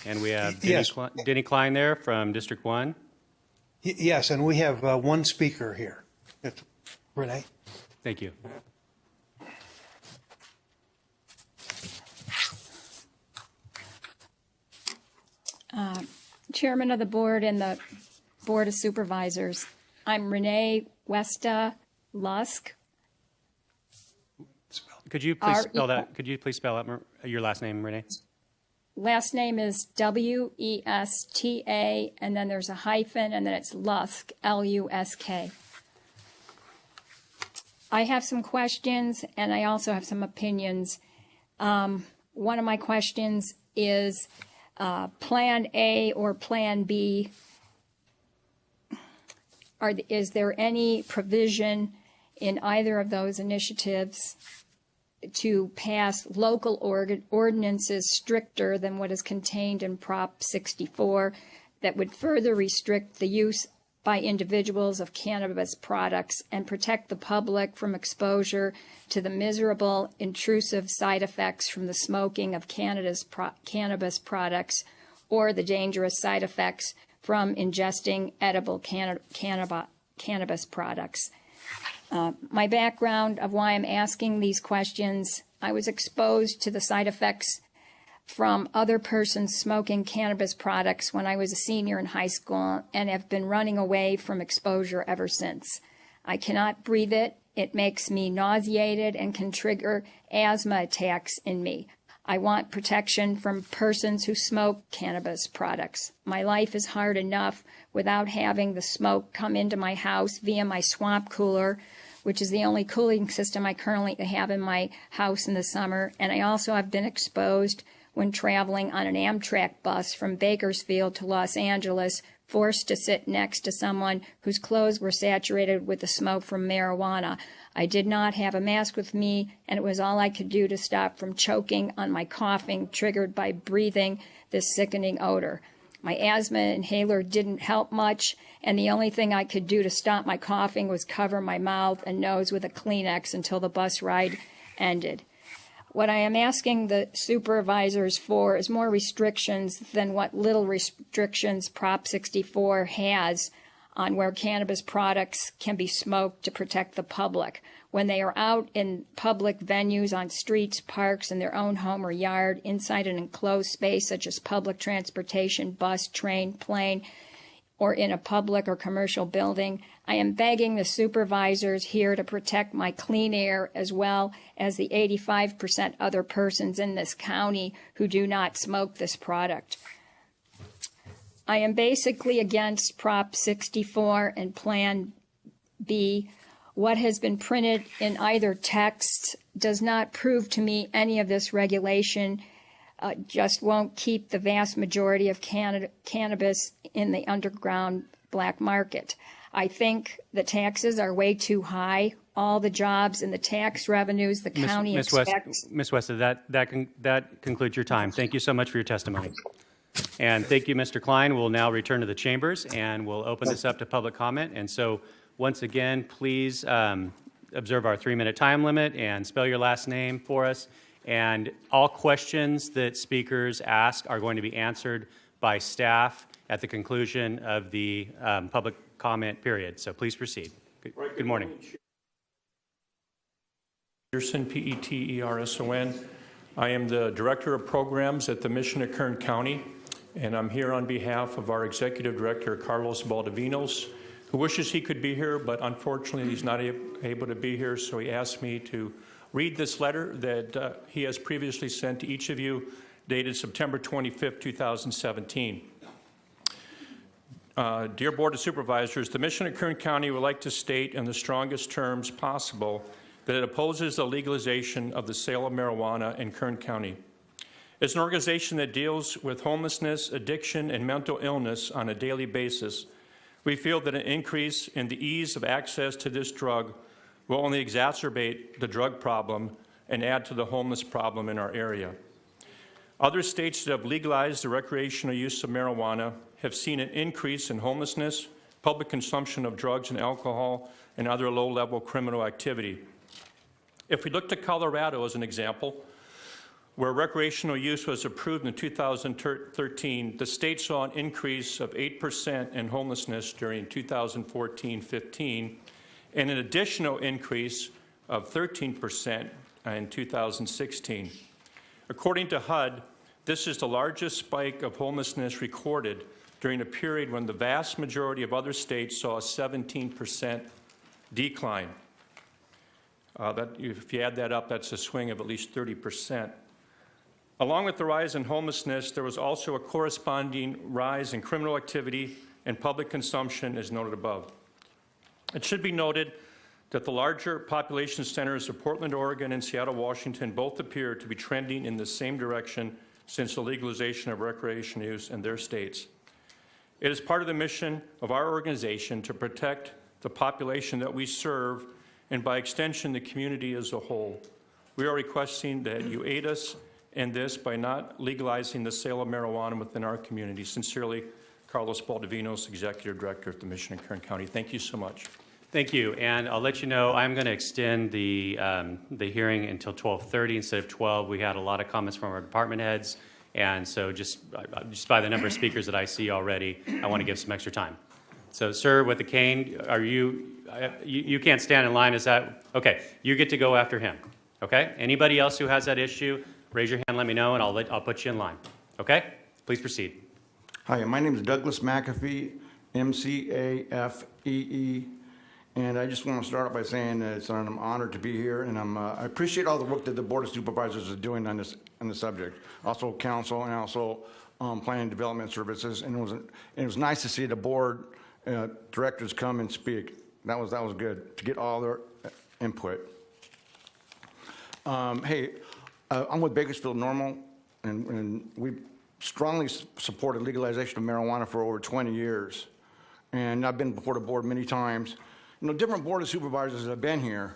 And we have Yes. Denny Klein there from District 1. Yes, and we have one speaker here. It's Renee. Thank you. Chairman of the board and the Board of Supervisors. I'm Renee Westa Lusk. Could you please spell that? Could you please spell out your last name, Renee? Last name is W-E-S-T-A, and then there's a hyphen, and then it's Lusk, L-U-S-K. I have some questions, and I also have some opinions. One of my questions is Plan A or Plan B. is there any provision in either of those initiatives to pass local ordinances stricter than what is contained in Prop 64 that would further restrict the use by individuals of cannabis products and protect the public from exposure to the miserable, intrusive side effects from the smoking of cannabis products or the dangerous side effects from ingesting edible cannabis products? My background of why I'm asking these questions, I was exposed to the side effects from other persons smoking cannabis products when I was a senior in high school and have been running away from exposure ever since. I cannot breathe it. It makes me nauseated and can trigger asthma attacks in me. I want protection from persons who smoke cannabis products. My life is hard enough without having the smoke come into my house via my swamp cooler, which is the only cooling system I currently have in my house in the summer. And I also have been exposed when traveling on an Amtrak bus from Bakersfield to Los Angeles, forced to sit next to someone whose clothes were saturated with the smoke from marijuana. I did not have a mask with me, and it was all I could do to stop from choking on my coughing triggered by breathing this sickening odor. My asthma inhaler didn't help much, and the only thing I could do to stop my coughing was cover my mouth and nose with a Kleenex until the bus ride ended. What I am asking the supervisors for is more restrictions than what little restrictions Prop 64 has on where cannabis products can be smoked to protect the public. When they are out in public venues, on streets, parks, in their own home or yard, inside an enclosed space such as public transportation, bus, train, plane, or in a public or commercial building, I am begging the supervisors here to protect my clean air as well as the 85% other persons in this county who do not smoke this product. I am basically against Prop 64 and Plan B. What has been printed in either text does not prove to me any of this regulation just won't keep the vast majority of cannabis in the underground black market. I think the taxes are way too high. All the jobs and the tax revenues the county expects. Ms. West, that concludes your time. Thank you so much for your testimony. And thank you, Mr. Klein. We'll now return to the chambers, and we'll open this up to public comment. And so, once again, please observe our 3-minute time limit and spell your last name for us. And all questions that speakers ask are going to be answered by staff at the conclusion of the public comment period. So please proceed. Good morning. Peterson, P-E-T-E-R-S-O-N. I am the Director of Programs at the Mission of Kern County, and I'm here on behalf of our Executive Director, Carlos Valdivinos, who wishes he could be here, but unfortunately he's not able to be here, so he asked me to read this letter that he has previously sent to each of you, dated September 25th, 2017. Dear Board of Supervisors, the Mission of Kern County would like to state in the strongest terms possible that it opposes the legalization of the sale of marijuana in Kern County. As an organization that deals with homelessness, addiction, and mental illness on a daily basis, we feel that an increase in the ease of access to this drug will only exacerbate the drug problem and add to the homeless problem in our area. Other states that have legalized the recreational use of marijuana have seen an increase in homelessness, public consumption of drugs and alcohol, and other low-level criminal activity. If we look to Colorado as an example, where recreational use was approved in 2013, the state saw an increase of 8% in homelessness during 2014-15, and an additional increase of 13% in 2016. According to HUD, this is the largest spike of homelessness recorded during a period when the vast majority of other states saw a 17% decline. If you add that up, that's a swing of at least 30%. Along with the rise in homelessness, there was also a corresponding rise in criminal activity and public consumption, as noted above. It should be noted that the larger population centers of Portland, Oregon, and Seattle, Washington both appear to be trending in the same direction since the legalization of recreational use in their states. It is part of the mission of our organization to protect the population that we serve and, by extension, the community as a whole. We are requesting that you aid us in this by not legalizing the sale of marijuana within our community. Sincerely, Carlos Baldovinos, Executive Director at the Mission of Kern County. Thank you so much. Thank you, and I'll let you know I'm going to extend the hearing until 12:30 instead of 12. We had a lot of comments from our department heads, and so just by the number of speakers that I see already, I want to give some extra time. So, sir, with the cane, are you can't stand in line? Is that okay? You get to go after him. Okay. Anybody else who has that issue, raise your hand. Let me know, and I'll put you in line. Okay. Please proceed. Hi, my name is Douglas McAfee, MCAFEE. And I just want to start off by saying that I'm honored to be here, and I appreciate all the work that the Board of Supervisors is doing on this subject. Also, council, and also Planning and Development Services. And it was nice to see the board directors come and speak. That was good to get all their input. Hey, I'm with Bakersfield Normal, and we strongly supported legalization of marijuana for over 20 years. And I've been before the board many times. You know, different Board of Supervisors have been here,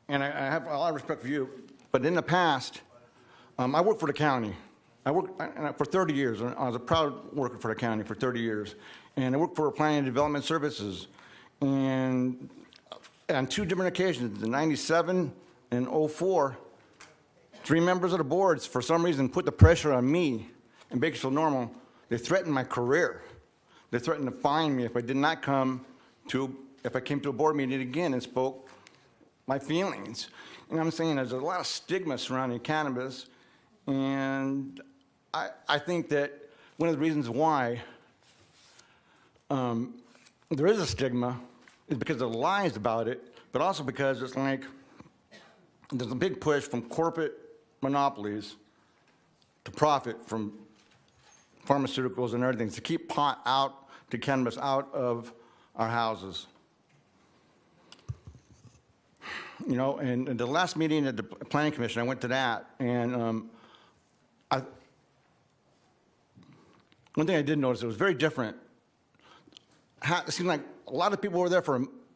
and I have a lot of respect for you, but in the past, I worked for the county. I worked for 30 years. I was a proud worker for the county for 30 years, and I worked for Planning and Development Services. And on two different occasions, in '97 and '04, 3 members of the boards, for some reason, put the pressure on me in Bakersfield Normal. They threatened my career. They threatened to fine me if I did not if I came to a board meeting again and spoke my feelings. And I'm saying there's a lot of stigma surrounding cannabis, and I think that one of the reasons why there is a stigma is because of the lies about it, but also because it's like there's a big push from corporate monopolies to profit from pharmaceuticals and everything, to keep cannabis out of our houses. You know, and the last meeting at the Planning Commission, I went to that, and one thing I did notice, it was very different. It seemed like a lot of people were there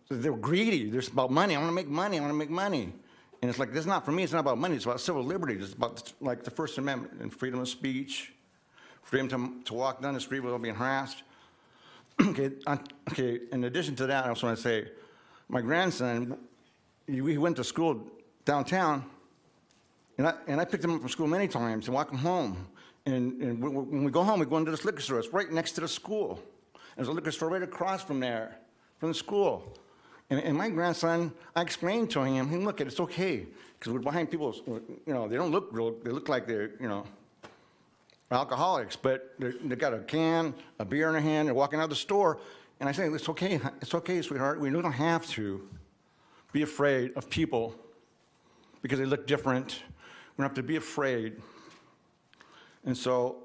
they were greedy. They're about money. I want to make money. I want to make money. And it's like, this is not for me. It's not about money. It's about civil liberty. It's about like the First Amendment and freedom of speech, freedom to walk down the street without being harassed. Okay. In addition to that, I also want to say, my grandson, we went to school downtown, and I picked him up from school many times and walked him home. And when we go home, we go into this liquor store. It's right next to the school. There's a liquor store right across from there, from the school. And my grandson, I explained to him, hey, look, it's okay, because we're behind people, you know, they don't look real, they look like they're, you know, alcoholics, but they got a can, a beer in their hand, they're walking out of the store, and I say, it's okay, sweetheart, we don't have to be afraid of people because they look different. We don't have to be afraid. And so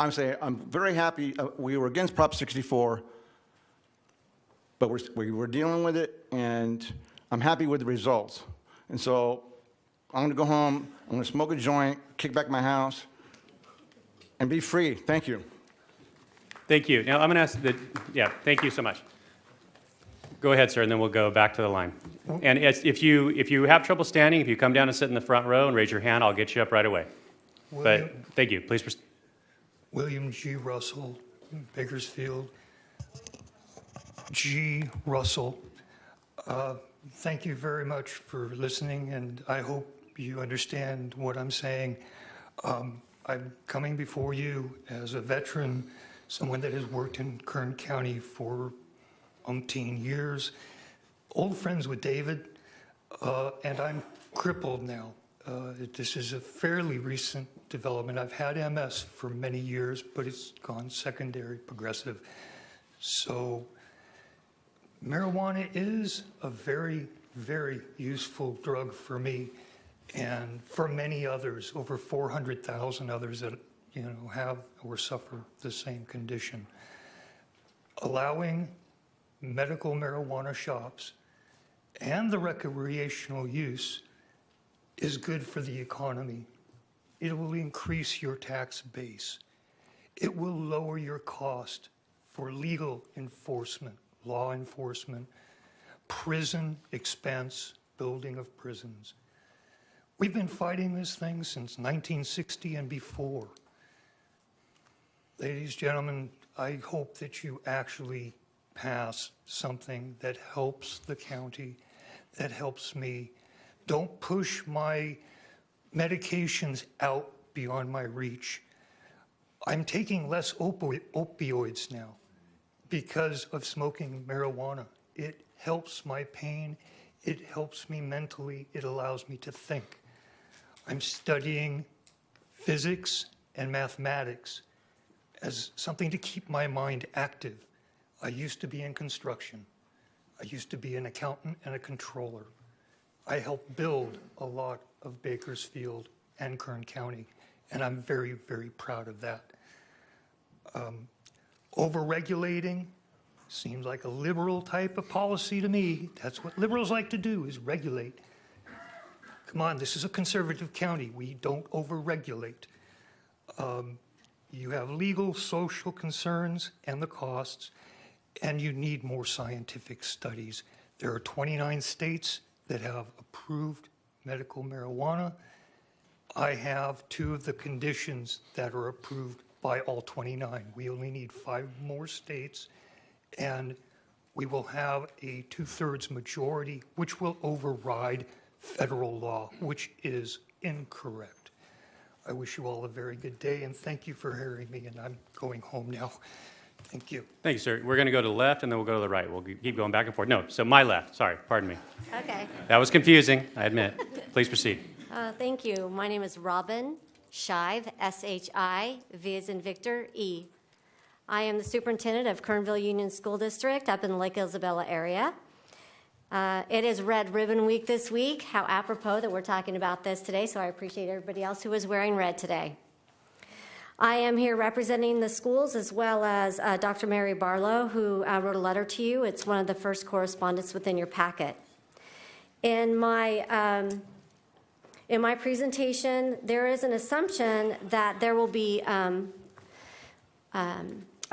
I'm saying I'm very happy. We were against Prop 64, but we were dealing with it, and I'm happy with the results. And so I'm going to go home, I'm going to smoke a joint, kick back my house, and be free. Thank you. Thank you. Now I'm going to ask thank you so much. Go ahead, sir, and then we'll go back to the line. And if you have trouble standing, if you come down and sit in the front row and raise your hand, I'll get you up right away. But thank you. Please proceed. William G. Russell, Bakersfield. G. Russell. Thank you very much for listening, and I hope you understand what I'm saying. I'm coming before you as a veteran, someone that has worked in Kern County for umpteen years, old friends with David, and I'm crippled now. This is a fairly recent development. I've had MS for many years, but it's gone secondary progressive. So marijuana is a very, very useful drug for me and for many others, over 400,000 others that have or suffer the same condition. Allowing medical marijuana shops and the recreational use is good for the economy. It will increase your tax base. It will lower your cost for legal enforcement, law enforcement, prison expense, building of prisons. We've been fighting this thing since 1960 and before. Ladies, gentlemen, I hope that you actually pass something that helps the county, that helps me. Don't push my medications out beyond my reach. I'm taking less opioids now because of smoking marijuana. It helps my pain. It helps me mentally. It allows me to think. I'm studying physics and mathematics as something to keep my mind active. I used to be in construction. I used to be an accountant and a controller. I helped build a lot of Bakersfield and Kern County, and I'm very, very proud of that. Overregulating seems like a liberal type of policy to me. That's what liberals like to do, is regulate. Come on, this is a conservative county. We don't overregulate. You have legal, social concerns and the costs, and you need more scientific studies. There are 29 states that have approved medical marijuana. I have 2 of the conditions that are approved by all 29. We only need 5 more states, and we will have a 2/3 majority, which will override federal law, which is incorrect. I wish you all a very good day, and thank you for hearing me, and I'm going home now. Thank you. Thank you, sir. We're going to go to the left, and then we'll go to the right. We'll keep going back and forth. No, so my left. Sorry, pardon me. Okay. That was confusing, I admit. Please proceed. Thank you. My name is Robin Shive, S-H-I, V as in Victor, E. I am the superintendent of Kernville Union School District up in the Lake Isabella area. It is Red Ribbon Week this week. How apropos that we're talking about this today, so I appreciate everybody else who is wearing red today. I am here representing the schools as well as Dr. Mary Barlow, who wrote a letter to you. It's one of the first correspondence within your packet. In my presentation, there is an assumption that there will be a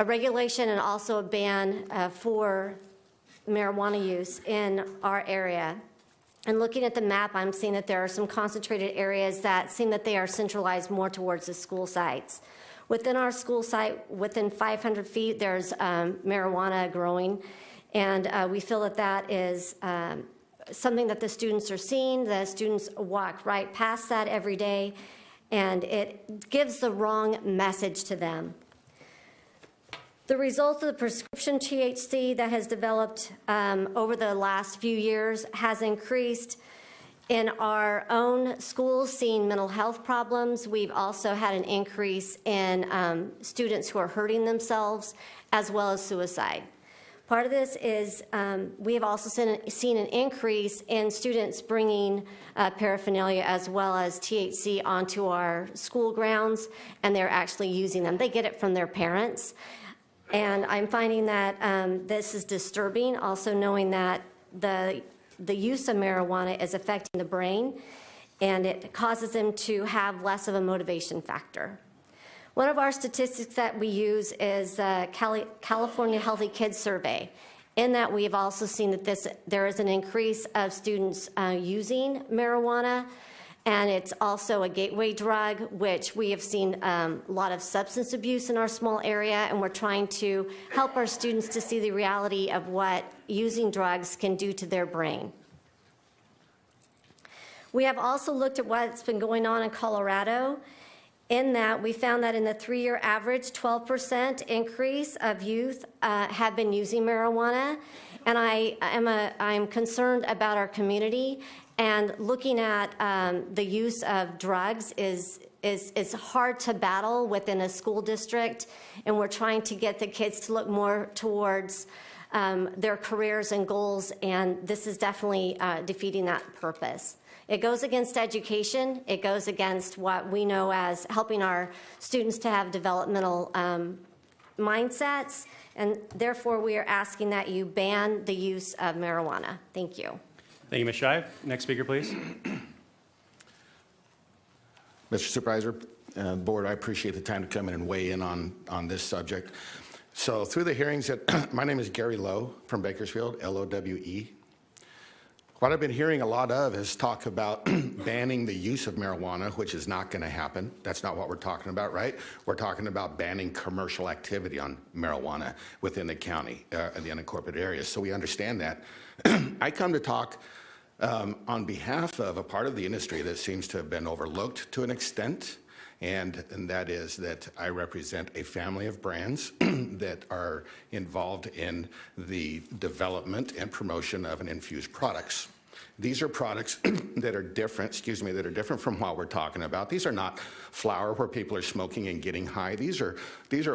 regulation and also a ban for marijuana use in our area. And looking at the map, I'm seeing that there are some concentrated areas that seem that they are centralized more towards the school sites. Within our school site, within 500 feet, there's marijuana growing, and we feel that that is something that the students are seeing. The students walk right past that every day, and it gives the wrong message to them. The result of the prescription THC that has developed over the last few years has increased in our own schools, seeing mental health problems. We've also had an increase in students who are hurting themselves, as well as suicide. Part of this is we have also seen an increase in students bringing paraphernalia as well as THC onto our school grounds, and they're actually using them. They get it from their parents. And I'm finding that this is disturbing, also knowing that the use of marijuana is affecting the brain, and it causes them to have less of a motivation factor. One of our statistics that we use is the California Healthy Kids Survey. In that, we've also seen that there is an increase of students using marijuana, and it's also a gateway drug, which we have seen a lot of substance abuse in our small area, and we're trying to help our students to see the reality of what using drugs can do to their brain. We have also looked at what's been going on in Colorado. In that, we found that in the 3-year average, 12% increase of youth have been using marijuana, and I'm concerned about our community. And looking at the use of drugs is hard to battle within a school district, and we're trying to get the kids to look more towards their careers and goals, and this is definitely defeating that purpose. It goes against education. It goes against what we know as helping our students to have developmental mindsets, and therefore we are asking that you ban the use of marijuana. Thank you. Thank you, Ms. Shive. Next speaker, please. Mr. Supervisor, Board, I appreciate the time to come in and weigh in on this subject. So through the hearings, my name is Gary Lowe from Bakersfield, L-O-W-E. What I've been hearing a lot of is talk about banning the use of marijuana, which is not going to happen. That's not what we're talking about, right? We're talking about banning commercial activity on marijuana within the county, in the unincorporated areas. So we understand that. I come to talk on behalf of a part of the industry that seems to have been overlooked to an extent, and that is that I represent a family of brands that are involved in the development and promotion of an infused products. These are products that are different, that are different from what we're talking about. These are not flour where people are smoking and getting high. These are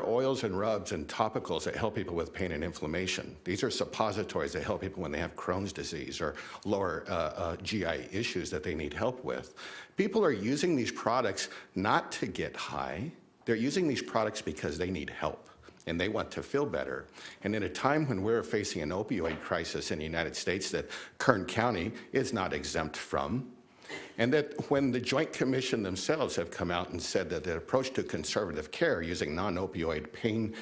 oils and rubs and topicals that help people with pain and inflammation. These are suppositories that help people when they have Crohn's disease or lower GI issues that they need help with. People are using these products not to get high. They're using these products because they need help and they want to feel better. And in a time when we're facing an opioid crisis in the United States that Kern County is not exempt from, and that when the Joint Commission themselves have come out and said that the approach to conservative care using non-opioid pain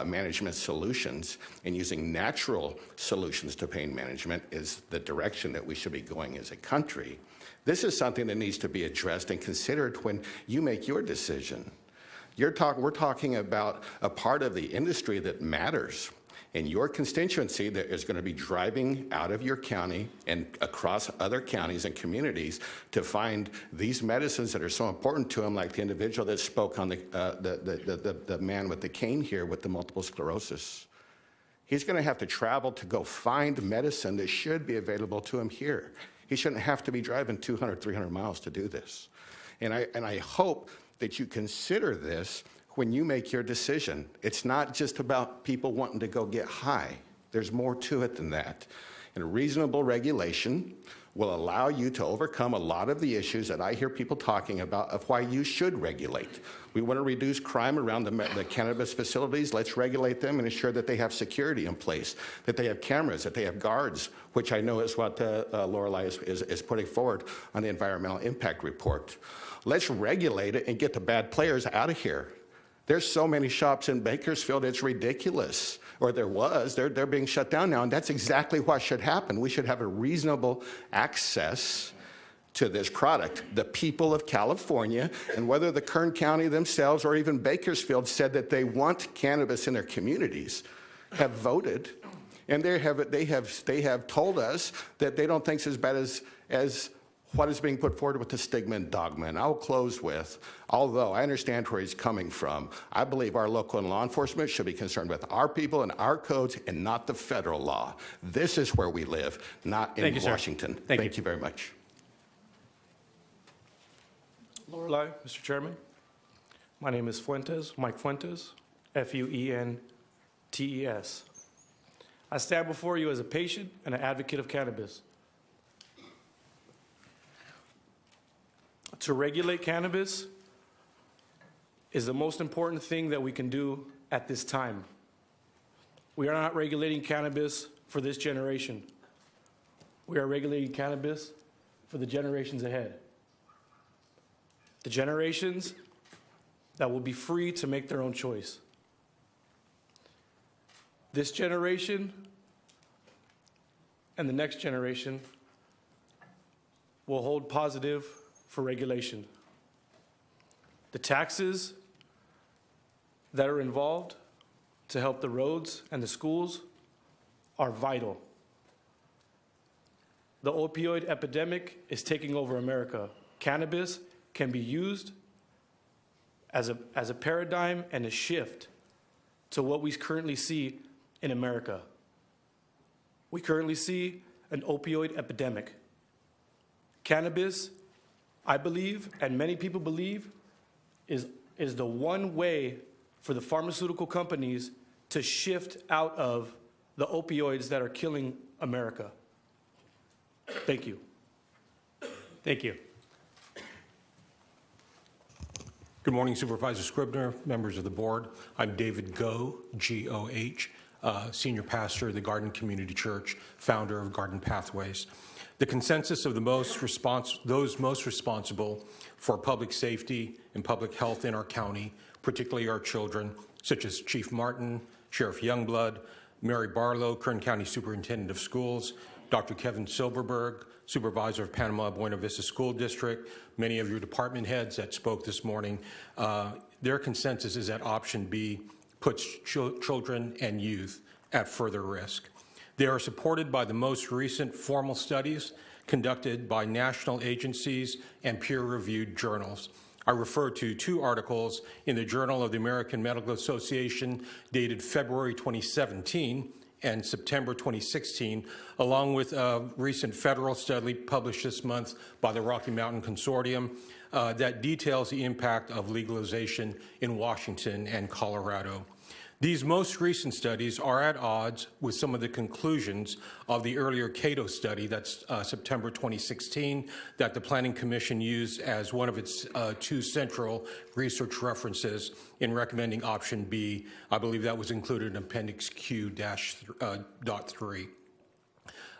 management solutions and using natural solutions to pain management is the direction that we should be going as a country, this is something that needs to be addressed and considered when you make your decision. We're talking about a part of the industry that matters, and your constituency that is going to be driving out of your county and across other counties and communities to find these medicines that are so important to them, like the individual that spoke on the man with the cane here with the multiple sclerosis. He's going to have to travel to go find medicine that should be available to him here. He shouldn't have to be driving 200, 300 miles to do this. And I hope that you consider this when you make your decision. It's not just about people wanting to go get high. There's more to it than that. And reasonable regulation will allow you to overcome a lot of the issues that I hear people talking about of why you should regulate. We want to reduce crime around the cannabis facilities. Let's regulate them and ensure that they have security in place, that they have cameras, that they have guards, which I know is what Lorelei is putting forward on the environmental impact report. Let's regulate it and get the bad players out of here. There's so many shops in Bakersfield, it's ridiculous. Or there was, they're being shut down now, and that's exactly what should happen. We should have a reasonable access to this product. The people of California, and whether the Kern County themselves or even Bakersfield said that they want cannabis in their communities, have voted, and they have told us that they don't think it's as bad as what is being put forward with the stigma and dogma. And I'll close with, although I understand where he's coming from, I believe our local and law enforcement should be concerned with our people and our codes and not the federal law. This is where we live, not in Washington. Thank you very much. Lorelei, Mr. Chairman. My name is Mike Fuentes, F-U-E-N-T-E-S. I stand before you as a patient and an advocate of cannabis. To regulate cannabis is the most important thing that we can do at this time. We are not regulating cannabis for this generation. We are regulating cannabis for the generations ahead. The generations that will be free to make their own choice. This generation and the next generation will hold positive for regulation. The taxes that are involved to help the roads and the schools are vital. The opioid epidemic is taking over America. Cannabis can be used as a paradigm and a shift to what we currently see in America. We currently see an opioid epidemic. Cannabis, I believe, and many people believe, is the one way for the pharmaceutical companies to shift out of the opioids that are killing America. Thank you. Thank you. Good morning, Supervisor Scribner, members of the board. I'm David Goh, G-O-H, senior pastor of the Garden Community Church, founder of Garden Pathways. The consensus of those most responsible for public safety and public health in our county, particularly our children, such as Chief Martin, Sheriff Youngblood, Mary Barlow, Kern County Superintendent of Schools, Dr. Kevin Silverberg, Supervisor of Panama Buena Vista School District, many of your department heads that spoke this morning. Their consensus is that option B puts children and youth at further risk. They are supported by the most recent formal studies conducted by national agencies and peer-reviewed journals. I refer to 2 articles in the Journal of the American Medical Association dated February 2017 and September 2016, along with a recent federal study published this month by the Rocky Mountain Consortium that details the impact of legalization in Washington and Colorado. These most recent studies are at odds with some of the conclusions of the earlier Cato study, that's September 2016, that the Planning Commission used as one of its 2 central research references in recommending option B. I believe that was included in Appendix Q-.3.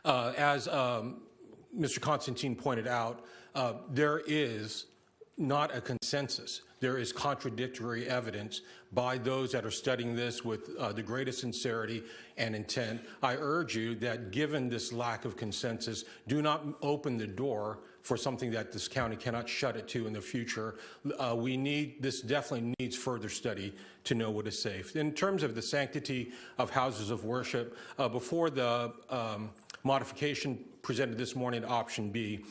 As Mr. Constantine pointed out, there is not a consensus. There is contradictory evidence by those that are studying this with the greatest sincerity and intent. I urge you that given this lack of consensus, do not open the door for something that this county cannot shut it to in the future. This definitely needs further study to know what is safe. In terms of the sanctity of houses of worship, before the modification presented this morning, option B,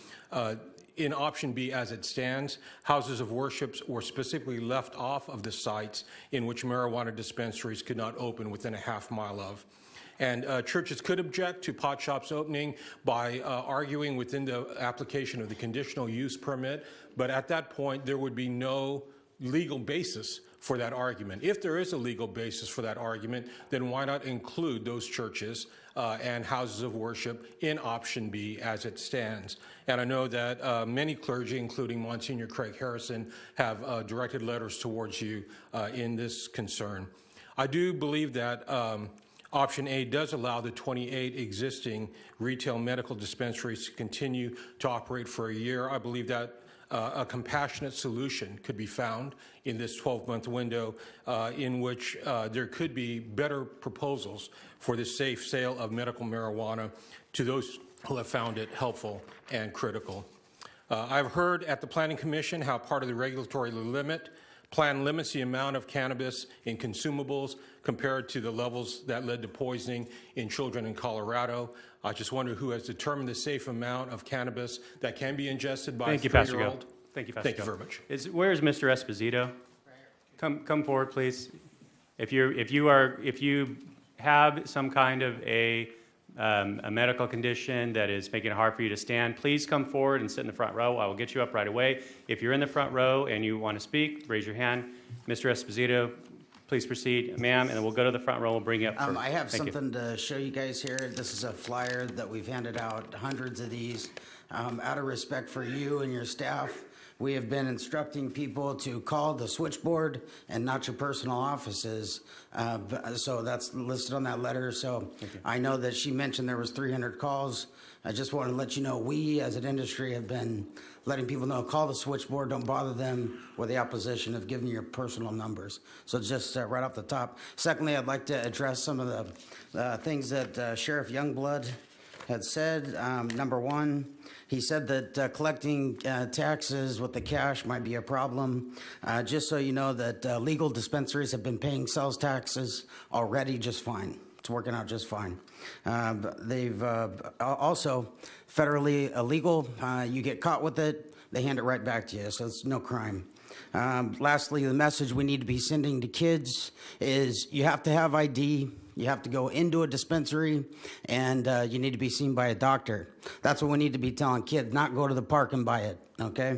in option B as it stands, houses of worship were specifically left off of the sites in which marijuana dispensaries could not open within a half-mile of. And churches could object to pot shops opening by arguing within the application of the conditional use permit, but at that point there would be no legal basis for that argument. If there is a legal basis for that argument, then why not include those churches and houses of worship in option B as it stands? And I know that many clergy, including Monsignor Craig Harrison, have directed letters towards you in this concern. I do believe that option A does allow the 28 existing retail medical dispensaries to continue to operate for a year. I believe that a compassionate solution could be found in this 12-month window in which there could be better proposals for the safe sale of medical marijuana to those who have found it helpful and critical. I've heard at the Planning Commission how part of the regulatory plan limits the amount of cannabis in consumables compared to the levels that led to poisoning in children in Colorado. I just wonder who has determined the safe amount of cannabis that can be ingested by a 3-year-old. Thank you, Pastor. Thank you very much. Where is Mr. Esposito? Come forward, please. If you have some kind of a medical condition that is making it hard for you to stand, please come forward and sit in the front row. I will get you up right away. If you're in the front row and you want to speak, raise your hand. Mr. Esposito, please proceed, ma'am, and then we'll go to the front row. We'll bring you up. I have something to show you guys here. This is a flyer that we've handed out, hundreds of these. Out of respect for you and your staff, we have been instructing people to call the switchboard and not your personal offices. So that's listed on that letter. So I know that she mentioned there was 300 calls. I just want to let you know we as an industry have been letting people know, call the switchboard, don't bother them with the opposition of giving your personal numbers. So just right off the top. Secondly, I'd like to address some of the things that Sheriff Youngblood had said. Number one, he said that collecting taxes with the cash might be a problem. Just so you know that legal dispensaries have been paying sales taxes already just fine. It's working out just fine. They've also federally illegal. You get caught with it, they hand it right back to you, so it's no crime. Lastly, the message we need to be sending to kids is you have to have ID. You have to go into a dispensary, and you need to be seen by a doctor. That's what we need to be telling kids, not go to the park and buy it, okay?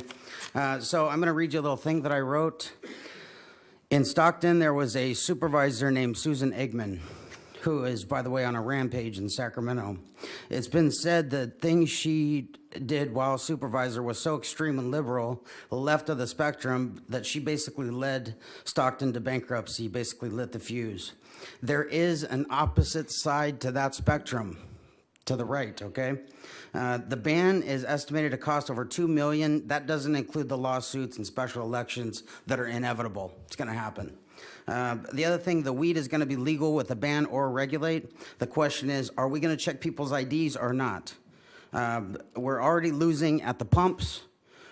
So I'm going to read you a little thing that I wrote. In Stockton, there was a supervisor named Susan Eggman, who is, by the way, on a rampage in Sacramento. It's been said that things she did while supervisor was so extreme and liberal, left of the spectrum, that she basically led Stockton to bankruptcy, basically lit the fuse. There is an opposite side to that spectrum, to the right, okay? The ban is estimated to cost over $2 million. That doesn't include the lawsuits and special elections that are inevitable. It's going to happen. The other thing, the weed is going to be legal with a ban or regulate. The question is, are we going to check people's IDs or not? We're already losing at the pumps.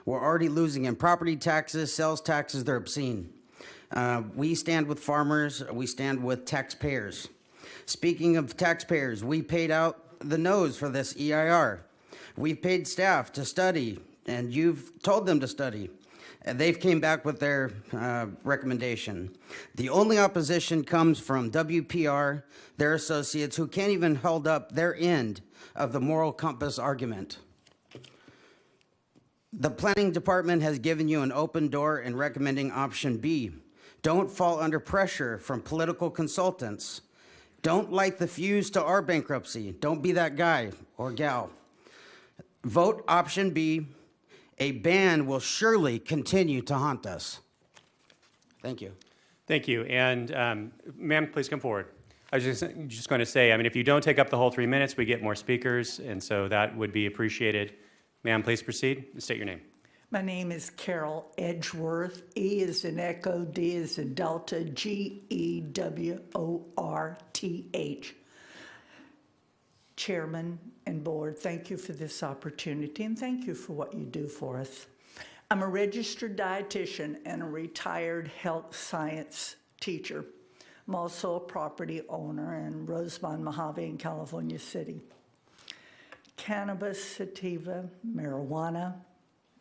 We're already losing in property taxes, sales taxes. They're obscene. We stand with farmers. We stand with taxpayers. Speaking of taxpayers, we paid out the nose for this EIR. We've paid staff to study, and you've told them to study. And they've came back with their recommendation. The only opposition comes from WPR, their associates, who can't even hold up their end of the moral compass argument. The planning department has given you an open door in recommending option B. Don't fall under pressure from political consultants. Don't light the fuse to our bankruptcy. Don't be that guy or gal. Vote option B. A ban will surely continue to haunt us. Thank you. Thank you. And ma'am, please come forward. I was just going to say, I mean, if you don't take up the whole 3 minutes, we get more speakers, and so that would be appreciated. Ma'am, please proceed. State your name. My name is Carol Edgeworth. E is in Echo, D is in Delta, Geworth. Chairman and board, thank you for this opportunity, and thank you for what you do for us. I'm a registered dietitian and a retired health science teacher. I'm also a property owner in Rosemont, Mojave, in California City. Cannabis, sativa, marijuana,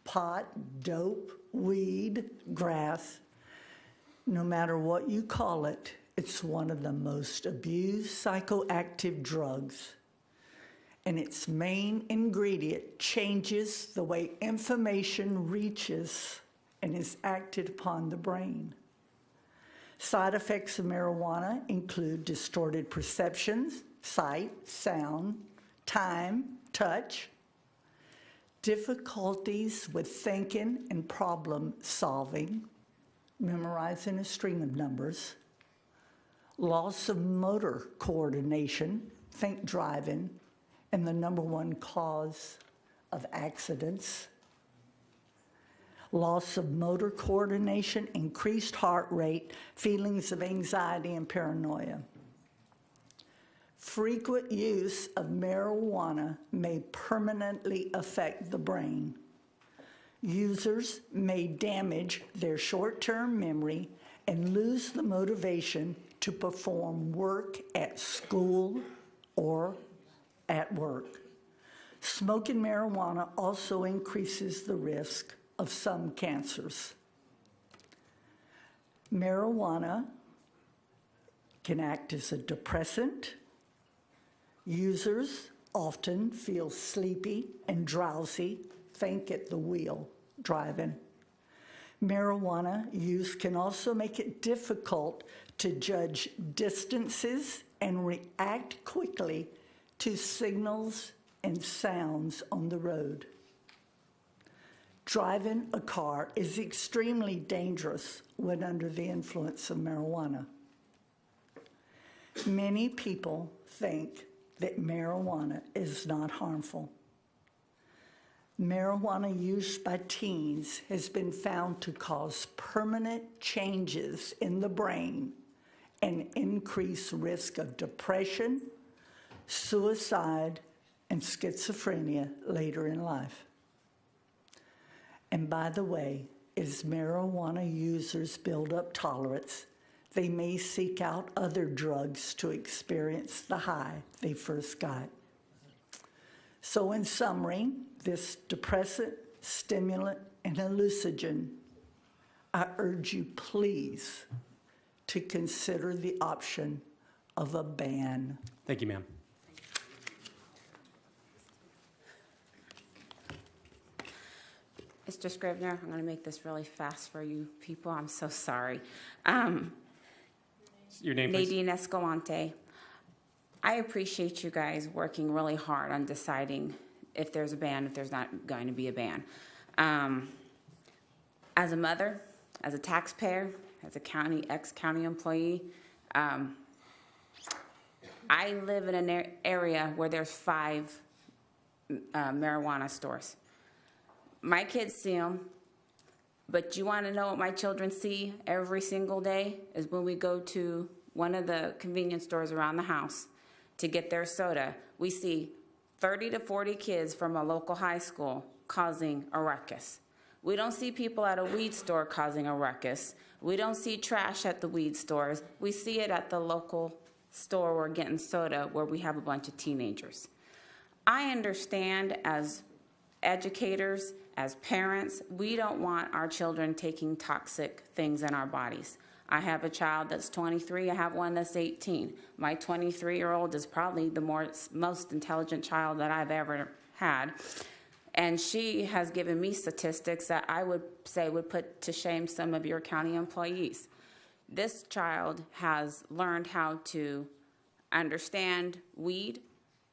pot, dope, weed, grass, no matter what you call it, it's one of the most abused psychoactive drugs. And its main ingredient changes the way information reaches and is acted upon the brain. Side effects of marijuana include distorted perceptions, sight, sound, time, touch, difficulties with thinking and problem solving, memorizing a string of numbers, loss of motor coordination, think driving, and the #1 cause of accidents, loss of motor coordination, increased heart rate, feelings of anxiety and paranoia. Frequent use of marijuana may permanently affect the brain. Users may damage their short-term memory and lose the motivation to perform work at school or at work. Smoking marijuana also increases the risk of some cancers. Marijuana can act as a depressant. Users often feel sleepy and drowsy, think at the wheel, driving. Marijuana use can also make it difficult to judge distances and react quickly to signals and sounds on the road. Driving a car is extremely dangerous when under the influence of marijuana. Many people think that marijuana is not harmful. Marijuana use by teens has been found to cause permanent changes in the brain and increase risk of depression, suicide, and schizophrenia later in life. And by the way, as marijuana users build up tolerance, they may seek out other drugs to experience the high they first got. So in summary, this depressant, stimulant, and hallucinogen, I urge you please to consider the option of a ban. Thank you, ma'am. Mr. Scribner, I'm going to make this really fast for you people. I'm so sorry. Your name, please? Nadine Escalante. I appreciate you guys working really hard on deciding if there's a ban, if there's not going to be a ban. As a mother, as a taxpayer, as a ex-county employee, I live in an area where there's 5 marijuana stores. My kids see them, But you want to know what my children see every single day is when we go to one of the convenience stores around the house to get their soda, we see 30 to 40 kids from a local high school causing a ruckus. We don't see people at a weed store causing a ruckus. We don't see trash at the weed stores. We see it at the local store we're getting soda where we have a bunch of teenagers. I understand as educators, as parents, we don't want our children taking toxic things in our bodies. I have a child that's 23, I have one that's 18. My 23-year-old is probably the most intelligent child that I've ever had. And she has given me statistics that I would say would put to shame some of your county employees. This child has learned how to understand weed,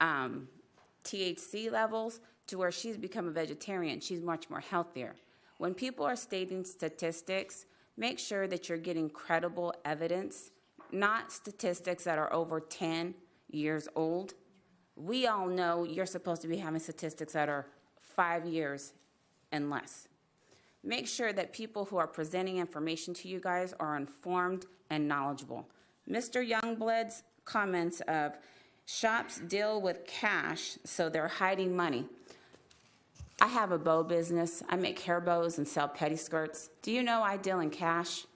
THC levels, to where she's become a vegetarian. She's much more healthier. When people are stating statistics, make sure that you're getting credible evidence, not statistics that are over 10 years old. We all know you're supposed to be having statistics that are 5 years and less. Make sure that people who are presenting information to you guys are informed and knowledgeable. Mr. Youngblood's comments of shops deal with cash, so they're hiding money. I have a bow business. I make hair bows and sell pettiskirts. Do you know I deal in cash?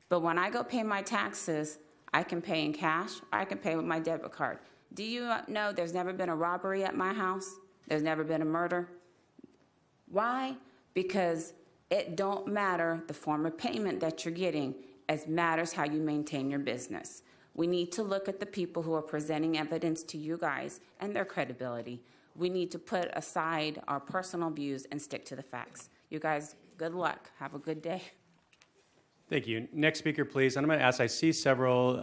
But when I go pay my taxes, I can pay in cash or I can pay with my debit card. Do you know there's never been a robbery at my house? There's never been a murder? Why? Because it don't matter the form of payment that you're getting, it matters how you maintain your business. We need to look at the people who are presenting evidence to you guys and their credibility. We need to put aside our personal views and stick to the facts. You guys, good luck. Have a good day. Thank you. Next speaker, please. And I'm going to ask, I see several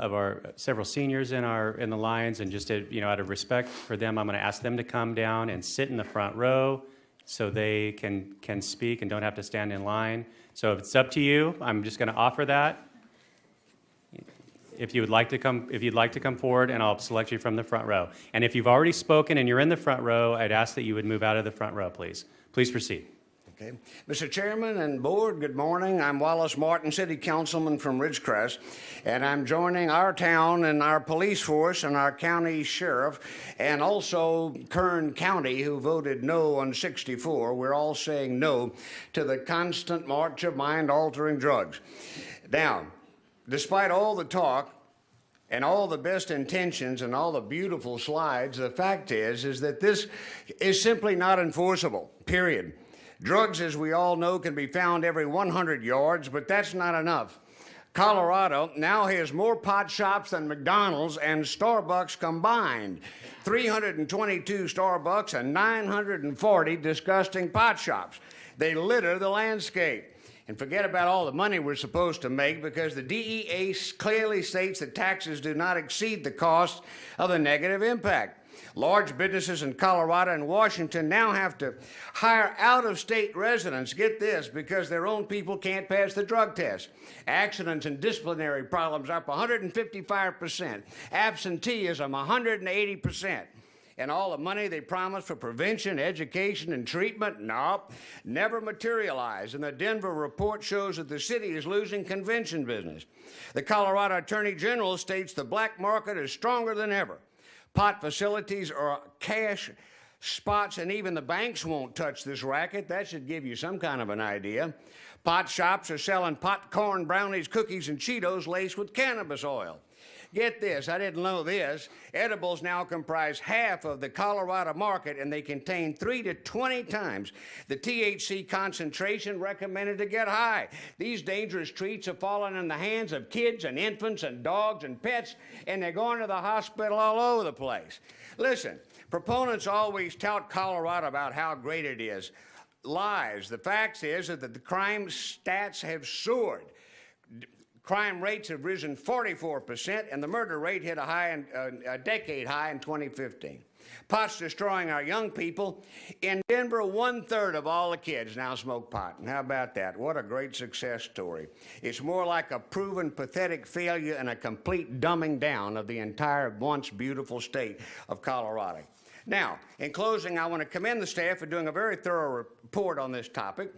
seniors in the lines, and just out of respect for them, I'm going to ask them to come down and sit in the front row so they can speak and don't have to stand in line. So if it's up to you, I'm just going to offer that. If you'd like to come forward, and I'll select you from the front row. And if you've already spoken and you're in the front row, I'd ask that you would move out of the front row, please. Please proceed. Okay. Mr. Chairman and Board, good morning. I'm Wallace Martin, City Councilman from Ridgecrest, and I'm joining our town and our police force and our county sheriff and also Kern County, who voted no on 64. We're all saying no to the constant march of mind-altering drugs. Now, despite all the talk and all the best intentions and all the beautiful slides, the fact is that this is simply not enforceable, period. Drugs, as we all know, can be found every 100 yards, but that's not enough. Colorado now has more pot shops than McDonald's and Starbucks combined. 322 Starbucks and 940 disgusting pot shops. They litter the landscape. And forget about all the money we're supposed to make, because the DEA clearly states that taxes do not exceed the cost of the negative impact. Large businesses in Colorado and Washington now have to hire out-of-state residents, get this, because their own people can't pass the drug test. Accidents and disciplinary problems up 155%. Absenteeism 180%. And all the money they promised for prevention, education, and treatment, nope, never materialized. And the Denver report shows that the city is losing convention business. The Colorado Attorney General states the black market is stronger than ever. Pot facilities are cash spots, and even the banks won't touch this racket. That should give you some kind of an idea. Pot shops are selling popcorn, brownies, cookies, and Cheetos laced with cannabis oil. Get this, I didn't know this. Edibles now comprise half of the Colorado market, and they contain 3 to 20 times the THC concentration recommended to get high. These dangerous treats have fallen in the hands of kids and infants and dogs and pets, and they're going to the hospital all over the place. Listen, proponents always tout Colorado about how great it is. Lies. The fact is that the crime stats have soared. Crime rates have risen 44%, and the murder rate hit a decade high in 2015. Pot's destroying our young people. In Denver, 1/3 of all the kids now smoke pot. And how about that? What a great success story. It's more like a proven pathetic failure and a complete dumbing down of the entire once beautiful state of Colorado. Now, in closing, I want to commend the staff for doing a very thorough report on this topic.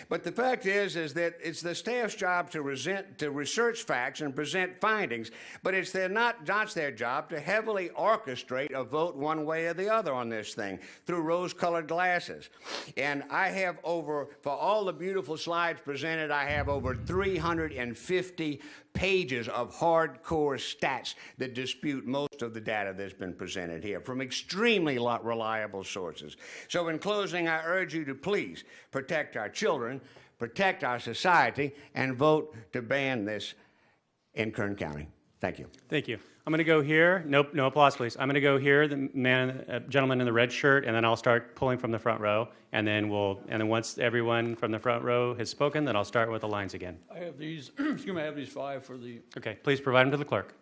But the fact is that it's the staff's job to research facts and present findings, but it's not their job to heavily orchestrate a vote one way or the other on this thing through rose-colored glasses. And I have for all the beautiful slides presented, I have over 350 pages of hardcore stats that dispute most of the data that's been presented here from extremely reliable sources. So in closing, I urge you to please protect our children, protect our society, and vote to ban this in Kern County. Thank you. Thank you. I'm going to go here. Nope, no applause, please. I'm going to go here, the gentleman in the red shirt, and then I'll start pulling from the front row, and then once everyone from the front row has spoken, then I'll start with the lines again. I have these. Excuse me. I have these 5 for the. Okay, please provide them to the clerk.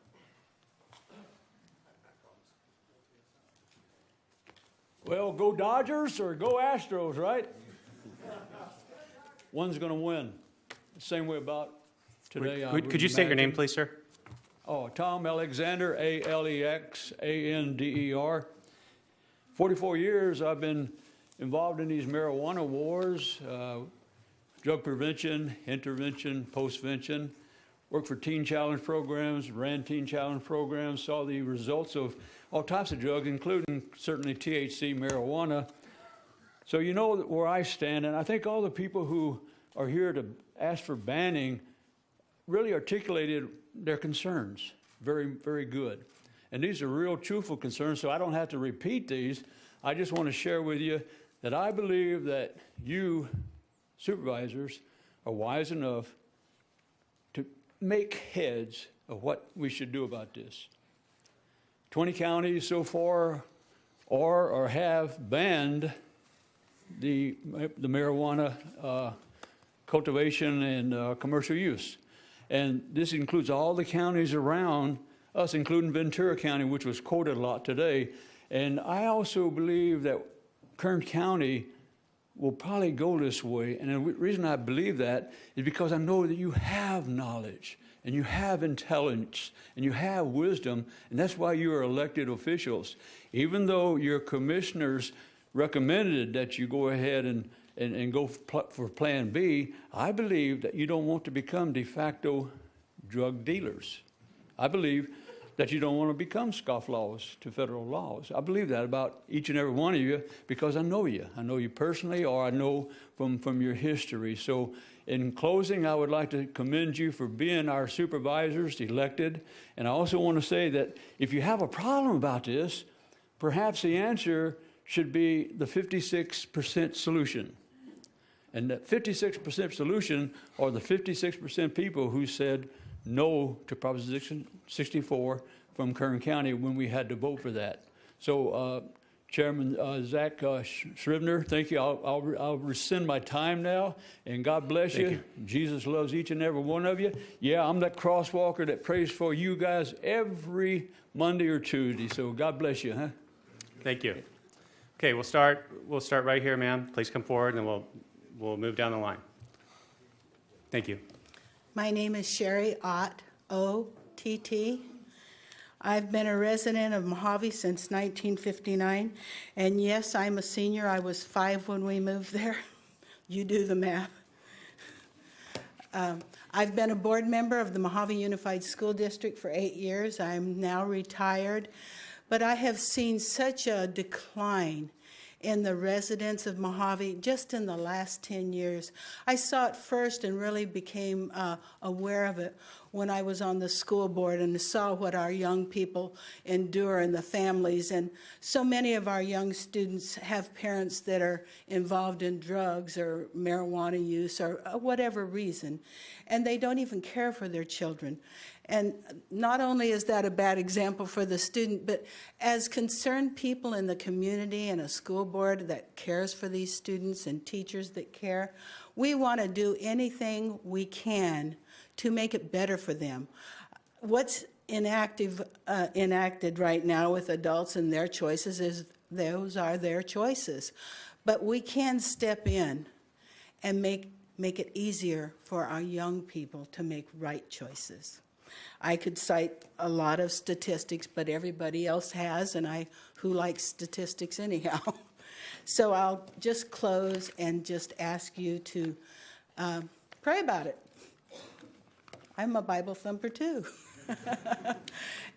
Well, go Dodgers or go Astros, right? One's going to win. Same way about today. Could you state your name, please, sir? Oh, Tom Alexander, Alexander. 44 years I've been involved in these marijuana wars, drug prevention, intervention, postvention, worked for teen challenge programs, ran teen challenge programs, saw the results of all types of drugs, including certainly THC, marijuana. So you know where I stand, and I think all the people who are here to ask for banning really articulated their concerns. Very, very good. And these are real truthful concerns, so I don't have to repeat these. I just want to share with you that I believe that you, supervisors, are wise enough to make heads of what we should do about this. 20 counties so far or have banned the marijuana cultivation and commercial use. And this includes all the counties around us, including Ventura County, which was quoted a lot today. And I also believe that Kern County will probably go this way. And the reason I believe that is because I know that you have knowledge and you have intelligence and you have wisdom, and that's why you are elected officials. Even though your commissioners recommended that you go ahead and go for Plan B, I believe that you don't want to become de facto drug dealers. I believe that you don't want to become scofflaws to federal laws. I believe that about each and every one of you because I know you. I know you personally, or I know from your history. So in closing, I would like to commend you for being our supervisors elected. And I also want to say that if you have a problem about this, perhaps the answer should be the 56% solution. And that 56% solution are the 56% people who said no to Proposition 64 from Kern County when we had to vote for that. So, Chairman Zach Scrivener, thank you. I'll rescind my time now, and God bless you. Jesus loves each and every one of you. Yeah, I'm that crosswalker that prays for you guys every Monday or Tuesday. So God bless you, huh? Thank you. Okay, we'll start right here, ma'am. Please come forward, and we'll move down the line. Thank you. My name is Sherry Ott, O-T-T. I've been a resident of Mojave since 1959, and yes, I'm a senior. I was 5 when we moved there. You do the math. I've been a board member of the Mojave Unified School District for 8 years. I'm now retired, but I have seen such a decline in the residents of Mojave just in the last 10 years. I saw it first and really became aware of it when I was on the school board and saw what our young people endure and the families. And so many of our young students have parents that are involved in drugs or marijuana use or whatever reason, and they don't even care for their children. And not only is that a bad example for the student, but as concerned people in the community and a school board that cares for these students and teachers that care, we want to do anything we can to make it better for them. What's enacted right now with adults and their choices is those are their choices. But we can step in and make it easier for our young people to make right choices. I could cite a lot of statistics, but everybody else has, and who likes statistics anyhow? So I'll just close and just ask you to pray about it. I'm a Bible thumper too.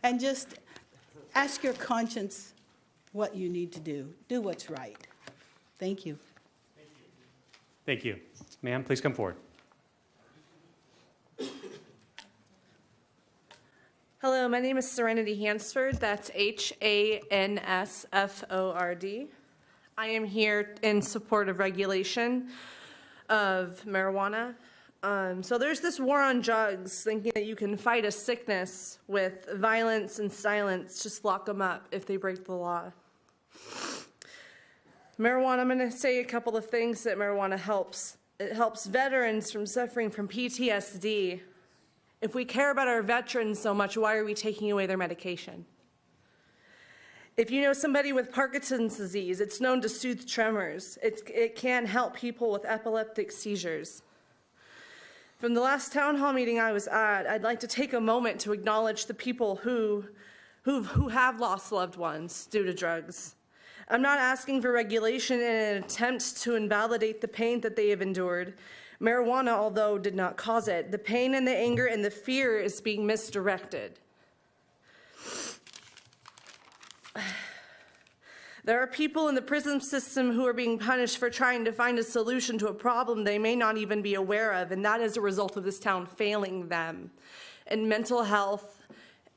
And just ask your conscience what you need to do. Do what's right. Thank you. Thank you. Ma'am, please come forward. Hello, my name is Serenity Hansford. That's Hansford. I am here in support of regulation of marijuana. So there's this war on drugs, thinking that you can fight a sickness with violence and silence. Just lock them up if they break the law. Marijuana, I'm going to say a couple of things that marijuana helps. It helps veterans from suffering from PTSD. If we care about our veterans so much, why are we taking away their medication? If you know somebody with Parkinson's disease, it's known to soothe tremors. It can help people with epileptic seizures. From the last town hall meeting I was at, I'd like to take a moment to acknowledge the people who have lost loved ones due to drugs. I'm not asking for regulation in an attempt to invalidate the pain that they have endured. Marijuana, although did not cause it, the pain and the anger and the fear is being misdirected. There are people in the prison system who are being punished for trying to find a solution to a problem they may not even be aware of, and that is a result of this town failing them in mental health,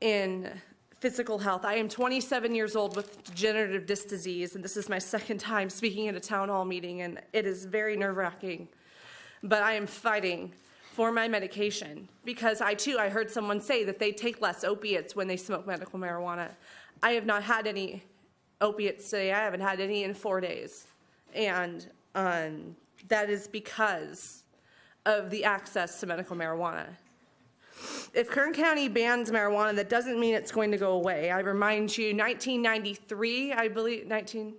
in physical health. I am 27 years old with degenerative disc disease, and this is my second time speaking at a town hall meeting, and it is very nerve-wracking. But I am fighting for my medication because I heard someone say that they take less opiates when they smoke medical marijuana. I have not had any opiates today. I haven't had any in 4 days. And that is because of the access to medical marijuana. If Kern County bans marijuana, that doesn't mean it's going to go away. I remind you, 1993, I believe, 19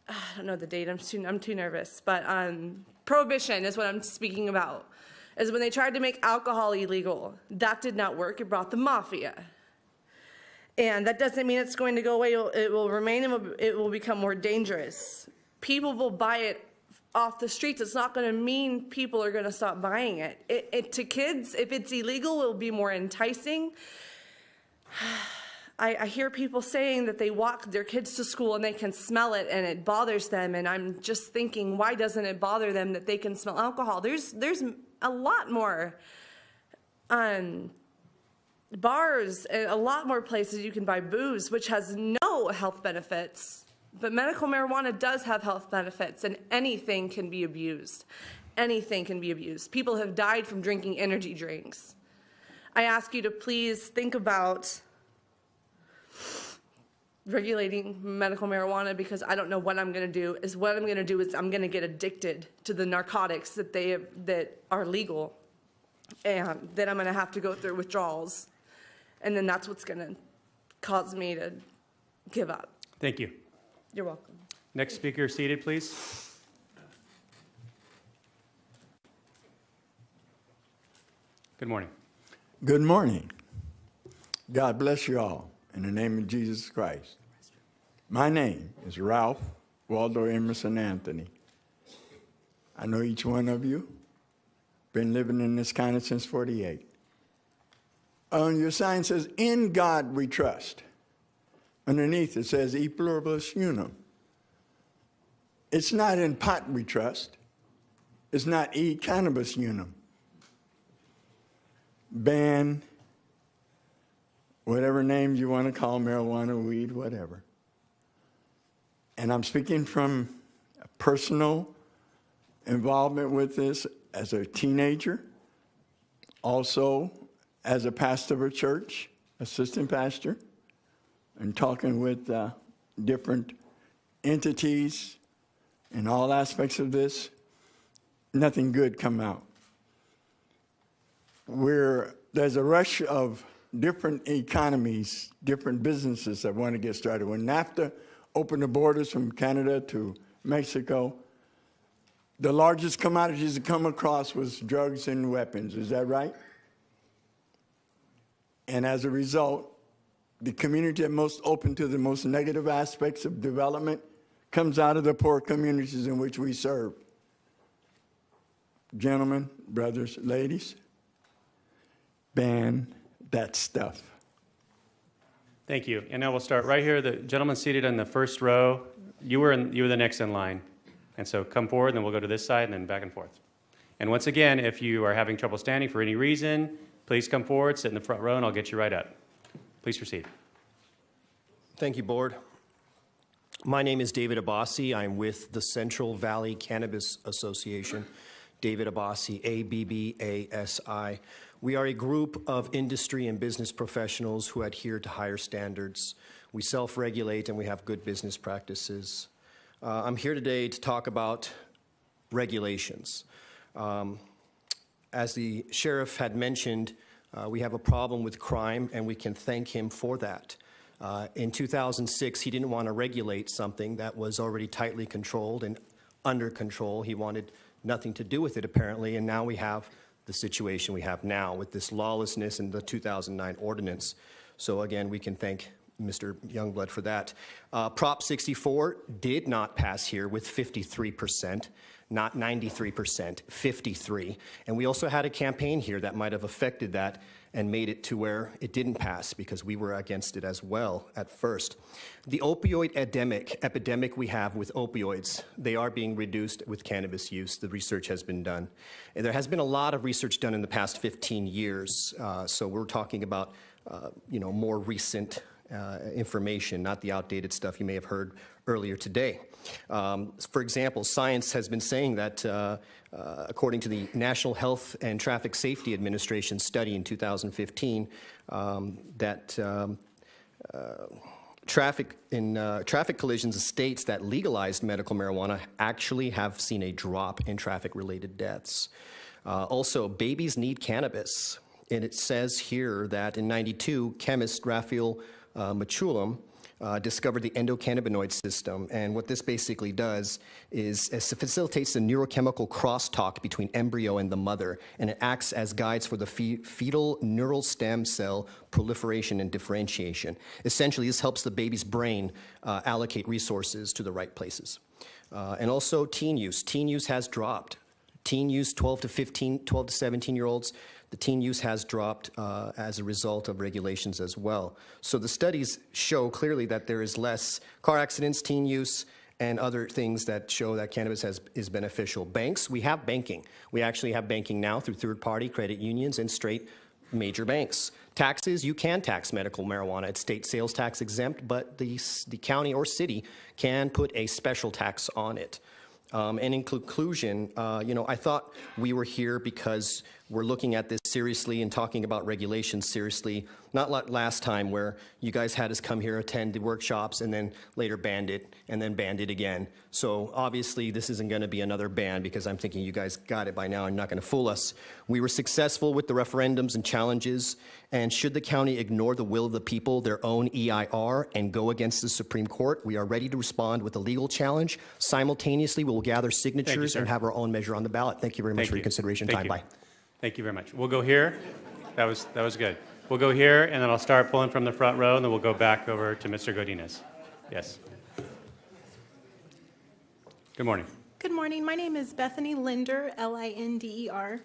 I don't know the date, I'm too nervous, but prohibition is what I'm speaking about, is when they tried to make alcohol illegal. That did not work. It brought the mafia. And that doesn't mean it's going to go away. It will remain, it will become more dangerous. People will buy it off the streets. It's not going to mean people are going to stop buying it. To kids, if it's illegal, it will be more enticing. I hear people saying that they walk their kids to school and they can smell it and it bothers them, and I'm just thinking, why doesn't it bother them that they can smell alcohol? There's a lot more bars and a lot more places you can buy booze, which has no health benefits. But medical marijuana does have health benefits, and anything can be abused. Anything can be abused. People have died from drinking energy drinks. I ask you to please think about regulating medical marijuana, because I don't know what I'm going to do. What I'm going to do is I'm going to get addicted to the narcotics that are legal, and then I'm going to have to go through withdrawals, and then that's what's going to cause me to give up. Thank you. You're welcome. Next speaker seated, please. Good morning. Good morning. God bless you all in the name of Jesus Christ. My name is Ralph Waldo Emerson Anthony. I know each one of you. Been living in this county since '48. On your sign says, "In God we trust." Underneath it says, "E pluribus unum." It's not in pot we trust. It's not e cannabis unum. Ban, whatever names you want to call marijuana, weed, whatever. And I'm speaking from personal involvement with this as a teenager, also as a pastor of a church, assistant pastor, and talking with different entities in all aspects of this. Nothing good come out. There's a rush of different economies, different businesses that want to get started. When NAFTA opened the borders from Canada to Mexico, the largest commodities to come across was drugs and weapons. Is that right? And as a result, the community most open to the most negative aspects of development comes out of the poor communities in which we serve. Gentlemen, brothers, ladies, ban that stuff. Thank you. And now we'll start right here. The gentleman seated in the first row, you were the next in line. And so come forward, and then we'll go to this side, and then back and forth. And once again, if you are having trouble standing for any reason, please come forward, sit in the front row, and I'll get you right up. Please proceed. Thank you, Board. My name is David Abbasi. I'm with the Central Valley Cannabis Association. David Abbasi, A-B-B-A-S-I. We are a group of industry and business professionals who adhere to higher standards. We self-regulate and we have good business practices. I'm here today to talk about regulations. As the sheriff had mentioned, we have a problem with crime, and we can thank him for that. In 2006, he didn't want to regulate something that was already tightly controlled and under control. He wanted nothing to do with it, apparently, and now we have the situation we have now with this lawlessness in the 2009 ordinance. So again, we can thank Mr. Youngblood for that. Prop 64 did not pass here with 53%, not 93%, 53. And we also had a campaign here that might have affected that and made it to where it didn't pass because we were against it as well at first. The opioid epidemic we have with opioids, they are being reduced with cannabis use. The research has been done. And there has been a lot of research done in the past 15 years. So we're talking about more recent information, not the outdated stuff you may have heard earlier today. For example, science has been saying that according to the National Health and Traffic Safety Administration study in 2015, that traffic collisions in states that legalized medical marijuana actually have seen a drop in traffic-related deaths. Also, babies need cannabis. And it says here that in '92, chemist Raphael Mechoulam discovered the endocannabinoid system. And what this basically does is it facilitates the neurochemical crosstalk between embryo and the mother, and it acts as guides for the fetal neural stem cell proliferation and differentiation. Essentially, this helps the baby's brain allocate resources to the right places. And also teen use. Teen use has dropped. Teen use, 12 to 17-year-olds, the teen use has dropped as a result of regulations as well. So the studies show clearly that there is less car accidents, teen use, and other things that show that cannabis is beneficial. Banks, we have banking. We actually have banking now through third-party credit unions and straight major banks. Taxes, you can tax medical marijuana. It's state sales tax exempt, but the county or city can put a special tax on it. And in conclusion, I thought we were here because we're looking at this seriously and talking about regulations seriously, not like last time where you guys had us come here, attend the workshops, and then later banned it, and then banned it again. So obviously this isn't going to be another ban because I'm thinking you guys got it by now and you're not going to fool us. We were successful with the referendums and challenges, and should the county ignore the will of the people, their own EIR, and go against the Supreme Court, we are ready to respond with a legal challenge. Simultaneously, we will gather signatures and have our own measure on the ballot. Thank you very much for your consideration. Time. Bye. Thank you very much. We'll go here. That was good. We'll go here, and then I'll start pulling from the front row, and then we'll go back over to Mr. Godinez. Yes. Good morning. Good morning. My name is Bethany Linder, Linder.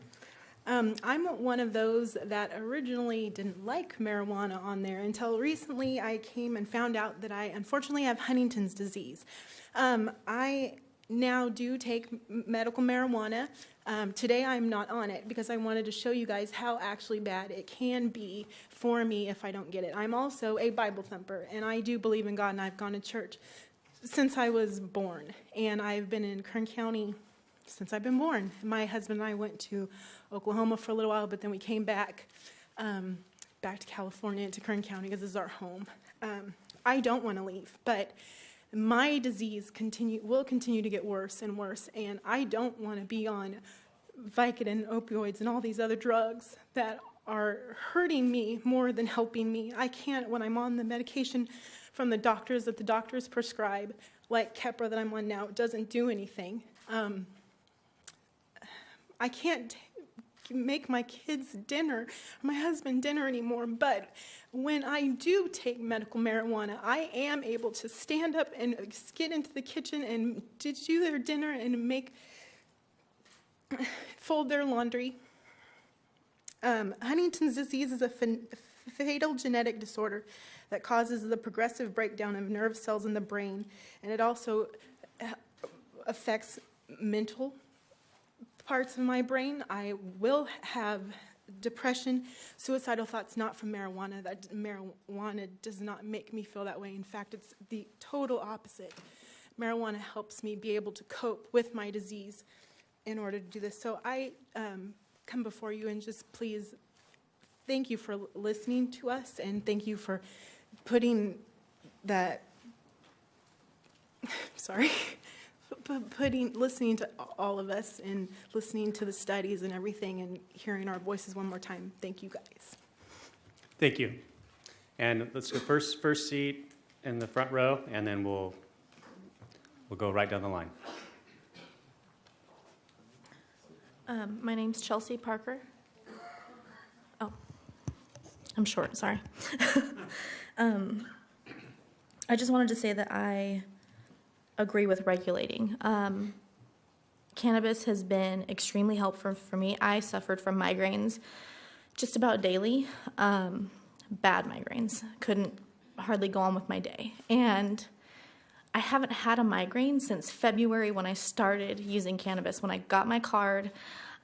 I'm one of those that originally didn't like marijuana on there until recently I came and found out that I unfortunately have Huntington's disease. I now do take medical marijuana. Today I'm not on it because I wanted to show you guys how actually bad it can be for me if I don't get it. I'm also a Bible thumper, and I do believe in God, and I've gone to church since I was born. And I've been in Kern County since I've been born. My husband and I went to Oklahoma for a little while, but then we came back to California, to Kern County, because this is our home. I don't want to leave, but my disease will continue to get worse and worse, and I don't want to be on Vicodin, opioids, and all these other drugs that are hurting me more than helping me. I can't, when I'm on the medication from the doctors that the doctors prescribe, like Keppra that I'm on now, it doesn't do anything. I can't make my kids dinner, or my husband dinner anymore. But when I do take medical marijuana, I am able to stand up and get into the kitchen and to do their dinner and fold their laundry. Huntington's disease is a fatal genetic disorder that causes the progressive breakdown of nerve cells in the brain, and it also affects mental parts of my brain. I will have depression, suicidal thoughts, not from marijuana. That marijuana does not make me feel that way. In fact, it's the total opposite. Marijuana helps me be able to cope with my disease in order to do this. So I come before you and just please thank you for listening to us, and thank you for putting that, listening to all of us and listening to the studies and everything and hearing our voices one more time. Thank you, guys. Thank you. And let's go first seat in the front row, and then we'll go right down the line. My name's Chelsea Parker. Oh, I'm short, sorry. I just wanted to say that I agree with regulating. Cannabis has been extremely helpful for me. I suffered from migraines just about daily, bad migraines. Couldn't hardly go on with my day. And I haven't had a migraine since February when I started using cannabis. When I got my card,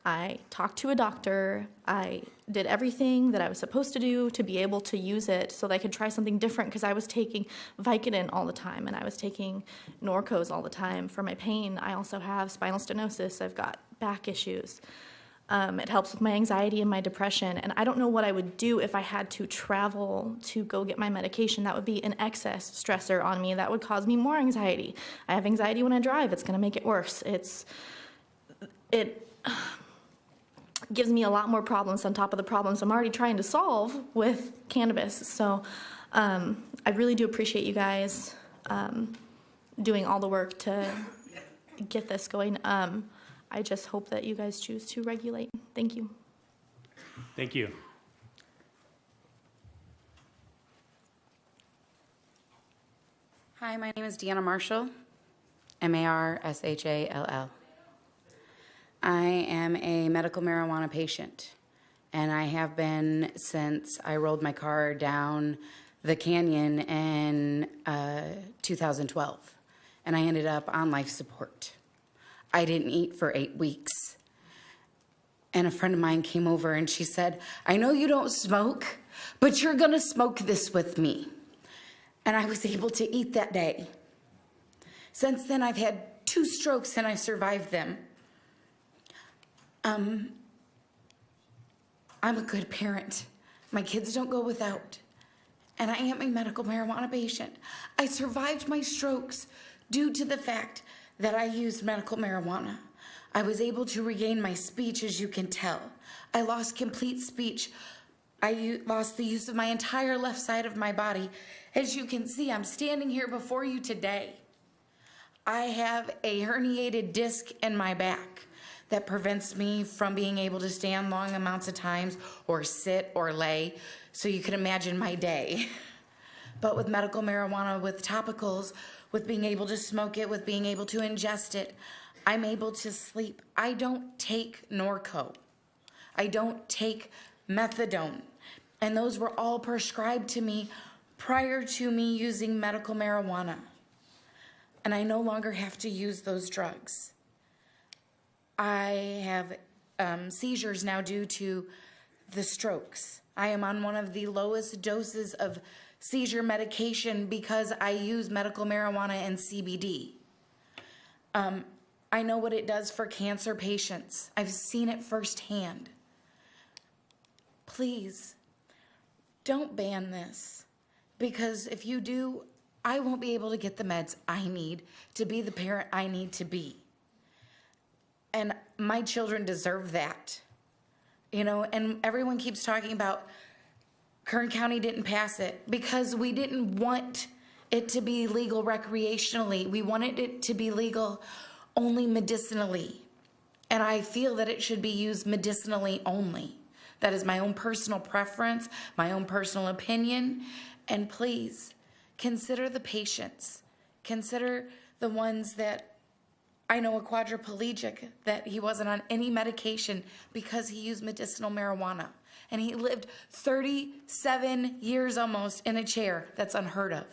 I talked to a doctor. I did everything that I was supposed to do to be able to use it so that I could try something different, because I was taking Vicodin all the time and I was taking Norcos all the time for my pain. I also have spinal stenosis. I've got back issues. It helps with my anxiety and my depression. And I don't know what I would do if I had to travel to go get my medication. That would be an excess stressor on me. That would cause me more anxiety. I have anxiety when I drive. It's going to make it worse. It gives me a lot more problems on top of the problems I'm already trying to solve with cannabis. So I really do appreciate you guys doing all the work to get this going. I just hope that you guys choose to regulate. Thank you. Thank you. Hi, my name is Deanna Marshall, Marshall. I am a medical marijuana patient, and I have been since I rolled my car down the canyon in 2012, and I ended up on life support. I didn't eat for 8 weeks. And a friend of mine came over and she said, I know you don't smoke, but you're gonna smoke this with me. And I was able to eat that day. Since then, I've had 2 strokes and I've survived them. I'm a good parent. My kids don't go without. And I am a medical marijuana patient. I survived my strokes due to the fact that I used medical marijuana. I was able to regain my speech, as you can tell. I lost complete speech. I lost the use of my entire left side of my body. As you can see, I'm standing here before you today. I have a herniated disc in my back that prevents me from being able to stand long amounts of times or sit or lay, so you can imagine my day. But with medical marijuana, with topicals, with being able to smoke it, with being able to ingest it, I'm able to sleep. I don't take Norco. I don't take methadone. And those were all prescribed to me prior to me using medical marijuana. And I no longer have to use those drugs. I have seizures now due to the strokes. I am on one of the lowest doses of seizure medication because I use medical marijuana and CBD. I know what it does for cancer patients. I've seen it firsthand. Please, don't ban this, because if you do, I won't be able to get the meds I need to be the parent I need to be. And my children deserve that. You know, and everyone keeps talking about Kern County didn't pass it because we didn't want it to be legal recreationally. We wanted it to be legal only medicinally. And I feel that it should be used medicinally only. That is my own personal preference, my own personal opinion. And please, consider the patients. Consider the ones that, I know a quadriplegic, that he wasn't on any medication because he used medicinal marijuana. And he lived 37 years almost in a chair. That's unheard of.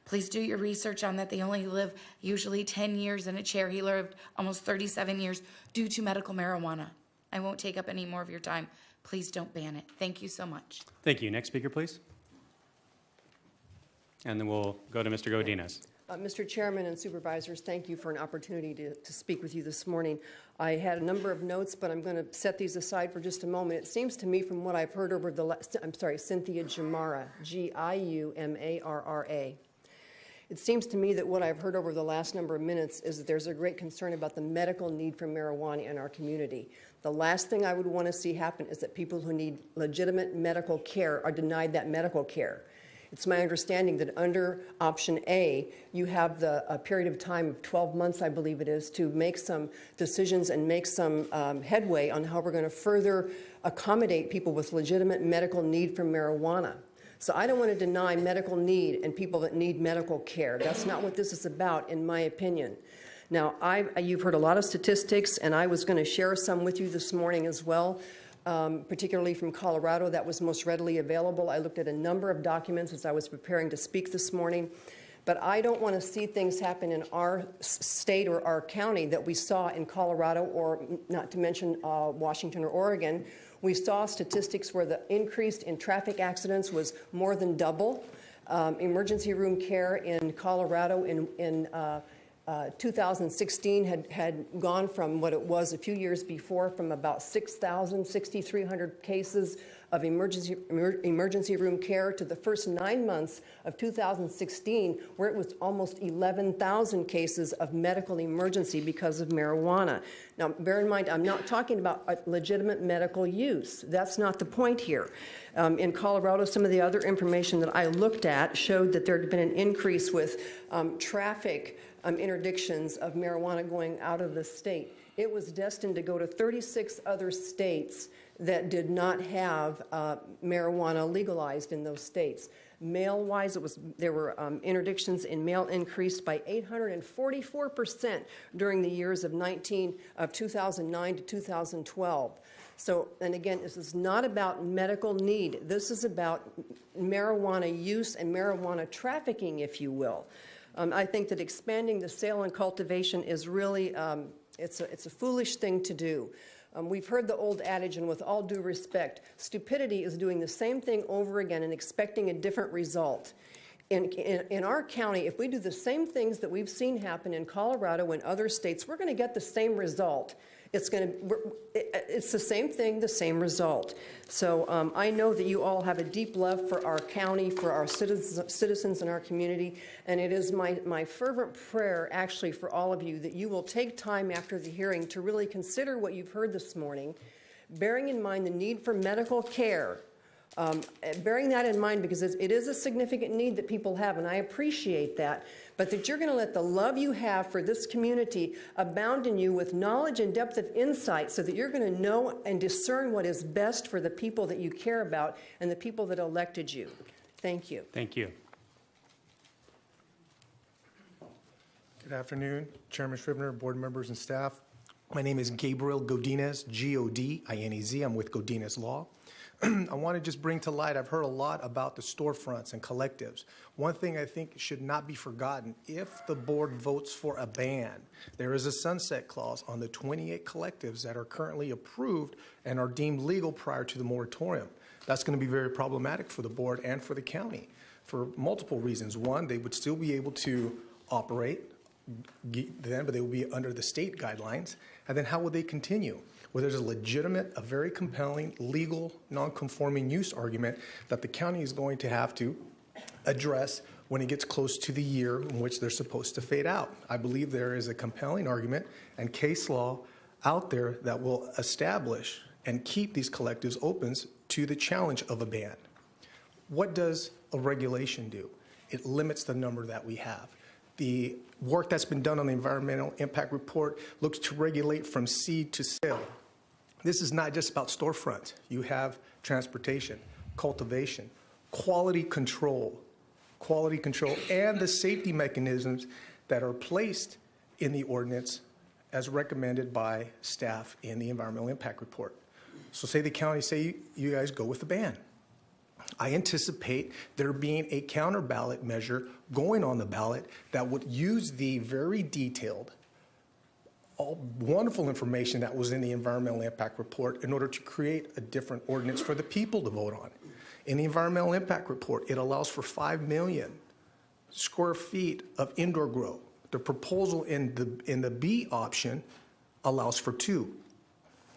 Please do your research on that. They only live usually 10 years in a chair. He lived almost 37 years due to medical marijuana. I won't take up any more of your time. Please don't ban it. Thank you so much. Thank you. Next speaker, please. And then we'll go to Mr. Godinez. Mr. Chairman and Supervisors, thank you for an opportunity to speak with you this morning. I had a number of notes, but I'm going to set these aside for just a moment. It seems to me from what I've heard over the last, Cynthia Giummarra, Giummarra. It seems to me that what I've heard over the last number of minutes is that there's a great concern about the medical need for marijuana in our community. The last thing I would want to see happen is that people who need legitimate medical care are denied that medical care. It's my understanding that under option A, you have a period of time of 12 months, I believe it is, to make some decisions and make some headway on how we're going to further accommodate people with legitimate medical need for marijuana. So I don't want to deny medical need and people that need medical care. That's not what this is about, in my opinion. Now, you've heard a lot of statistics, and I was going to share some with you this morning as well. Particularly from Colorado, that was most readily available. I looked at a number of documents as I was preparing to speak this morning. But I don't want to see things happen in our state or our county that we saw in Colorado, or not to mention Washington or Oregon. We saw statistics where the increase in traffic accidents was more than double. Emergency room care in Colorado in 2016 had gone from what it was a few years before, from about 6,300 cases of emergency room care to the first 9 months of 2016, where it was almost 11,000 cases of medical emergency because of marijuana. Now, bear in mind, I'm not talking about legitimate medical use. That's not the point here. In Colorado, some of the other information that I looked at showed that there had been an increase with traffic interdictions of marijuana going out of the state. It was destined to go to 36 other states that did not have marijuana legalized in those states. Mail-wise, there were interdictions in mail increased by 844% during the years of 2009 to 2012. So, and again, this is not about medical need. This is about marijuana use and marijuana trafficking, if you will. I think that expanding the sale and cultivation is really, it's a foolish thing to do. We've heard the old adage, and with all due respect, stupidity is doing the same thing over again and expecting a different result. In our county, if we do the same things that we've seen happen in Colorado and other states, we're going to get the same result. It's the same thing, the same result. So I know that you all have a deep love for our county, for our citizens in our community, and it is my fervent prayer, actually, for all of you, that you will take time after the hearing to really consider what you've heard this morning, bearing in mind the need for medical care. Bearing that in mind, because it is a significant need that people have, and I appreciate that, but that you're going to let the love you have for this community abound in you with knowledge and depth of insight, so that you're going to know and discern what is best for the people that you care about and the people that elected you. Thank you. Thank you. Good afternoon, Chairman Scribner, board members, and staff. My name is Gabriel Godinez, G-O-D-I-N-E-Z. I'm with Godinez Law. I want to just bring to light, I've heard a lot about the storefronts and collectives. One thing I think should not be forgotten, if the board votes for a ban, there is a sunset clause on the 28 collectives that are currently approved and are deemed legal prior to the moratorium. That's going to be very problematic for the board and for the county for multiple reasons. One, they would still be able to operate then, but they will be under the state guidelines. And then how will they continue? Well, there's a legitimate, a very compelling, legal, non-conforming use argument that the county is going to have to address when it gets close to the year in which they're supposed to fade out. I believe there is a compelling argument and case law out there that will establish and keep these collectives open to the challenge of a ban. What does a regulation do? It limits the number that we have. The work that's been done on the environmental impact report looks to regulate from seed to sale. This is not just about storefronts. You have transportation, cultivation, quality control, and the safety mechanisms that are placed in the ordinance as recommended by staff in the environmental impact report. So say the county, say you guys go with the ban. I anticipate there being a counter ballot measure going on the ballot that would use the very detailed, all wonderful information that was in the environmental impact report in order to create a different ordinance for the people to vote on. In the environmental impact report, it allows for 5 million square feet of indoor grow. The proposal in the B option allows for 2.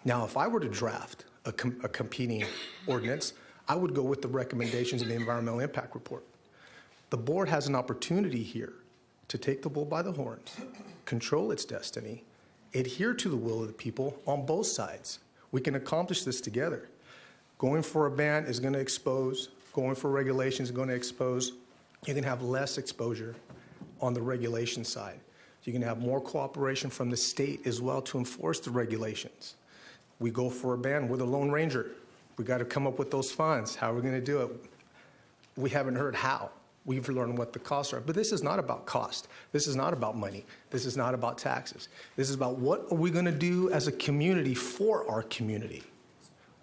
Now, if I were to draft a competing ordinance, I would go with the recommendations in the environmental impact report. The board has an opportunity here to take the bull by the horns, control its destiny, adhere to the will of the people on both sides. We can accomplish this together. Going for a ban is going to expose, going for regulation is going to expose. You can have less exposure on the regulation side. You can have more cooperation from the state as well to enforce the regulations. We go for a ban, we're the Lone Ranger. We got to come up with those funds. How are we going to do it? We haven't heard how. We've learned what the costs are. But this is not about cost. This is not about money. This is not about taxes. This is about what are we going to do as a community for our community?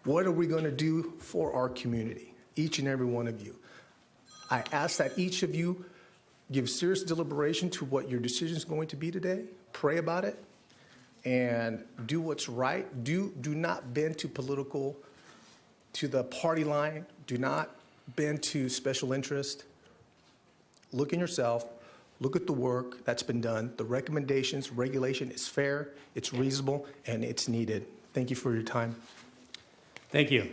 What are we going to do for our community? Each and every one of you. I ask that each of you give serious deliberation to what your decision is going to be today. Pray about it and do what's right. Do not bend to the party line. Do not bend to special interest. Look in yourself. Look at the work that's been done. The recommendations, regulation is fair, it's reasonable, and it's needed. Thank you for your time. Thank you.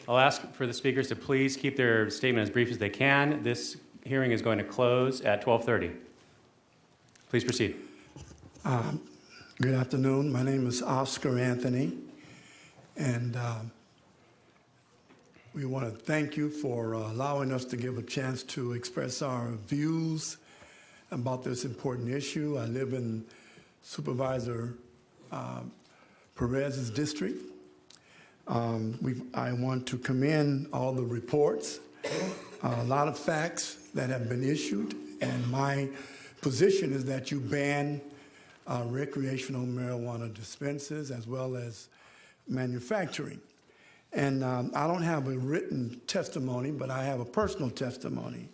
I'll ask for the speakers to please keep their statement as brief as they can. This hearing is going to close at 12:30. Please proceed. Good afternoon. My name is Oscar Anthony, and we want to thank you for allowing us to give a chance to express our views about this important issue. I live in Supervisor Perez's district. I want to commend all the reports, a lot of facts that have been issued, and my position is that you ban recreational marijuana dispensaries as well as manufacturing. And I don't have a written testimony, but I have a personal testimony.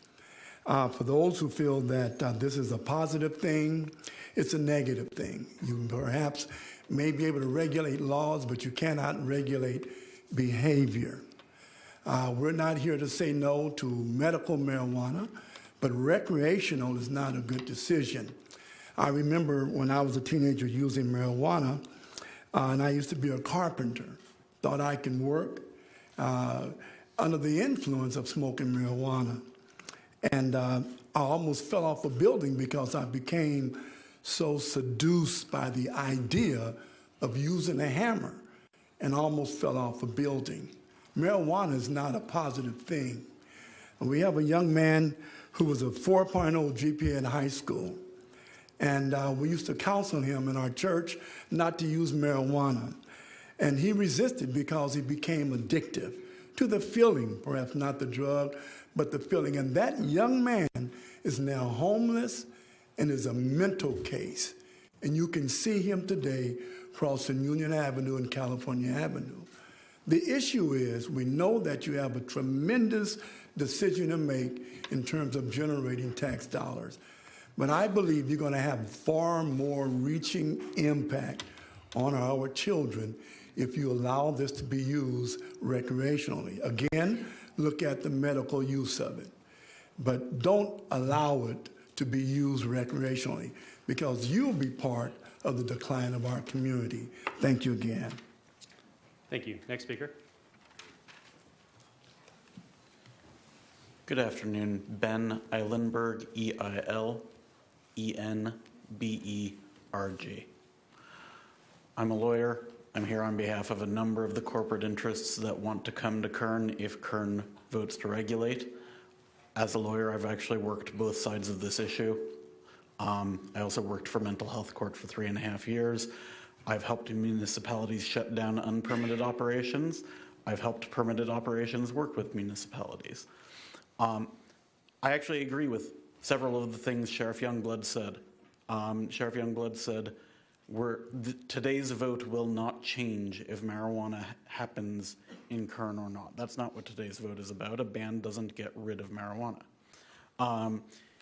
For those who feel that this is a positive thing, it's a negative thing. You perhaps may be able to regulate laws, but you cannot regulate behavior. We're not here to say no to medical marijuana, but recreational is not a good decision. I remember when I was a teenager using marijuana, and I used to be a carpenter. Thought I can work under the influence of smoking marijuana. And I almost fell off a building because I became so seduced by the idea of using a hammer and almost fell off a building. Marijuana is not a positive thing. And we have a young man who was a 4.0 GPA in high school. And we used to counsel him in our church not to use marijuana. And he resisted because he became addictive to the feeling, perhaps not the drug, but the feeling. And that young man is now homeless and is a mental case. And you can see him today crossing Union Avenue and California Avenue. The issue is we know that you have a tremendous decision to make in terms of generating tax dollars. But I believe you're going to have far more reaching impact on our children if you allow this to be used recreationally. Again, look at the medical use of it. But don't allow it to be used recreationally because you'll be part of the decline of our community. Thank you again. Thank you. Next speaker. Good afternoon. Ben Eilenberg, E-I-L-E-N-B-E-R-G. I'm a lawyer. I'm here on behalf of a number of the corporate interests that want to come to Kern if Kern votes to regulate. As a lawyer, I've actually worked both sides of this issue. I also worked for mental health court for 3.5 years. I've helped municipalities shut down unpermitted operations. I've helped permitted operations work with municipalities. I actually agree with several of the things Sheriff Youngblood said. Sheriff Youngblood said, today's vote will not change if marijuana happens in Kern or not. That's not what today's vote is about. A ban doesn't get rid of marijuana.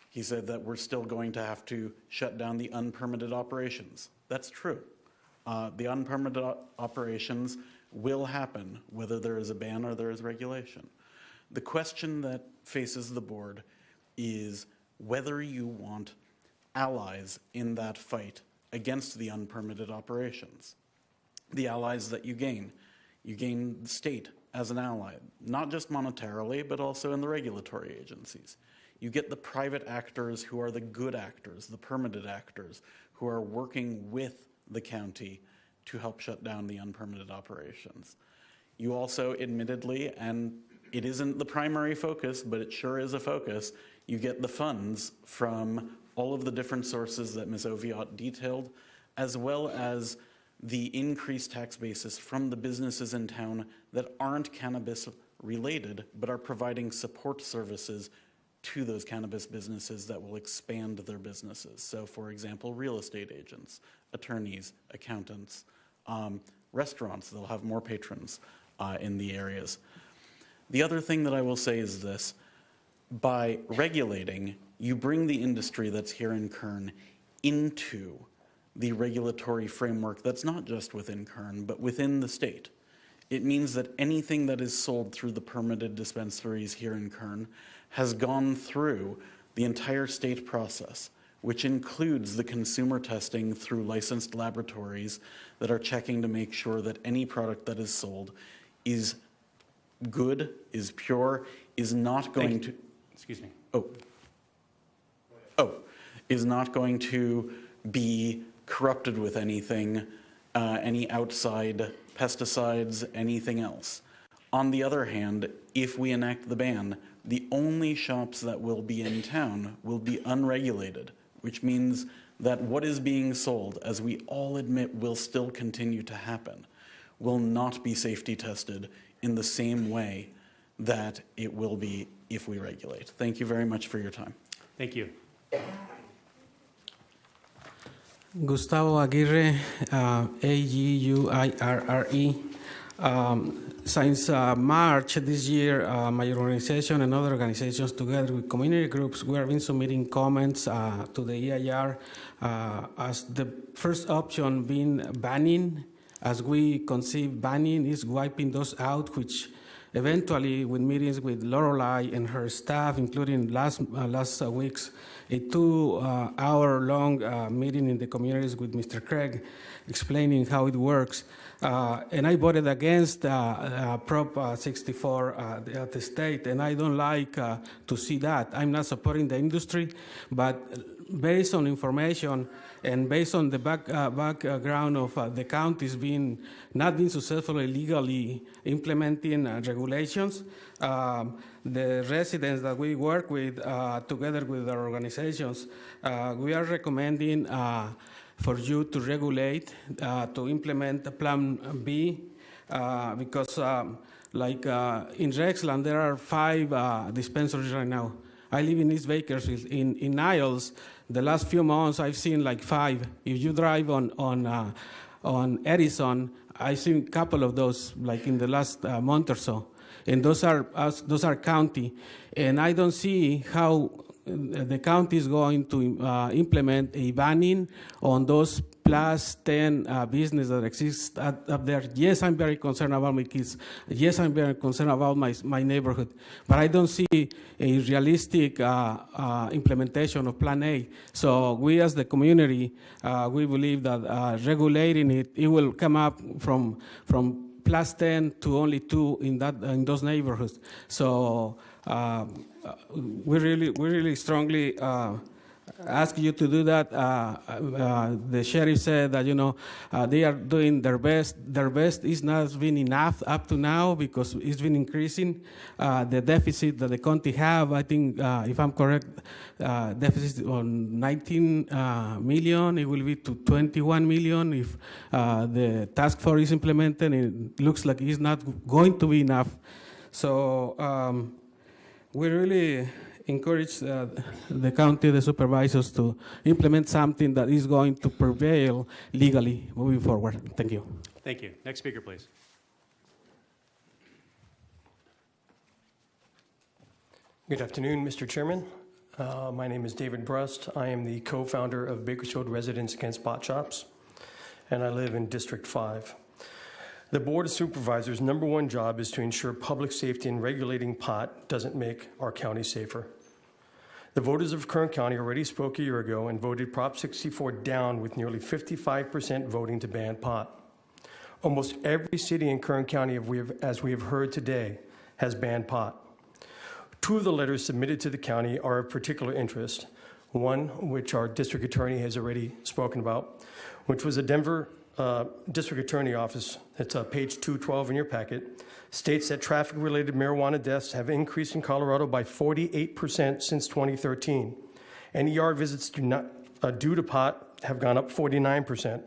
He said that we're still going to have to shut down the unpermitted operations. That's true. The unpermitted operations will happen whether there is a ban or there is regulation. The question that faces the board is whether you want allies in that fight against the unpermitted operations. The allies that you gain the state as an ally, not just monetarily, but also in the regulatory agencies. You get the private actors who are the good actors, the permitted actors, who are working with the county to help shut down the unpermitted operations. You also, admittedly, and it isn't the primary focus, but it sure is a focus, you get the funds from all of the different sources that Ms. Oviatt detailed, as well as the increased tax basis from the businesses in town that aren't cannabis related, but are providing support services to those cannabis businesses that will expand their businesses. So for example, real estate agents, attorneys, accountants, restaurants, they'll have more patrons in the areas. The other thing that I will say is this: by regulating, you bring the industry that's here in Kern into the regulatory framework that's not just within Kern, but within the state. It means that anything that is sold through the permitted dispensaries here in Kern has gone through the entire state process, which includes the consumer testing through licensed laboratories that are checking to make sure that any product that is sold is good, is pure, is not going to... Excuse me. Is not going to be corrupted with anything, any outside pesticides, anything else. On the other hand, if we enact the ban, the only shops that will be in town will be unregulated, which means that what is being sold, as we all admit will still continue to happen, will not be safety tested in the same way that it will be if we regulate. Thank you very much for your time. Thank you. Gustavo Aguirre, Aguirre. Since March this year, my organization and other organizations, together with community groups, we have been submitting comments to the EIR as the first option being banning. As we conceive banning is wiping those out, which eventually, with meetings with Lorelei and her staff, including last week's a 2-hour-long meeting in the communities with Mr. Craig, explaining how it works. And I voted against Prop 64 at the state, and I don't like to see that. I'm not supporting the industry, but based on information and based on the background of the counties not being successfully legally implementing regulations, the residents that we work with together with our organizations, we are recommending for you to regulate, to implement Plan B, because like in Rexland, there are 5 dispensaries right now. I live in East Bakersfield. In Niles, the last few months, I've seen like 5. If you drive on Edison, I've seen a couple of those, like in the last month or so. And those are county. And I don't see how the county is going to implement a banning on those plus 10 businesses that exist up there. Yes, I'm very concerned about my kids. Yes, I'm very concerned about my neighborhood. But I don't see a realistic implementation of Plan A. So we as the community, we believe that regulating it will come up from plus 10 to only 2 in those neighborhoods. So we really strongly ask you to do that. The sheriff said that, they are doing their best. Their best is not been enough up to now because it's been increasing. The deficit that the county have, I think, if I'm correct, deficit on 19 million. It will be to 21 million if the task force is implemented. It looks like it's not going to be enough. So we really encourage the county, the supervisors to implement something that is going to prevail legally moving forward. Thank you. Thank you. Next speaker, please. Good afternoon, Mr. Chairman. My name is David Brust. I am the co-founder of Bakersfield Residents Against Pot Shops, and I live in District 5. The Board of Supervisors' #1 job is to ensure public safety, and regulating pot doesn't make our county safer. The voters of Kern County already spoke a year ago and voted Prop 64 down with nearly 55% voting to ban pot. Almost every city in Kern County, as we have heard today, has banned pot. 2 of the letters submitted to the county are of particular interest. One, which our district attorney has already spoken about, which was a Denver District Attorney Office, that's page 212 in your packet, states that traffic-related marijuana deaths have increased in Colorado by 48% since 2013. And ER visits due to pot have gone up 49%.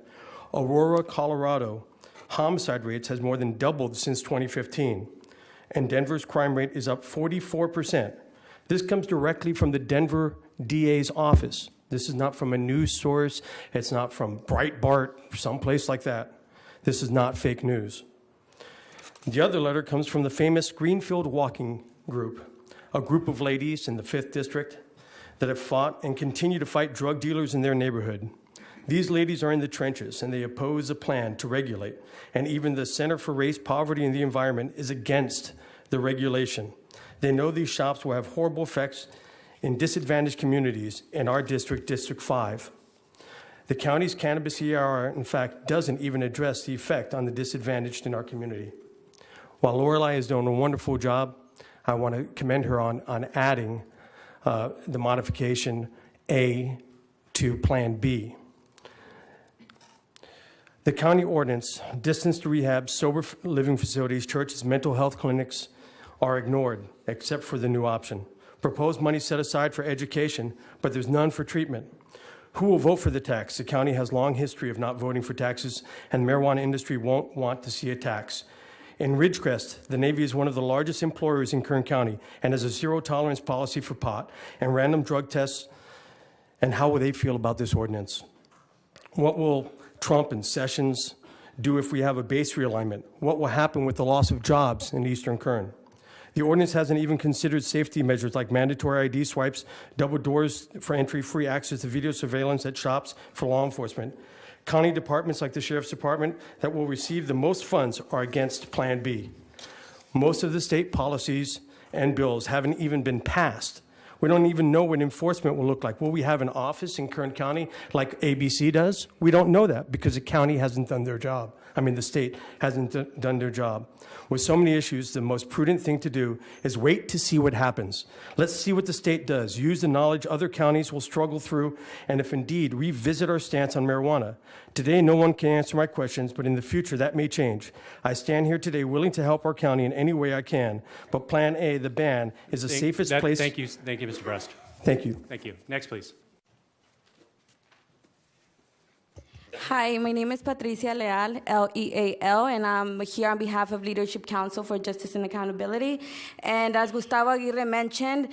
Aurora, Colorado, homicide rates has more than doubled since 2015. And Denver's crime rate is up 44%. This comes directly from the Denver DA's office. This is not from a news source. It's not from Breitbart, someplace like that. This is not fake news. The other letter comes from the famous Greenfield Walking Group, a group of ladies in the 5th District that have fought and continue to fight drug dealers in their neighborhood. These ladies are in the trenches, and they oppose a plan to regulate. And even the Center for Race, Poverty, and the Environment is against the regulation. They know these shops will have horrible effects in disadvantaged communities in our district, District 5. The county's cannabis EIR, in fact, doesn't even address the effect on the disadvantaged in our community. While Lorelei is doing a wonderful job, I want to commend her on adding the modification A to Plan B. The county ordinance, distance to rehab, sober living facilities, churches, mental health clinics are ignored, except for the new option. Proposed money set aside for education, but there's none for treatment. Who will vote for the tax? The county has long history of not voting for taxes, and the marijuana industry won't want to see a tax. In Ridgecrest, the Navy is one of the largest employers in Kern County and has a zero-tolerance policy for pot and random drug tests. And how will they feel about this ordinance? What will Trump and Sessions do if we have a base realignment? What will happen with the loss of jobs in Eastern Kern? The ordinance hasn't even considered safety measures like mandatory ID swipes, double doors for entry, free access to video surveillance at shops for law enforcement. County departments like the Sheriff's Department that will receive the most funds are against Plan B. Most of the state policies and bills haven't even been passed. We don't even know what enforcement will look like. Will we have an office in Kern County like ABC does? We don't know that because the county hasn't done their job. I mean, the state hasn't done their job. With so many issues, the most prudent thing to do is wait to see what happens. Let's see what the state does. Use the knowledge other counties will struggle through, and if indeed, revisit our stance on marijuana. Today, no one can answer my questions, but in the future, that may change. I stand here today willing to help our county in any way I can, but Plan A, the ban, is the safest place. Thank you, Mr. Brust. Thank you. Thank you. Next, please. Hi, my name is Patricia Leal, L-E-A-L, and I'm here on behalf of Leadership Council for Justice and Accountability. And as Gustavo Aguirre mentioned,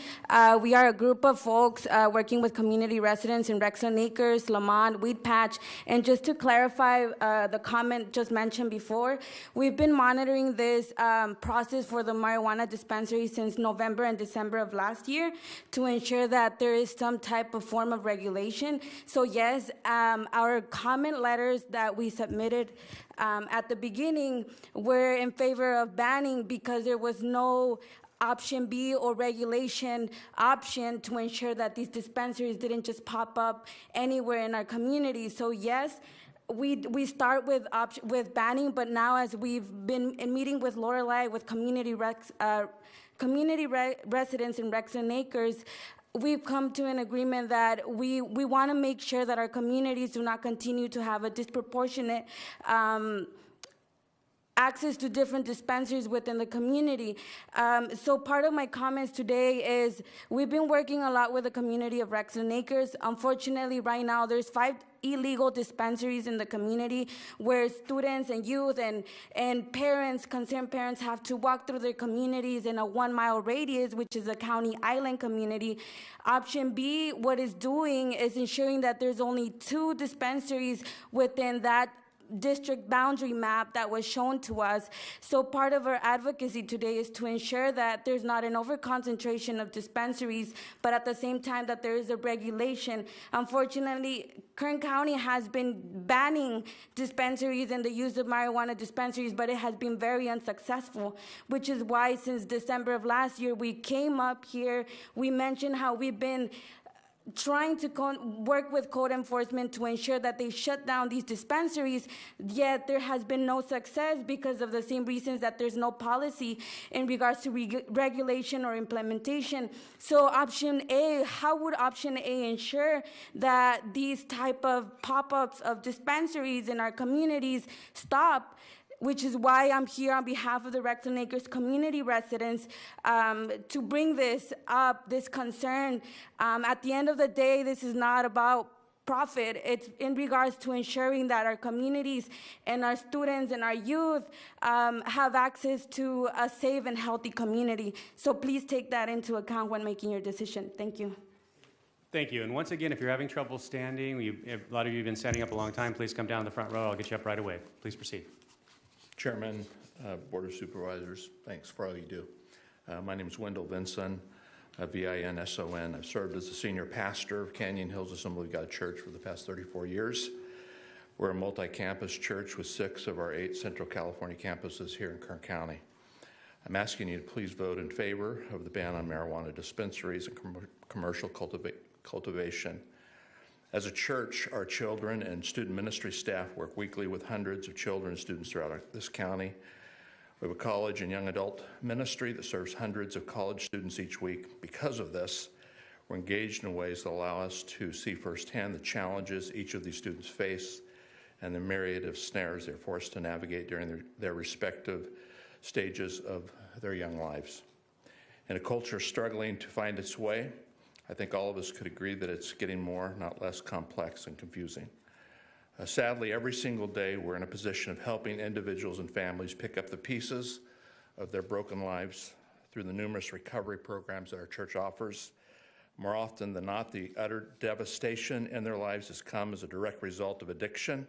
we are a group of folks working with community residents in Rexland Acres, Lamont, Weed Patch. And just to clarify the comment just mentioned before, we've been monitoring this process for the marijuana dispensary since November and December of last year to ensure that there is some type of form of regulation. So yes, our comment letters that we submitted at the beginning were in favor of banning because there was no option B or regulation option to ensure that these dispensaries didn't just pop up anywhere in our community. So yes, we start with banning, but now as we've been in meeting with Lorelei, with community residents in Rexland Acres, we've come to an agreement that we want to make sure that our communities do not continue to have a disproportionate access to different dispensaries within the community. So part of my comments today is we've been working a lot with the community of Rexland Acres. Unfortunately, right now there's 5 illegal dispensaries in the community where students and youth and parents, concerned parents, have to walk through their communities in a 1-mile radius, which is a county island community. Option B, what it's doing is ensuring that there's only 2 dispensaries within that district boundary map that was shown to us. So part of our advocacy today is to ensure that there's not an overconcentration of dispensaries, but at the same time that there is a regulation. Unfortunately, Kern County has been banning dispensaries and the use of marijuana dispensaries, but it has been very unsuccessful, which is why since December of last year, we came up here, we mentioned how we've been trying to work with code enforcement to ensure that they shut down these dispensaries, yet there has been no success because of the same reasons that there's no policy in regards to regulation or implementation. So option A, how would option A ensure that these type of pop-ups of dispensaries in our communities stop? Which is why I'm here on behalf of the Rexland Acres community residents to bring this up, this concern. At the end of the day, this is not about profit. It's in regards to ensuring that our communities and our students and our youth have access to a safe and healthy community. So please take that into account when making your decision. Thank you. Thank you. And once again, if you're having trouble standing, a lot of you have been standing up a long time, please come down the front row. I'll get you up right away. Please proceed. Chairman, Board of Supervisors, thanks for all you do. My name is Wendell Vinson, V-I-N-S-O-N. I've served as the senior pastor of Canyon Hills Assembly of God Church for the past 34 years. We're a multi-campus church with 6 of our 8 Central California campuses here in Kern County. I'm asking you to please vote in favor of the ban on marijuana dispensaries and commercial cultivation. As a church, our children and student ministry staff work weekly with hundreds of children and students throughout this county. We have a college and young adult ministry that serves hundreds of college students each week. Because of this, we're engaged in ways that allow us to see firsthand the challenges each of these students face and the myriad of snares they're forced to navigate during their respective stages of their young lives. In a culture struggling to find its way, I think all of us could agree that it's getting more, not less, complex and confusing. Sadly, every single day we're in a position of helping individuals and families pick up the pieces of their broken lives through the numerous recovery programs that our church offers. More often than not, the utter devastation in their lives has come as a direct result of addiction.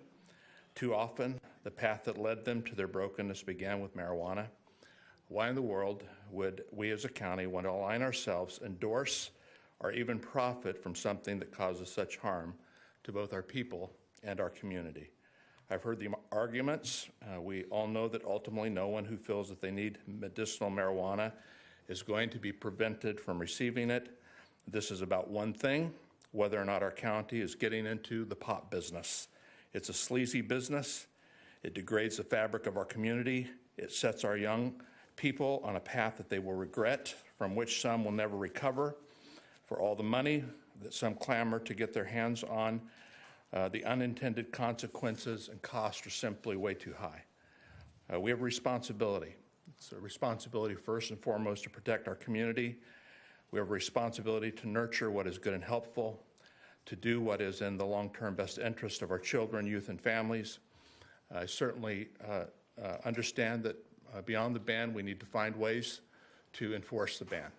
Too often, the path that led them to their brokenness began with marijuana. Why in the world would we as a county want to align ourselves, endorse, or even profit from something that causes such harm to both our people and our community? I've heard the arguments. We all know that ultimately no one who feels that they need medicinal marijuana is going to be prevented from receiving it. This is about one thing, whether or not our county is getting into the pot business. It's a sleazy business. It degrades the fabric of our community. It sets our young people on a path that they will regret, from which some will never recover. For all the money that some clamor to get their hands on, the unintended consequences and costs are simply way too high. We have a responsibility. It's a responsibility first and foremost to protect our community. We have a responsibility to nurture what is good and helpful, to do what is in the long-term best interest of our children, youth, and families. I certainly understand that beyond the ban, we need to find ways to enforce the ban.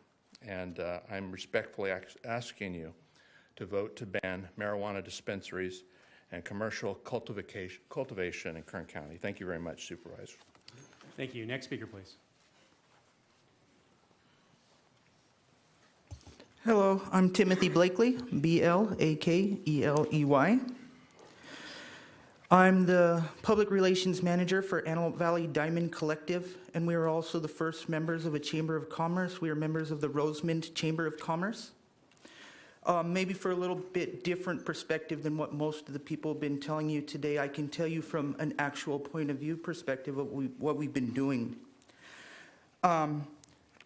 And I'm respectfully asking you to vote to ban marijuana dispensaries and commercial cultivation in Kern County. Thank you very much, Supervisor. Thank you. Next speaker, please. Hello, I'm Timothy Blakely, B-L-A-K-E-L-E-Y. I'm the Public Relations Manager for Antelope Valley Diamond Collective, and we are also the first members of a Chamber of Commerce. We are members of the Rosemond Chamber of Commerce. Maybe for a little bit different perspective than what most of the people have been telling you today, I can tell you from an actual point of view perspective of what we've been doing.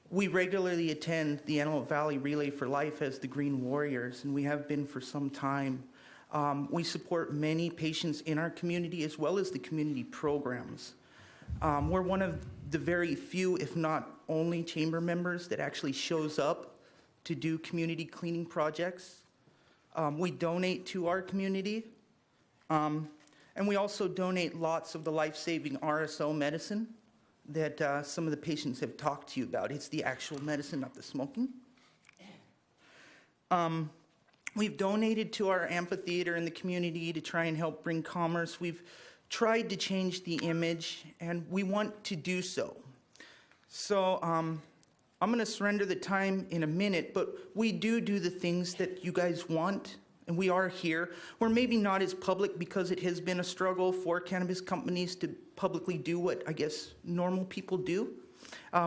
We regularly attend the Antelope Valley Relay for Life as the Green Warriors, and we have been for some time. We support many patients in our community as well as the community programs. We're one of the very few, if not only, chamber members that actually shows up to do community cleaning projects. We donate to our community, and we also donate lots of the life-saving RSO medicine that some of the patients have talked to you about. It's the actual medicine, not the smoking. We've donated to our amphitheater in the community to try and help bring commerce. We've tried to change the image, and we want to do so. So I'm going to surrender the time in a minute, but we do the things that you guys want, and we are here. We're maybe not as public because it has been a struggle for cannabis companies to publicly do what I guess normal people do.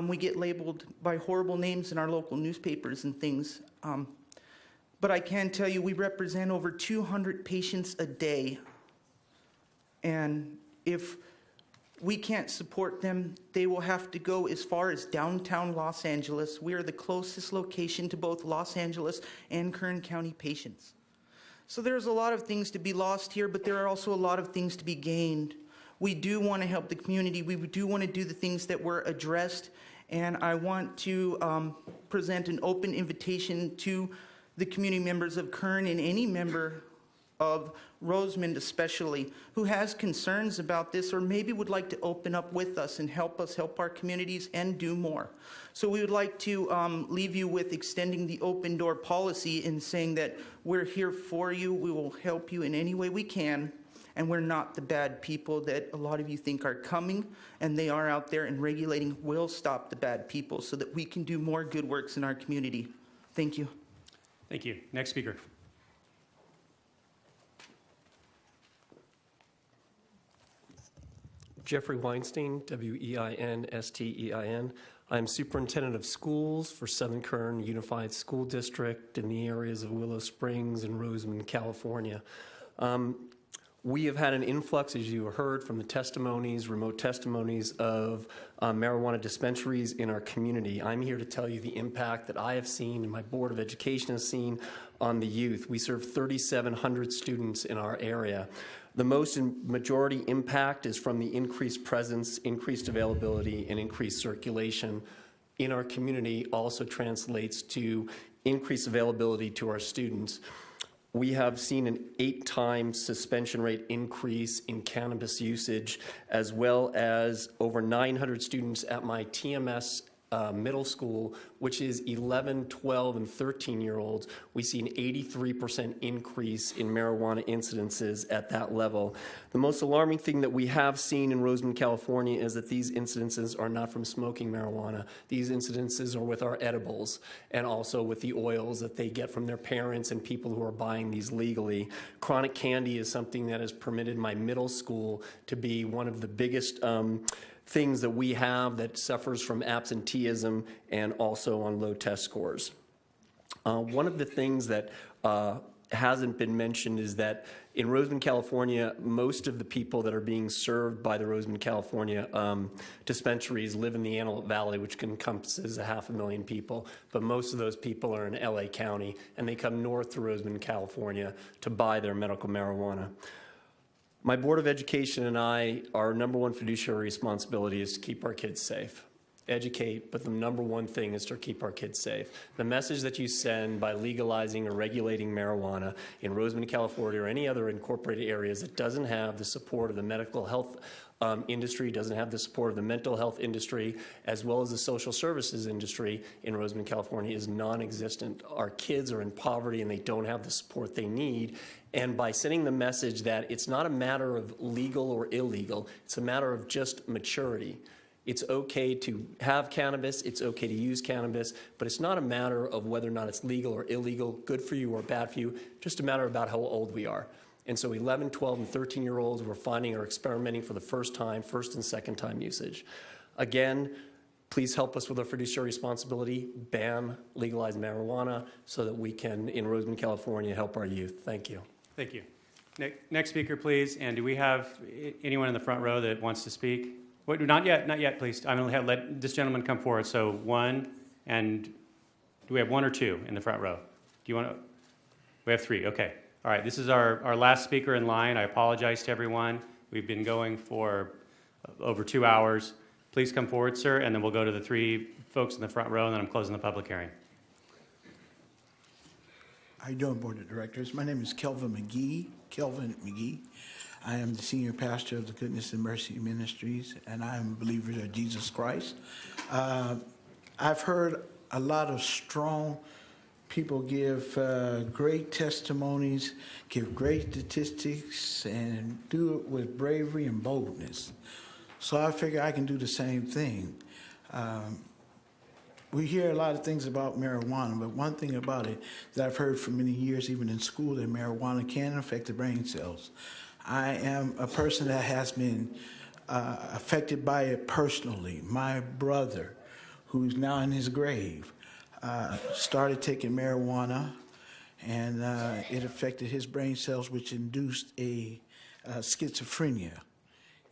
We get labeled by horrible names in our local newspapers and things. But I can tell you we represent over 200 patients a day. And if we can't support them, they will have to go as far as downtown Los Angeles. We are the closest location to both Los Angeles and Kern County patients. So there's a lot of things to be lost here, but there are also a lot of things to be gained. We do want to help the community. We do want to do the things that were addressed. And I want to present an open invitation to the community members of Kern and any member of Rosamond especially who has concerns about this or maybe would like to open up with us and help our communities and do more. So we would like to leave you with extending the open door policy and saying that we're here for you, we will help you in any way we can, and we're not the bad people that a lot of you think are coming, and they are out there, and regulating will stop the bad people so that we can do more good works in our community. Thank you. Thank you. Next speaker. Jeffrey Weinstein, W-E-I-N-S-T-E-I-N. I'm superintendent of schools for Southern Kern Unified School District in the areas of Willow Springs and Rosamond, California. We have had an influx, as you heard from the testimonies, remote testimonies of marijuana dispensaries in our community. I'm here to tell you the impact that I have seen and my Board of Education has seen on the youth. We serve 3,700 students in our area. The majority impact is from the increased presence, increased availability, and increased circulation in our community also translates to increased availability to our students. We have seen an 8-time suspension rate increase in cannabis usage, as well as over 900 students at my TMS middle school, which is 11, 12, and 13-year-olds. We see an 83% increase in marijuana incidences at that level. The most alarming thing that we have seen in Rosamond, California is that these incidences are not from smoking marijuana. These incidences are with our edibles and also with the oils that they get from their parents and people who are buying these legally. Chronic candy is something that has permitted my middle school to be one of the biggest things that we have that suffers from absenteeism and also on low test scores. One of the things that hasn't been mentioned is that in Rosamond, California, most of the people that are being served by the Rosamond, California dispensaries live in the Antelope Valley, which encompasses 500,000 people, but most of those people are in LA County, and they come north to Rosamond, California to buy their medical marijuana. My Board of Education and I, our #1 fiduciary responsibility is to keep our kids safe. Educate, but the #1 thing is to keep our kids safe. The message that you send by legalizing or regulating marijuana in Rosamond, California, or any other incorporated areas that doesn't have the support of the medical health industry, doesn't have the support of the mental health industry, as well as the social services industry in Rosamond, California is non-existent. Our kids are in poverty and they don't have the support they need. And by sending the message that it's not a matter of legal or illegal, it's a matter of just maturity. It's okay to have cannabis, it's okay to use cannabis, but it's not a matter of whether or not it's legal or illegal, good for you or bad for you, just a matter about how old we are. And so 11, 12, and 13-year-olds we're finding are experimenting for the first time, first and second time usage. Again, please help us with our fiduciary responsibility, ban legalized marijuana so that we can, in Rosamond, California, help our youth. Thank you. Thank you. Next speaker, please. And do we have anyone in the front row that wants to speak? Wait, not yet, please. I'm going to let this gentleman come forward. So 1, And do we have one or two in the front row? Do you want to? We have three. Okay. All right. This is our last speaker in line. I apologize to everyone. We've been going for over 2 hours. Please come forward, sir, and then we'll go to the three folks in the front row, and then I'm closing the public hearing. How you doing, Board of Directors? My name is Kelvin McGee. I am the senior pastor of the Goodness and Mercy Ministries, and I am a believer of Jesus Christ. I've heard a lot of strong people give great testimonies, give great statistics, and do it with bravery and boldness. So I figure I can do the same thing. We hear a lot of things about marijuana, but one thing about it that I've heard for many years, even in school, that marijuana can affect the brain cells. I am a person that has been affected by it personally. My brother, who's now in his grave, started taking marijuana, and it affected his brain cells, which induced a schizophrenia.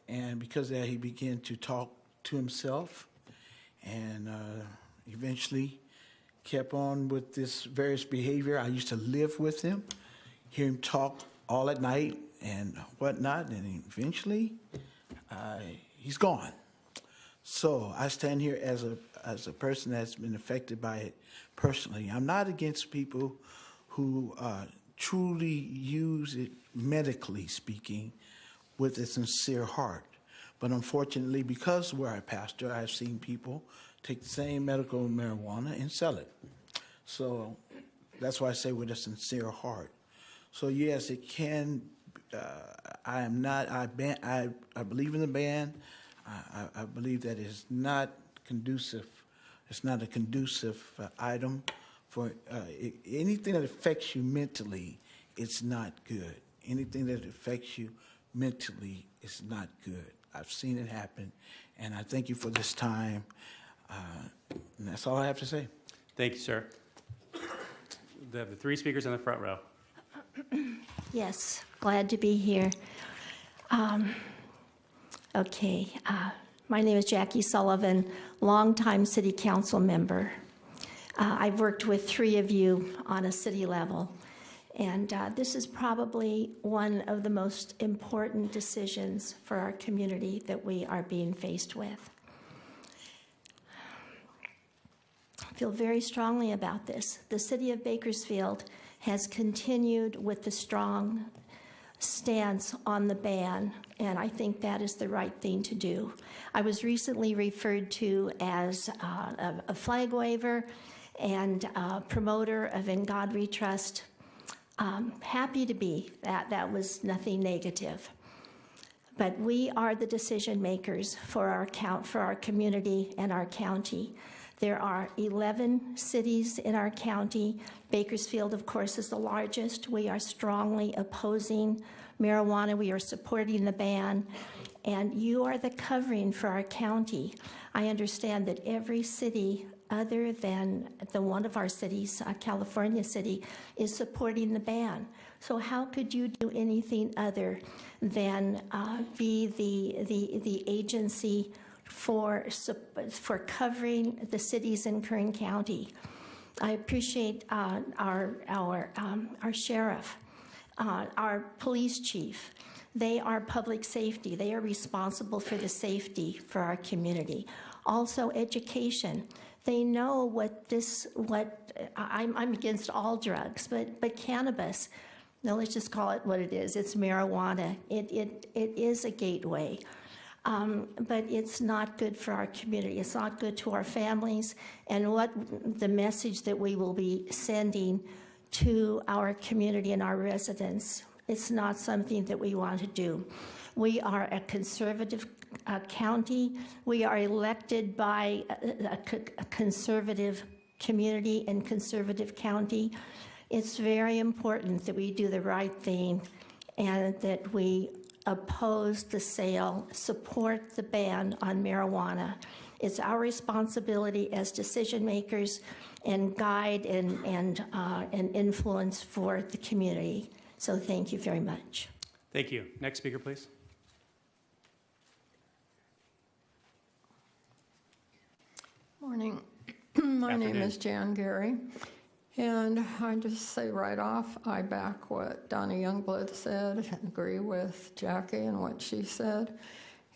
And because of that, he began to talk to himself, and eventually kept on with this various behavior. I used to live with him, hear him talk all at night and whatnot, and eventually he's gone. So I stand here as a person that's been affected by it personally. I'm not against people who truly use it, medically speaking, with a sincere heart. But unfortunately, because we're a pastor, I've seen people take the same medical marijuana and sell it. So that's why I say with a sincere heart. So yes, it can. I believe in the ban. I believe that it's not conducive. It's not a conducive item for anything that affects you mentally. It's not good. Anything that affects you mentally is not good. I've seen it happen, and I thank you for this time. And that's all I have to say. Thank you, sir. The three speakers in the front row. Yes, glad to be here. Okay, my name is Jackie Sullivan, longtime city council member. I've worked with three of you on a city level, and this is probably one of the most important decisions for our community that we are being faced with. I feel very strongly about this. The city of Bakersfield has continued with the strong stance on the ban, and I think that is the right thing to do. I was recently referred to as a flag waver and a promoter of In God We Trust. Happy to be. That was nothing negative. But we are the decision makers for our community and our county. There are 11 cities in our county. Bakersfield, of course, is the largest. We are strongly opposing marijuana. We are supporting the ban. And you are the covering for our county. I understand that every city other than the one of our cities, California City, is supporting the ban. So how could you do anything other than be the agency for covering the cities in Kern County? I appreciate our sheriff, our police chief. They are public safety. They are responsible for the safety for our community. Also, education. They know I'm against all drugs, but cannabis, no, let's just call it what it is. It's marijuana. It is a gateway. But it's not good for our community. It's not good to our families, and what the message that we will be sending to our community and our residents. It's not something that we want to do. We are a conservative county. We are elected by a conservative community and conservative county. It's very important that we do the right thing and that we oppose the sale, support the ban on marijuana. It's our responsibility as decision makers and guide and influence for the community. So thank you very much. Thank you. Next speaker, please. Morning. My name Afternoon. is Jan Gary, and I just say right off, I back what Donna Youngblood said and agree with Jackie and what she said.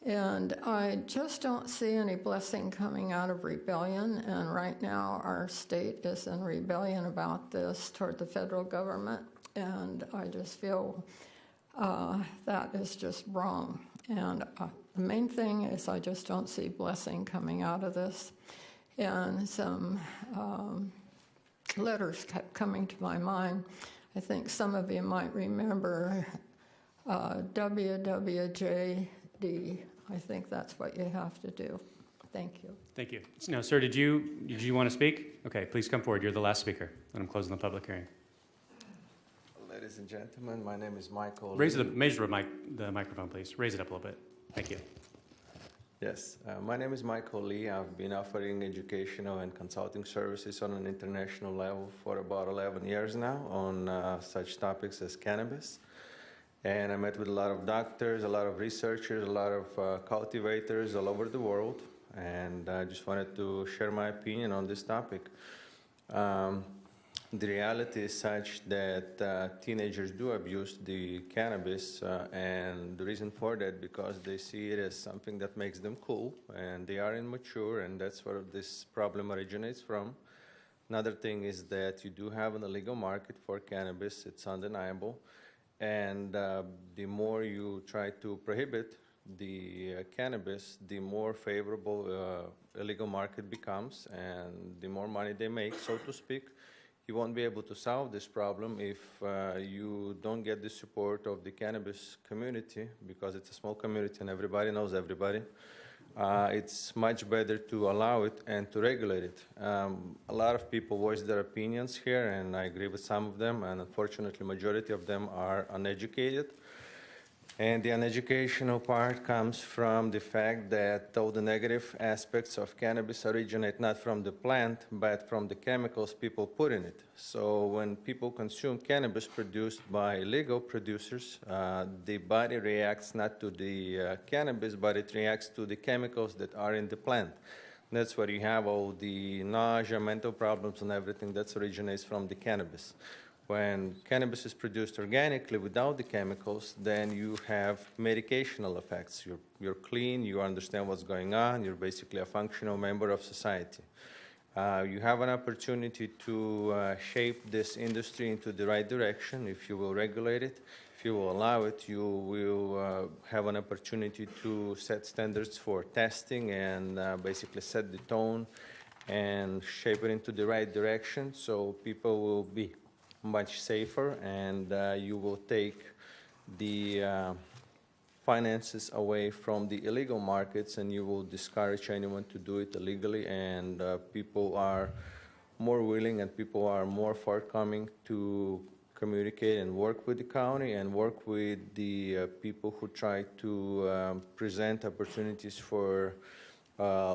And I just don't see any blessing coming out of rebellion, and right now our state is in rebellion about this toward the federal government, and I just feel that is just wrong. And the main thing is I just don't see blessing coming out of this. And some letters kept coming to my mind. I think some of you might remember WWJD. I think that's what you have to do. Thank you. Thank you. Now, sir, did you want to speak? Okay, please come forward. You're the last speaker, and I'm closing the public hearing. Ladies and gentlemen, my name is Michael. Raise the microphone, please. Raise it up a little bit. Thank you. Yes, my name is Michael Lee. I've been offering educational and consulting services on an international level for about 11 years now on such topics as cannabis. And I met with a lot of doctors, a lot of researchers, a lot of cultivators all over the world. And I just wanted to share my opinion on this topic. The reality is such that teenagers do abuse the cannabis, and the reason for that because they see it as something that makes them cool, and they are immature, and that's where this problem originates from. Another thing is that you do have an illegal market for cannabis. It's undeniable. And the more you try to prohibit the cannabis, the more favorable illegal market becomes, and the more money they make, so to speak. You won't be able to solve this problem if you don't get the support of the cannabis community, because it's a small community and everybody knows everybody. It's much better to allow it and to regulate it. A lot of people voice their opinions here, and I agree with some of them, and unfortunately majority of them are uneducated. And the uneducational part comes from the fact that all the negative aspects of cannabis originate not from the plant, but from the chemicals people put in it. So when people consume cannabis produced by illegal producers, the body reacts not to the cannabis, but it reacts to the chemicals that are in the plant. That's where you have all the nausea, mental problems, and everything that originates from the cannabis. When cannabis is produced organically without the chemicals, then you have medicational effects. You're clean, you understand what's going on, you're basically a functional member of society. You have an opportunity to shape this industry into the right direction if you will regulate it. If you will allow it, you will have an opportunity to set standards for testing and basically set the tone and shape it into the right direction so people will be much safer, and you will take the finances away from the illegal markets, and you will discourage anyone to do it illegally, and people are more willing and people are more forthcoming to communicate and work with the county and work with the people who try to present opportunities for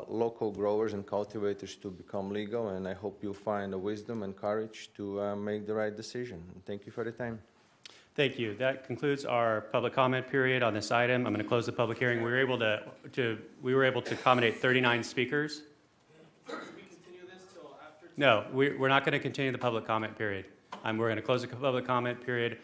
local growers and cultivators to become legal, and I hope you'll find the wisdom and courage to make the right decision. Thank you for the time. Thank you. That concludes our public comment period on this item. I'm going to close the public hearing. We were able to accommodate 39 speakers. Should we continue this till after? No, we're not going to continue the public comment period. We're going to close the public comment period.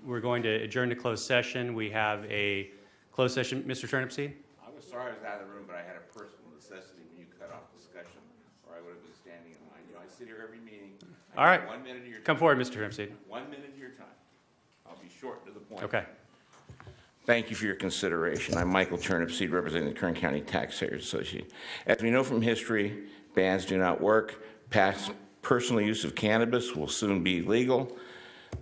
We're going to adjourn to closed session. We have a closed session. Mr. Turnipseed? I was sorry I was out of the room, but I had a personal necessity when you cut off discussion, or I would have been standing in line. You know, I sit here every meeting. All right. 1 minute of your time. Come forward, Mr. Turnipseed. 1 minute of your time. I'll be short to the point. Okay. Thank you for your consideration. I'm Michael Turnipseed, representing the Kern County Taxpayers Association. As we know from history, bans do not work. Past personal use of cannabis will soon be legal.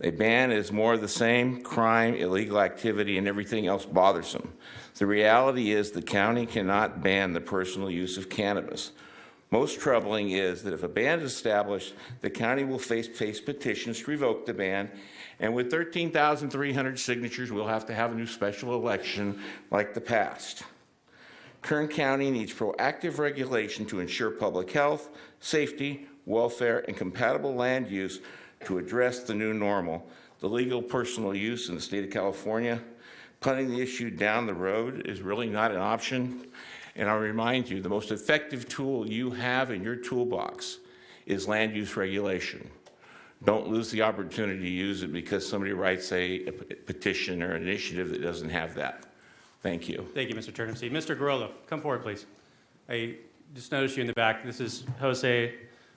A ban is more of the same: crime, illegal activity, and everything else bothersome. The reality is the county cannot ban the personal use of cannabis. Most troubling is that if a ban is established, the county will face petitions to revoke the ban, and with 13,300 signatures, we'll have to have a new special election like the past. Kern County needs proactive regulation to ensure public health, safety, welfare, and compatible land use to address the new normal. The legal personal use in the state of California, punting the issue down the road is really not an option. And I'll remind you, the most effective tool you have in your toolbox is land use regulation. Don't lose the opportunity to use it because somebody writes a petition or an initiative that doesn't have that. Thank you. Thank you, Mr. Turnipseed. Mr. Garolo, come forward, please. I just noticed you in the back. This is Jose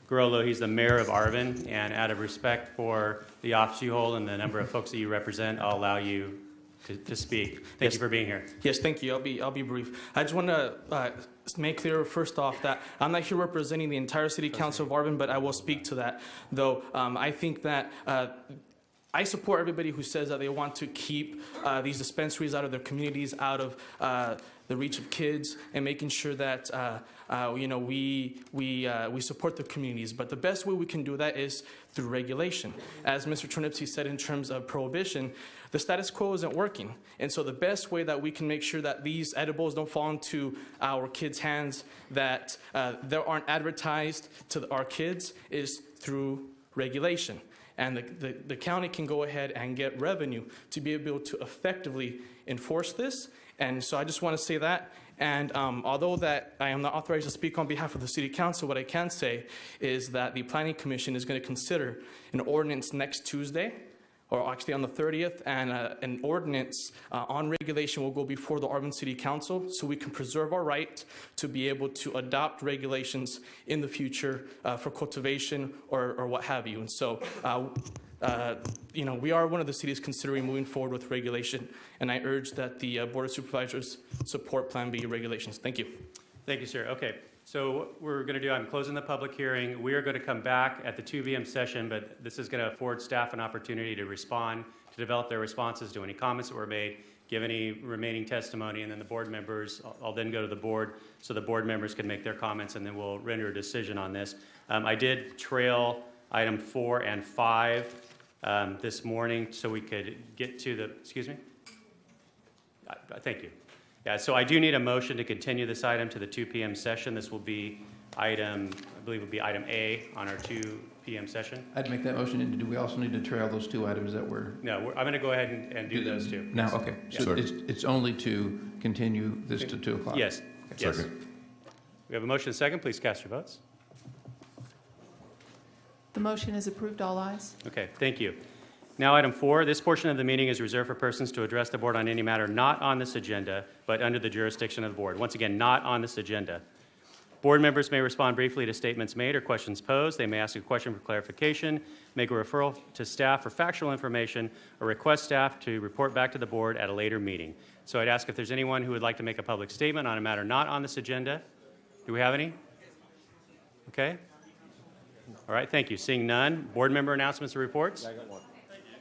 Garolo. He's the mayor of Arvin, and out of respect for the office you hold and the number of folks that you represent, I'll allow you to speak. Thank you for being here. Yes, thank you. I'll be brief. I just want to make clear first off that I'm not here representing the entire City Council of Arvin, but I will speak to that. Though I think that I support everybody who says that they want to keep these dispensaries out of their communities, out of the reach of kids, and making sure that we support the communities. But the best way we can do that is through regulation. As Mr. Turnipseed said, in terms of prohibition, the status quo isn't working. And so the best way that we can make sure that these edibles don't fall into our kids' hands, that they aren't advertised to our kids, is through regulation. And the county can go ahead and get revenue to be able to effectively enforce this. And so I just want to say that. And although that I am not authorized to speak on behalf of the City Council, what I can say is that the Planning Commission is going to consider an ordinance next Tuesday, or actually on the 30th, and an ordinance on regulation will go before the Arvin City Council, so we can preserve our right to be able to adopt regulations in the future for cultivation or what have you. And so, we are one of the cities considering moving forward with regulation, and I urge that the Board of Supervisors support Plan B regulations. Thank you. Thank you, sir. Okay. So what we're going to do, I'm closing the public hearing. We are going to come back at the 2 p.m. session, but this is going to afford staff an opportunity to respond, to develop their responses to any comments that were made, give any remaining testimony, and then the board members, I'll then go to the board so the board members can make their comments, and then we'll render a decision on this. I did trail item 4 and 5 this morning so we could get to the, excuse me? Thank you. Yeah, so I do need a motion to continue this item to the 2 p.m. session. This will be item, I believe it will be item A on our 2 p.m. session. I'd make that motion. And do we also need to trail those 2 items that were? No, I'm going to go ahead and do those 2. Now, okay. So it's only to continue this to 2 o'clock? Yes. Okay. Yes. We have a motion and a second. Please cast your votes. The motion is approved. All ayes. Okay, thank you. Now, item 4, this portion of the meeting is reserved for persons to address the board on any matter not on this agenda, but under the jurisdiction of the board. Once again, not on this agenda. Board members may respond briefly to statements made or questions posed. They may ask a question for clarification, make a referral to staff for factual information, or request staff to report back to the board at a later meeting. So I'd ask if there's anyone who would like to make a public statement on a matter not on this agenda. Do we have any? Okay. All right, thank you. Seeing none, board member announcements or reports? I got one.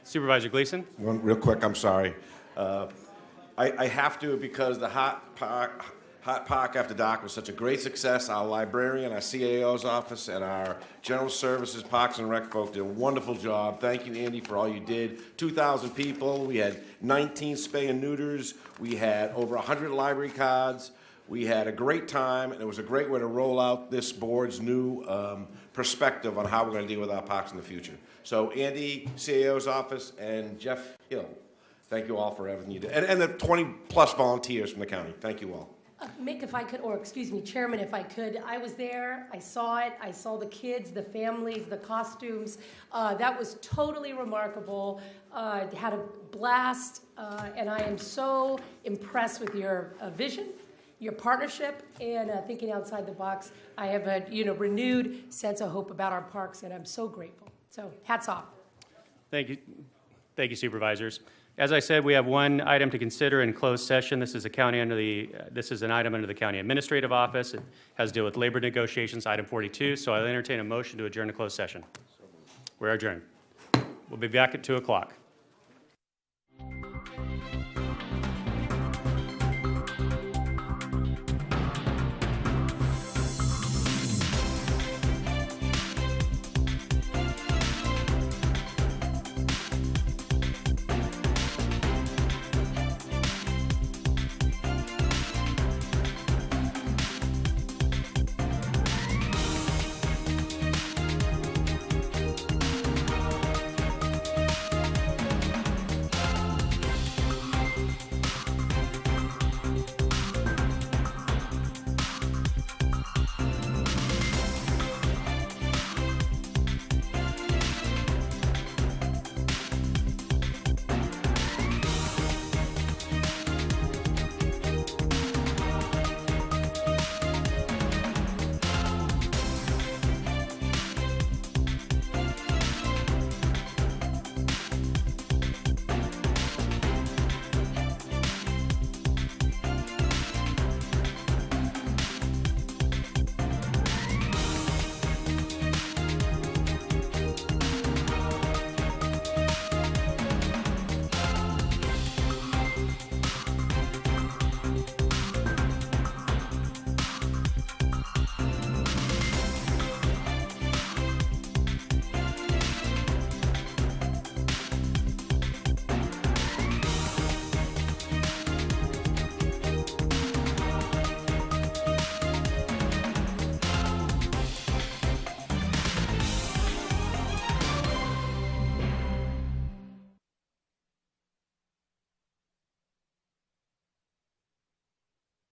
Supervisor Gleason. One real quick, I'm sorry. I have to because the Hot Park After Dark was such a great success. Our librarian, our CAO's office, and our general services, Parks and Rec folk did a wonderful job. Thank you, Andy, for all you did. 2,000 people. We had 19 spay and neuters. We had over 100 library cards. We had a great time, and it was a great way to roll out this board's new perspective on how we're going to deal with our parks in the future. So Andy, CAO's office, and Jeff Hill, thank you all for everything you did. And the 20-plus volunteers from the county. Thank you all. Mick, if I could, or excuse me, Chairman, if I could, I was there, I saw it, I saw the kids, the families, the costumes. That was totally remarkable. Had a blast, and I am so impressed with your vision, your partnership, and thinking outside the box. I have a renewed sense of hope about our parks, and I'm so grateful. So hats off. Thank you, supervisors. As I said, we have one item to consider in closed session. This is an item under the county administrative office. It has to deal with labor negotiations, item 42. So I'll entertain a motion to adjourn to closed session. We're adjourned. We'll be back at 2 o'clock.